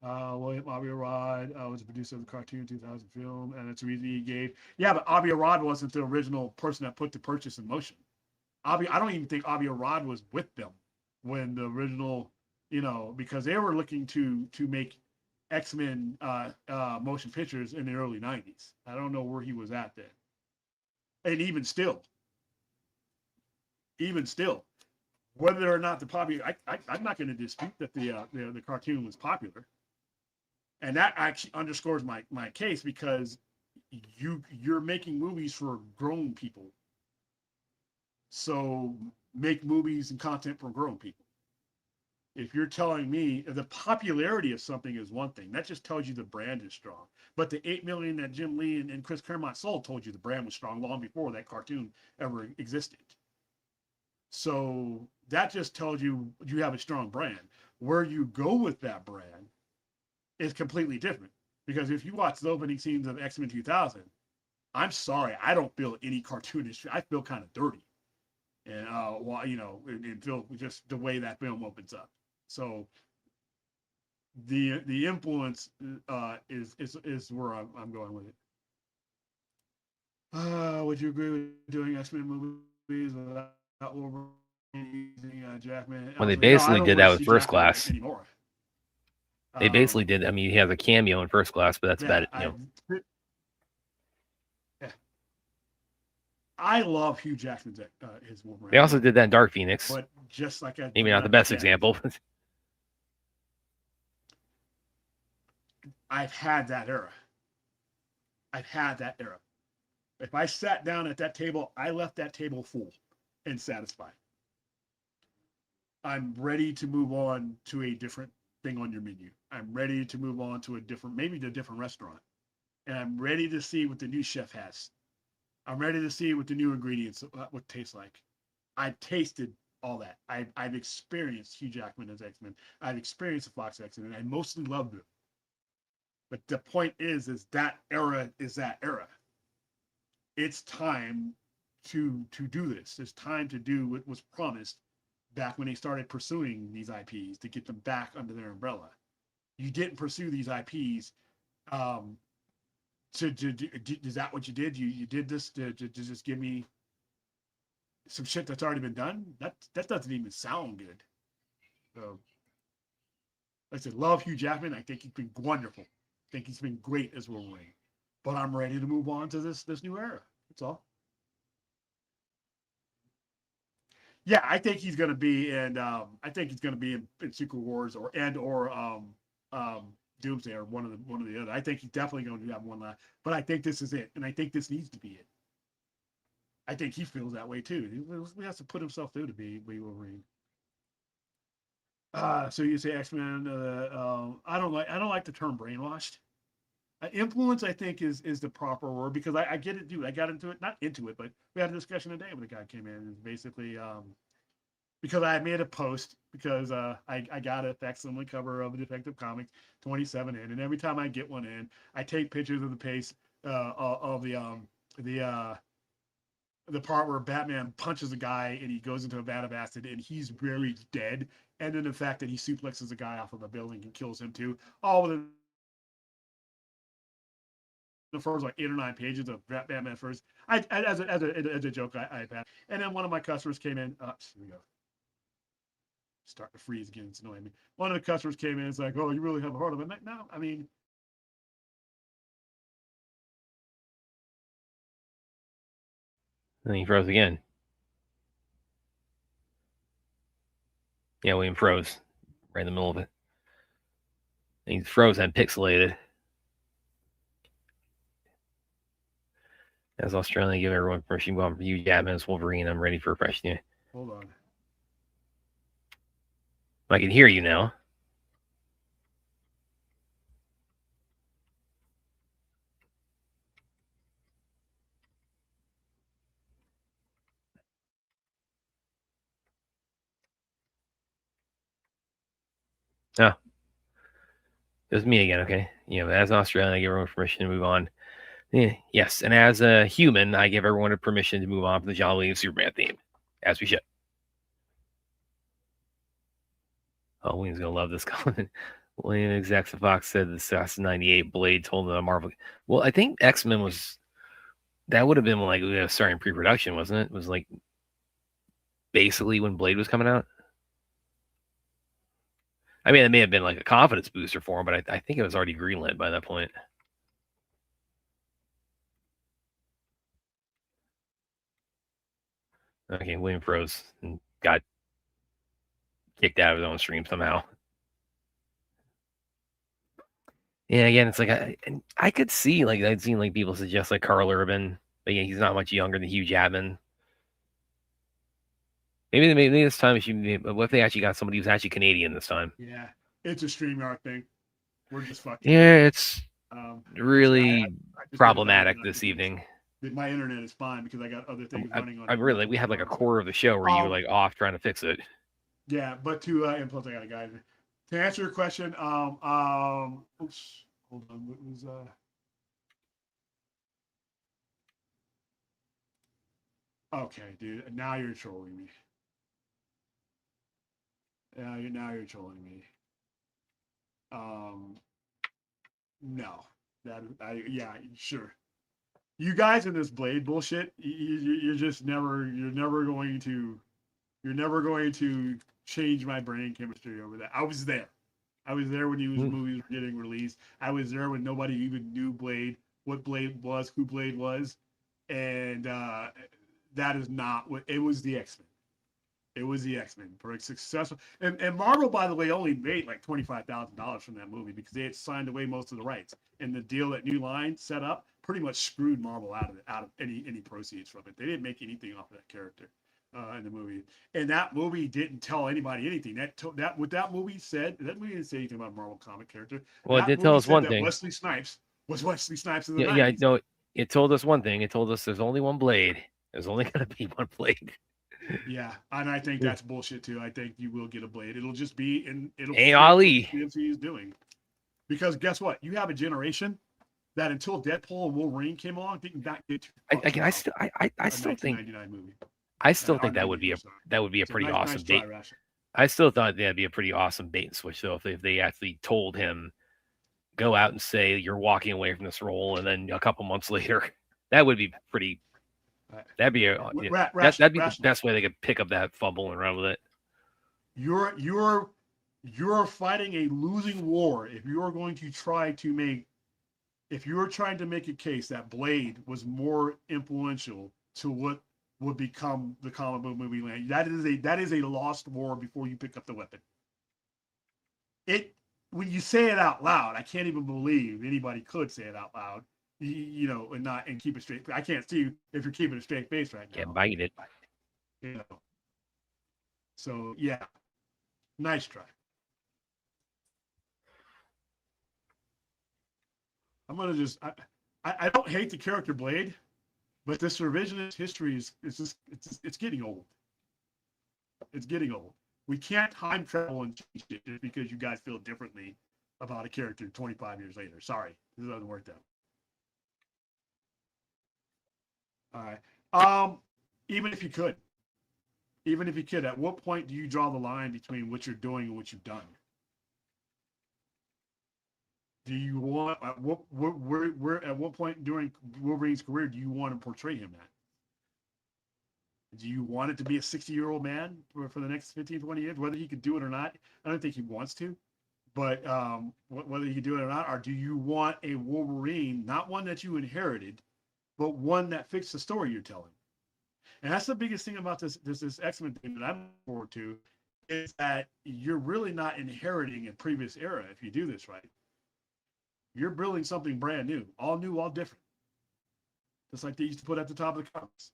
William Abiarad was the producer of the cartoon 2000 film, and it's the reason he gave. Yeah, but Abiarad wasn't the original person that put the purchase in motion. I don't even think Abiarad was with them when the original, because they were looking to make X-Men motion pictures in the early 90s. I don't know where he was at then. And even still, whether or not the popular, I'm not going to dispute that the cartoon was popular. And that actually underscores my case, because you're making movies for grown people. So make movies and content for grown people. If you're telling me the popularity of something is one thing, that just tells you the brand is strong. But the 8 million that Jim Lee and Chris Claremont sold told you the brand was strong long before that cartoon ever existed. So that just tells you you have a strong brand. Where you go with that brand is completely different. Because if you watch the opening scenes of X-Men 2000, I'm sorry, I don't feel any cartoonish. I feel kind of dirty. And well, and feel just the way that film opens up. So the influence is where I'm going with it. Would you agree with doing X-Men movies without Wolverine using Jackman? When they No, I basically don't did want that to with see First Jackman Class. anymore. They basically did. I mean, he has a cameo in First Class, but that's about it. I love Hugh Jackman's his Wolverine. They also did that in Dark Phoenix. But just like maybe not the best example. I've had that era. If I sat down at that table, I left that table full and satisfied. I'm ready to move on to a different thing on your menu. I'm ready to move on to maybe a different restaurant. And I'm ready to see what the new chef has. I'm ready to see what the new ingredients would taste like. I've tasted all that. I've experienced Hugh Jackman as X-Men. I've experienced the Fox X-Men, and I mostly loved them. But the point is that era is that era. It's time to do this. It's time to do what was promised back when they started pursuing these IPs, to get them back under their umbrella. You didn't pursue these IPs. Is that what you did? You did this to just give me some shit that's already been done? That doesn't even sound good. So, like I said, love Hugh Jackman. I think he's been wonderful. I think he's been great as Wolverine. But I'm ready to move on to this new era. That's all. Yeah, I think he's going to be in. I think he's going to be in Secret Wars or Doomsday, or one of the other. I think he's definitely going to have one last. But I think this is it, and I think this needs to be it. I think he feels that way too. He has to put himself through to be Wolverine. So you say X-Men? I don't like the term brainwashed. Influence, I think, is the proper word, because I get it, dude. I got into it, not into it, but we had a discussion today when the guy came in, and basically because I made a post, because I got a facsimile cover of a Detective Comics 27 in, and every time I get one in, I take pictures of the pace of the part where Batman punches a guy and he goes into a vat of acid and he's very dead, and then the fact that he suplexes a guy off of a building and kills him too, all within the first like 8 or 9 pages of Batman first. As a joke, I had. And then one of my customers came in. Here we go. Starting to freeze again. It's annoying me. One of the customers came in. It's like, oh, you really have a heart of it. No, I mean. And he froze again. Yeah, William froze right in the middle of it. And he froze and pixelated. As Australia, give everyone permission to go on for you, Jackman, Wolverine. I'm ready for a fresh new. Hold on. I can hear you now. Oh. It was me again, okay. As an Australian, I give everyone permission to move on. Yes, and as a human, I give everyone a permission to move on from the John Williams Superman theme, as we should. Oh, William's gonna love this comment. William execs at Fox said the Assassin 98 Blade told them Marvel. Well, I think X-Men was. That would have been like starting pre-production, wasn't it? It was like basically when Blade was coming out. I mean, it may have been like a confidence booster for him, but I think it was already greenlit by that point. Okay, William froze and got kicked out of his own stream somehow. Yeah, again, it's like and I could see like I'd seen like people suggest like Carl Urban, but yeah, he's not much younger than Hugh Jackman. Maybe this time what if they actually got somebody who's actually Canadian this time? Yeah, it's a StreamYard thing. We're just fucked. Yeah, it's Which really I just did it on problematic internet this because evening. my internet is fine because I got other things running on I it. really we had like a quarter of the show where you were like off trying to fix it. Yeah, but to and plus I got a guy to answer your question. Oops, hold on. What was Okay, dude. Now you're trolling me. Now you're trolling me. Um, no, yeah, sure. You guys in this Blade bullshit, you're just you're never going to change my brain chemistry over that. I was there. I was there when these movies were getting released. I was there when nobody even knew Blade, what Blade was, who Blade was, and that is not what it was. The X-Men. It was the X-Men for a successful, and Marvel, by the way, only made like $25,000 from that movie because they had signed away most of the rights, and the deal that New Line set up pretty much screwed Marvel out of any proceeds from it. They didn't make anything off of that character in the movie, and that movie didn't tell anybody anything. What that movie said, that movie didn't say anything about Marvel comic character. Well, it That did tell movie us said one that thing. Wesley Snipes was Wesley Snipes in the Yeah, yeah, 90s. no, it told us one thing. It told us there's only one Blade. There's only gonna be one Blade. Yeah, and I think that's bullshit too. I think you will get a Blade. It'll just be it'll Hey, fit what Ali. the MCU is doing. Because guess what? You have a generation that until Deadpool and Wolverine came along, did not get to I still think 1999 movie. I still Or think that would 90, be sorry. a So pretty awesome nice bait. try, Rash. I still thought that'd be a pretty awesome bait and switch though if they actually told him go out and say you're walking away from this role, and then a couple months later, that would be pretty. That'd be that'd be the best way they could pick up that fumble and run with it. You're fighting a losing war if you're going to try to make if you're trying to make a case that Blade was more influential to what would become the comic book movie land. That is a lost war before you pick up the weapon. It when you say it out loud, I can't even believe anybody could say it out loud, and keep it straight. I can't see if you're keeping a straight face right now. Yeah, bite it. So yeah, nice try. I'm gonna just I don't hate the character Blade, but this revisionist history is it's getting old. It's getting old. We can't time travel and change it just because you guys feel differently about a character 25 years later. Sorry, this doesn't work out. All right. Even if you could, at what point do you draw the line between what you're doing and what you've done? Do you want at what point during Wolverine's career do you want to portray him at? Do you want it to be a 60-year-old man for the next 15, 20 years? Whether he could do it or not, I don't think he wants to. But whether he could do it or not, or do you want a Wolverine, not one that you inherited, but one that fits the story you're telling? And that's the biggest thing about this X-Men thing that I'm looking forward to, is that you're really not inheriting a previous era if you do this right. You're building something brand new, all different. Just like they used to put at the top of the comics.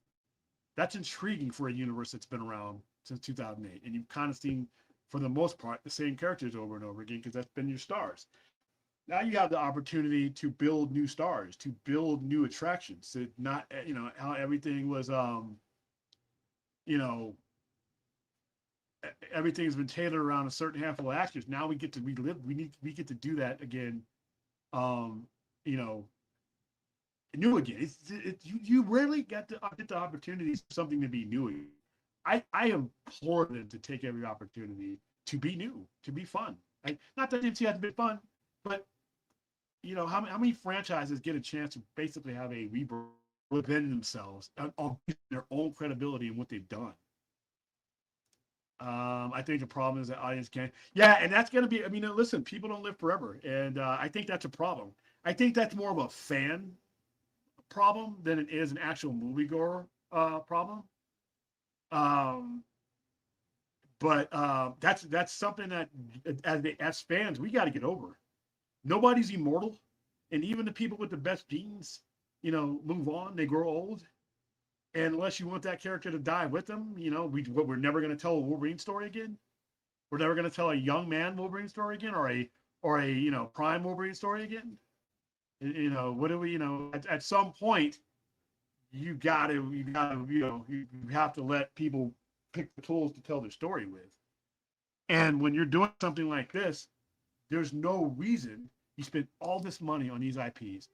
That's intriguing for a universe that's been around since 2008. And you've kind of seen, for the most part, the same characters over and over again because that's been your stars. Now you have the opportunity to build new stars, to build new attractions, to not, how everything was, everything's been tailored around a certain handful of actors. Now we get to relive, we get to do that again, new again. You rarely get the opportunities for something to be new again. I implore them to take every opportunity to be new, to be fun. Not that MCU has been fun, but how many franchises get a chance to basically have a rebirth within themselves on their own credibility and what they've done? I think the problem is that audience can't. Yeah, and that's going to be. Listen, people don't live forever, and I think that's a problem. I think that's more of a fan problem than it is an actual moviegoer problem. But that's something that as fans we got to get over. nobody's immortal, and even the people with the best genes, move on. They grow old, and unless you want that character to die with them, we're never going to tell a Wolverine story again. We're never going to tell a young man Wolverine story again, or a prime Wolverine story again. What do we? At some point, you have to let people pick the tools to tell their story with. And when you're doing something like this, there's no reason you spent all this money on these IPs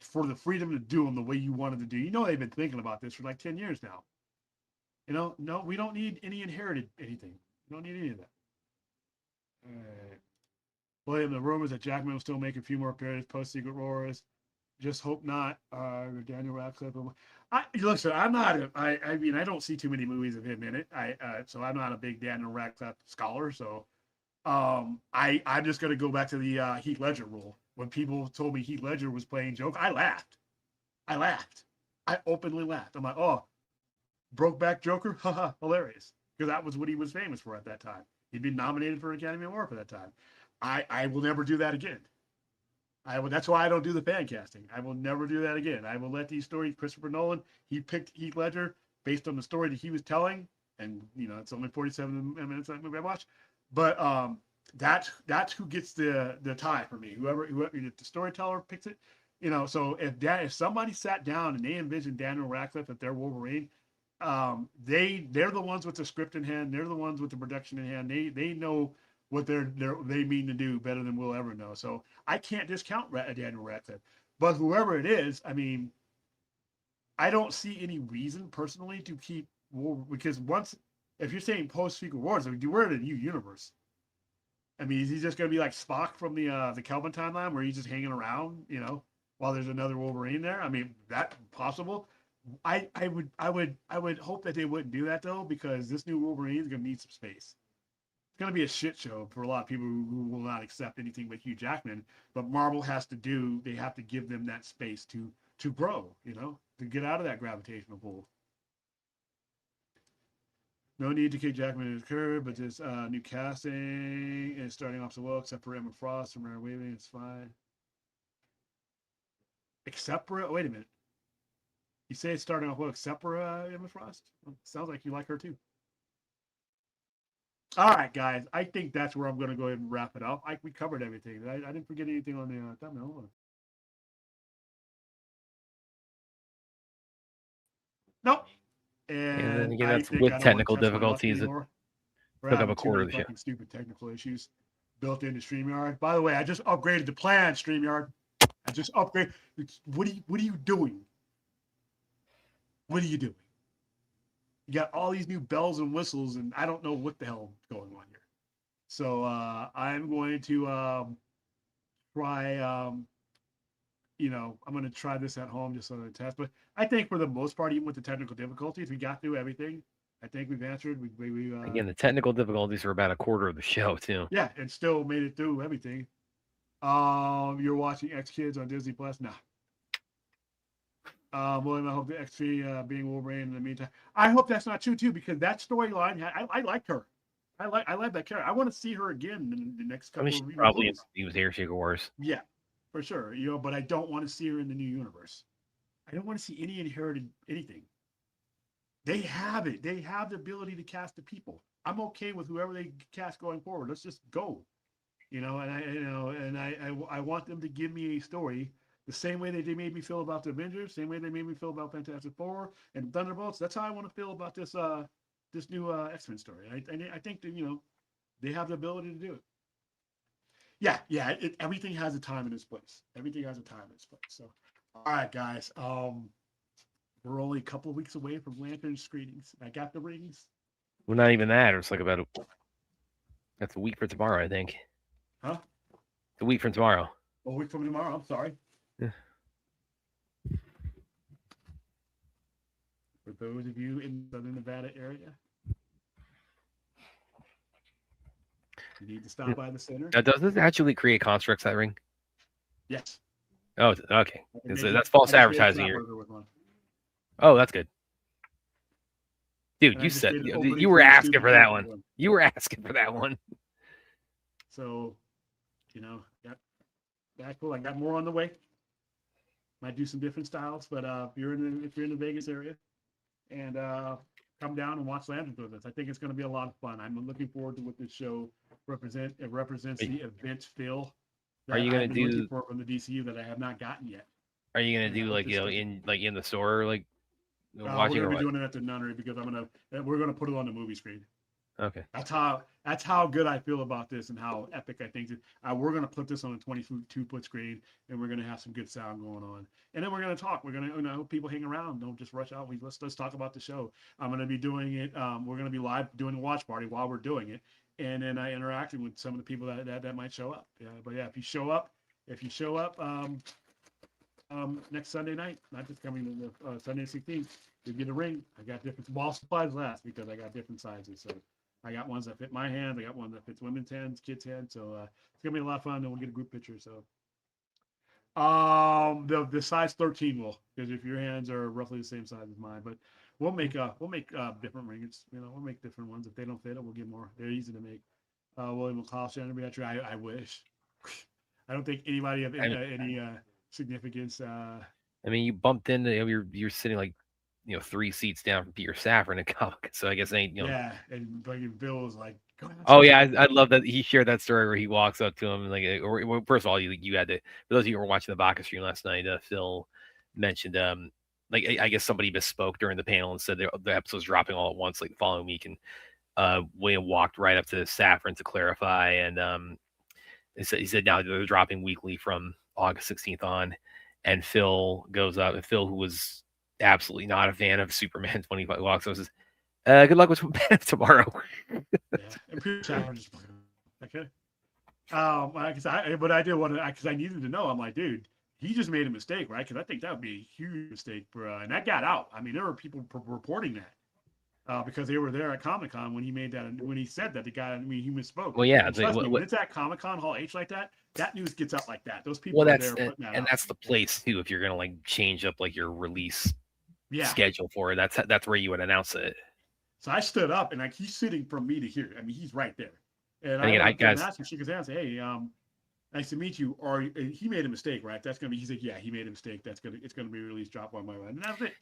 for the freedom to do them the way you wanted to do. They've been thinking about this for like 10 years now. No, we don't need any inherited anything. We don't need any of that. All right. William, the rumors that Jackman will still make a few more appearances post Secret Wars. Just hope not. Daniel Radcliffe. Listen, I'm not. I mean, I don't see too many movies of him in it. So I'm not a big Daniel Radcliffe scholar. So, I'm just gonna go back to the Heath Ledger rule. When people told me Heath Ledger was playing Joker, I laughed. I openly laughed. I'm like, oh, Brokeback Joker, haha, hilarious, because that was what he was famous for at that time. He'd been nominated for an Academy Award for that time. I will never do that again. That's why I don't do the fan casting. I will never do that again. I will let these stories. Christopher Nolan, he picked Heath Ledger based on the story that he was telling, and it's only 47 minutes that movie I watched. But that's who gets the tie for me. Whoever if the storyteller picks it, So if somebody sat down and they envisioned Daniel Radcliffe as their Wolverine, they're the ones with the script in hand. They're the ones with the production in hand. They know what they mean to do better than we'll ever know. So I can't discount Daniel Radcliffe, but whoever it is, I mean, I don't see any reason personally to keep because if you're saying post Secret Wars, I mean, we're in a new universe. I mean, is he just going to be like Spock from the Kelvin timeline where he's just hanging around, while there's another Wolverine there? I mean, that's possible. I would hope that they wouldn't do that though, because this new Wolverine is going to need some space. It's going to be a shit show for a lot of people who will not accept anything but Hugh Jackman. But Marvel they have to give them that space to grow, to get out of that gravitational pull. No need to kick Jackman in his curve, but this new casting is starting off so well, except for Emma Frost and Mary Waving. It's fine. Except for, wait a minute. You say it's starting off well, except for Emma Frost? Well, sounds like you like her too. All right, guys. I think that's where I'm going to go ahead and wrap it up. We covered everything. I didn't forget anything on the thumbnail. Nope. And then again, I that's think with I don't technical want to test my luck difficulties. It anymore. We're took up having a too quarter many of the show. fucking stupid technical issues built into StreamYard. By the way, I just upgraded the plan, StreamYard. I just upgraded. What are you doing? What are you doing? You got all these new bells and whistles, and I don't know what the hell is going on here. So I'm going to try. I'm going to try this at home just on a test. But I think for the most part, even with the technical difficulties, we got through everything. I think we've answered. Again, the technical difficulties were about a quarter of the show too. Yeah, and still made it through everything. You're watching X Kids on Disney Plus? Nah. William, I hope the X3 being Wolverine in the meantime. I hope that's not true too, because that storyline, I liked her. I like that character. I want to see her again in the next couple. She of probably movies. he was here, Secret Wars. Yeah, for sure. But I don't want to see her in the new universe. I don't want to see any inherited anything. They have it. They have the ability to cast the people. I'm okay with whoever they cast going forward. Let's just go. I want them to give me a story the same way that they made me feel about the Avengers, same way they made me feel about Fantastic Four and Thunderbolts. That's how I want to feel about this new X-Men story. I think that they have the ability to do it. Yeah. Everything has a time and its place. Everything has a time and its place. So, all right, guys. We're only a couple of weeks away from Lantern screenings. I got the rings. Well, not even that. It's like that's a week for tomorrow, I think. Huh? It's a week from tomorrow. A week from tomorrow. I'm sorry. Yeah. For those of you in the Southern Nevada area, you need to stop by the center. Now, does this actually create constructs, that ring? Yes. Oh, okay. That's false advertising here. Oh, that's good. Dude, you were asking for that one. You were asking for that one. So, yep. That's cool. I got more on the way. Might do some different styles, but if you're in the Vegas area, and come down and watch Lanterns with us, I think it's going to be a lot of fun. I'm looking forward to what this show represents. It represents the event feel Are that you gonna I've been looking do? for from the DCU that I have not gotten yet. Are you gonna And I do hope like this does- in the store like we're watching going or to be what? doing it at the Nunnery because we're going to put it on the movie screen. Okay. That's how good I feel about this and how epic I think it. We're going to put this on a 22-foot screen, and we're going to have some good sound going on. And then we're going to talk. We're going to people hang around. Don't just rush out. Let's talk about the show. I'm going to be doing it. We're going to be live doing a watch party while we're doing it, and then interacting with some of the people that might show up. Yeah, but yeah, if you show up, next Sunday night, not just coming to the Sunday 16th, you get a ring. I got different ball supplies last because I got different sizes. So I got ones that fit my hands. I got one that fits women's hands, kids' hands. So it's gonna be a lot of fun. And we'll get a group picture. So the size 13 will, because if your hands are roughly the same size as mine, but we'll make different rings. We'll make different ones. If they don't fit it, we'll get more. They're easy to make. William McCall, Shannon Beatrice. I wish. I don't think anybody of any significance. I mean, you bumped into you're sitting like 3 seats down from Peter Safran at Comic, so I guess they Yeah, and Bill was like, oh yeah, I love that he shared that story where he walks up to him and like, or first of all, you had to, for those of you who were watching the Baka stream last night, Phil mentioned like I guess somebody misspoke during the panel and said the episode's dropping all at once like the following week, and William walked right up to Safran to clarify, and he said now they're dropping weekly from August 16th on, and Phil goes up, and Phil, who was absolutely not a fan of Superman 25, walks up and says, good luck with tomorrow. Yeah, and Peter Safran just okay. But I did want to, because I needed to know. I'm like, dude, he just made a mistake, right? Because I think that would be a huge mistake for, and that got out. I mean, there were people reporting that because they were there at Comic-Con when he made that, and when he said that, he misspoke. Well, yeah, when it's at Comic-Con Hall H like that, that news gets out like that. Those people well, are that's there putting that and out. that's the place too. If you're gonna like change up like your release Yeah. schedule for it, that's where you would announce it. So I stood up, and like he's sitting from me to here. I mean, he's right there. And again, I asked him, shook his hand, and said, "Hey, nice to meet you." Or he made a mistake, right? That's gonna be. He's like, "Yeah, he made a mistake. It's gonna be released. Drop on my line." And that's it.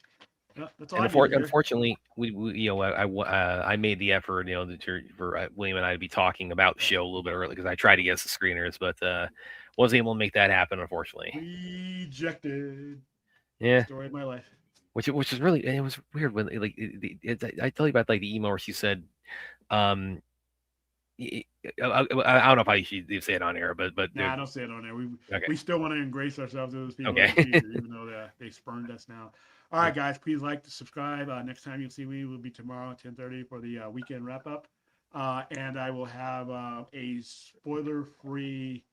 Yeah, that's all. Unfortunately, we I made the effort, for William and I to be talking about the show a little bit early because I tried to get us the screeners, but wasn't able to make that happen, unfortunately. Rejected. Yeah. Story of my life. Which is really, and it was weird when I tell you about like the email where she said, I don't know if I should say it on air, but nah, I don't say it on there. Okay. We still want to embrace ourselves as those people, Okay. even though they spurned us now. All right, guys, please like to subscribe. Next time you'll see me will be tomorrow at 10:30 for the weekend wrap up, and I will have a spoiler-free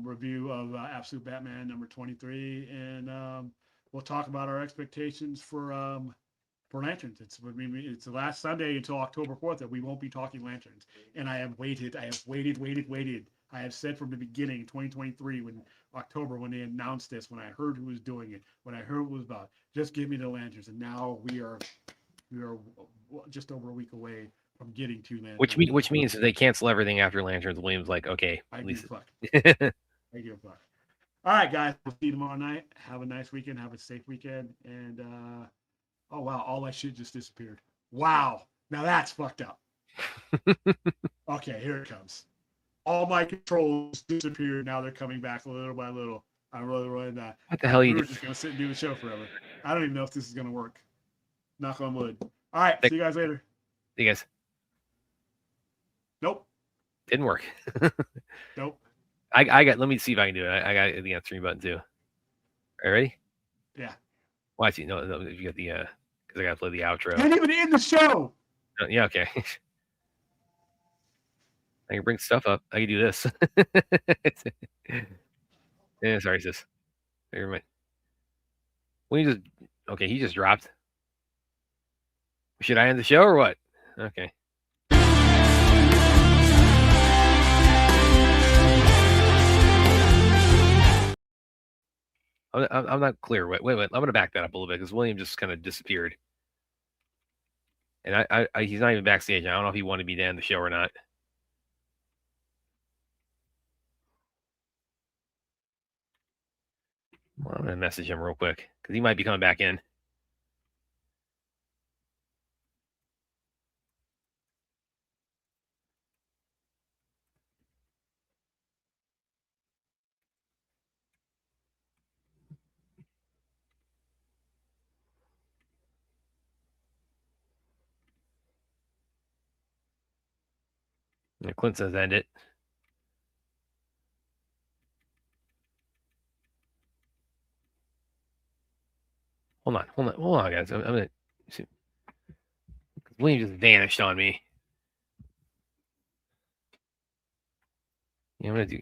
review of Absolute Batman number 23, and we'll talk about our expectations for Lanterns. It's the last Sunday until October 4th that we won't be talking Lanterns, and I have waited. I have said from the beginning, 2023, when they announced this, when I heard who was doing it, when I heard what it was about, just give me the Lanterns, and now we are just over a week away from getting to Lanterns. Which means if they cancel everything after Lanterns, William's like, okay, I at give least. a fuck. I give a fuck. All right, guys, we'll see you tomorrow night. Have a nice weekend. Have a safe weekend. And oh wow, all that shit just disappeared. Wow, now that's fucked up. Okay, here it comes. All my controls disappeared. Now they're coming back little by little. I'm really not. What the hell you We're just gonna sit and do the show forever. I don't even know if this is gonna work. Knock on wood. All right, see you guys later. See you guys. Nope. Didn't work. Nope. I got. Let me see if I can do it. I got the answering button too. Are you ready? Yeah. Well, actually, no. You got the because I got to play the outro. Can't even end the show. Yeah. Okay. I can bring stuff up. I can do this. Yeah, sorry, sis. Never mind. Well, okay. He just dropped. Should I end the show or what? Okay. I'm not clear. Wait. I'm going to back that up a little bit because William just kind of disappeared. And he's not even backstage. I don't know if he wanted me to end the show or not. Well, I'm gonna message him real quick because he might be coming back in. Yeah, Clint says end it. Hold on, guys. I'm gonna. See. William just vanished on me. Yeah, I'm gonna do.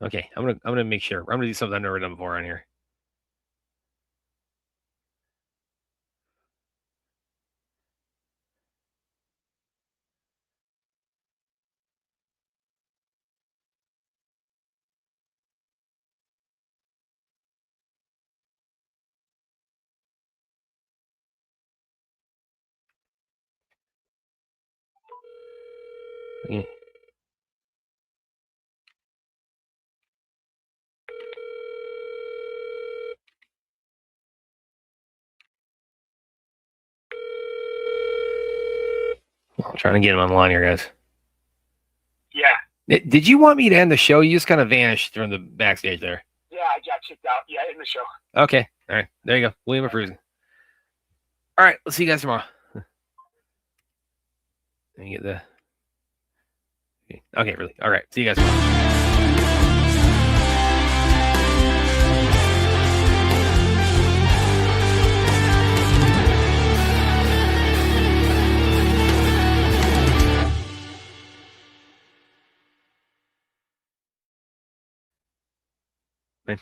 Okay, I'm gonna make sure. I'm gonna do something I've never done before on here. Yeah. I'm trying to get him online here, guys. Yeah, Did you want me to end the show? You just kind of vanished from the backstage there. yeah, I got checked out. Yeah, in the show. Okay. All right. There you go. William approves. All right. Let's see you guys tomorrow. Let me get the. Okay, really. All right. See you guys tomorrow. Man.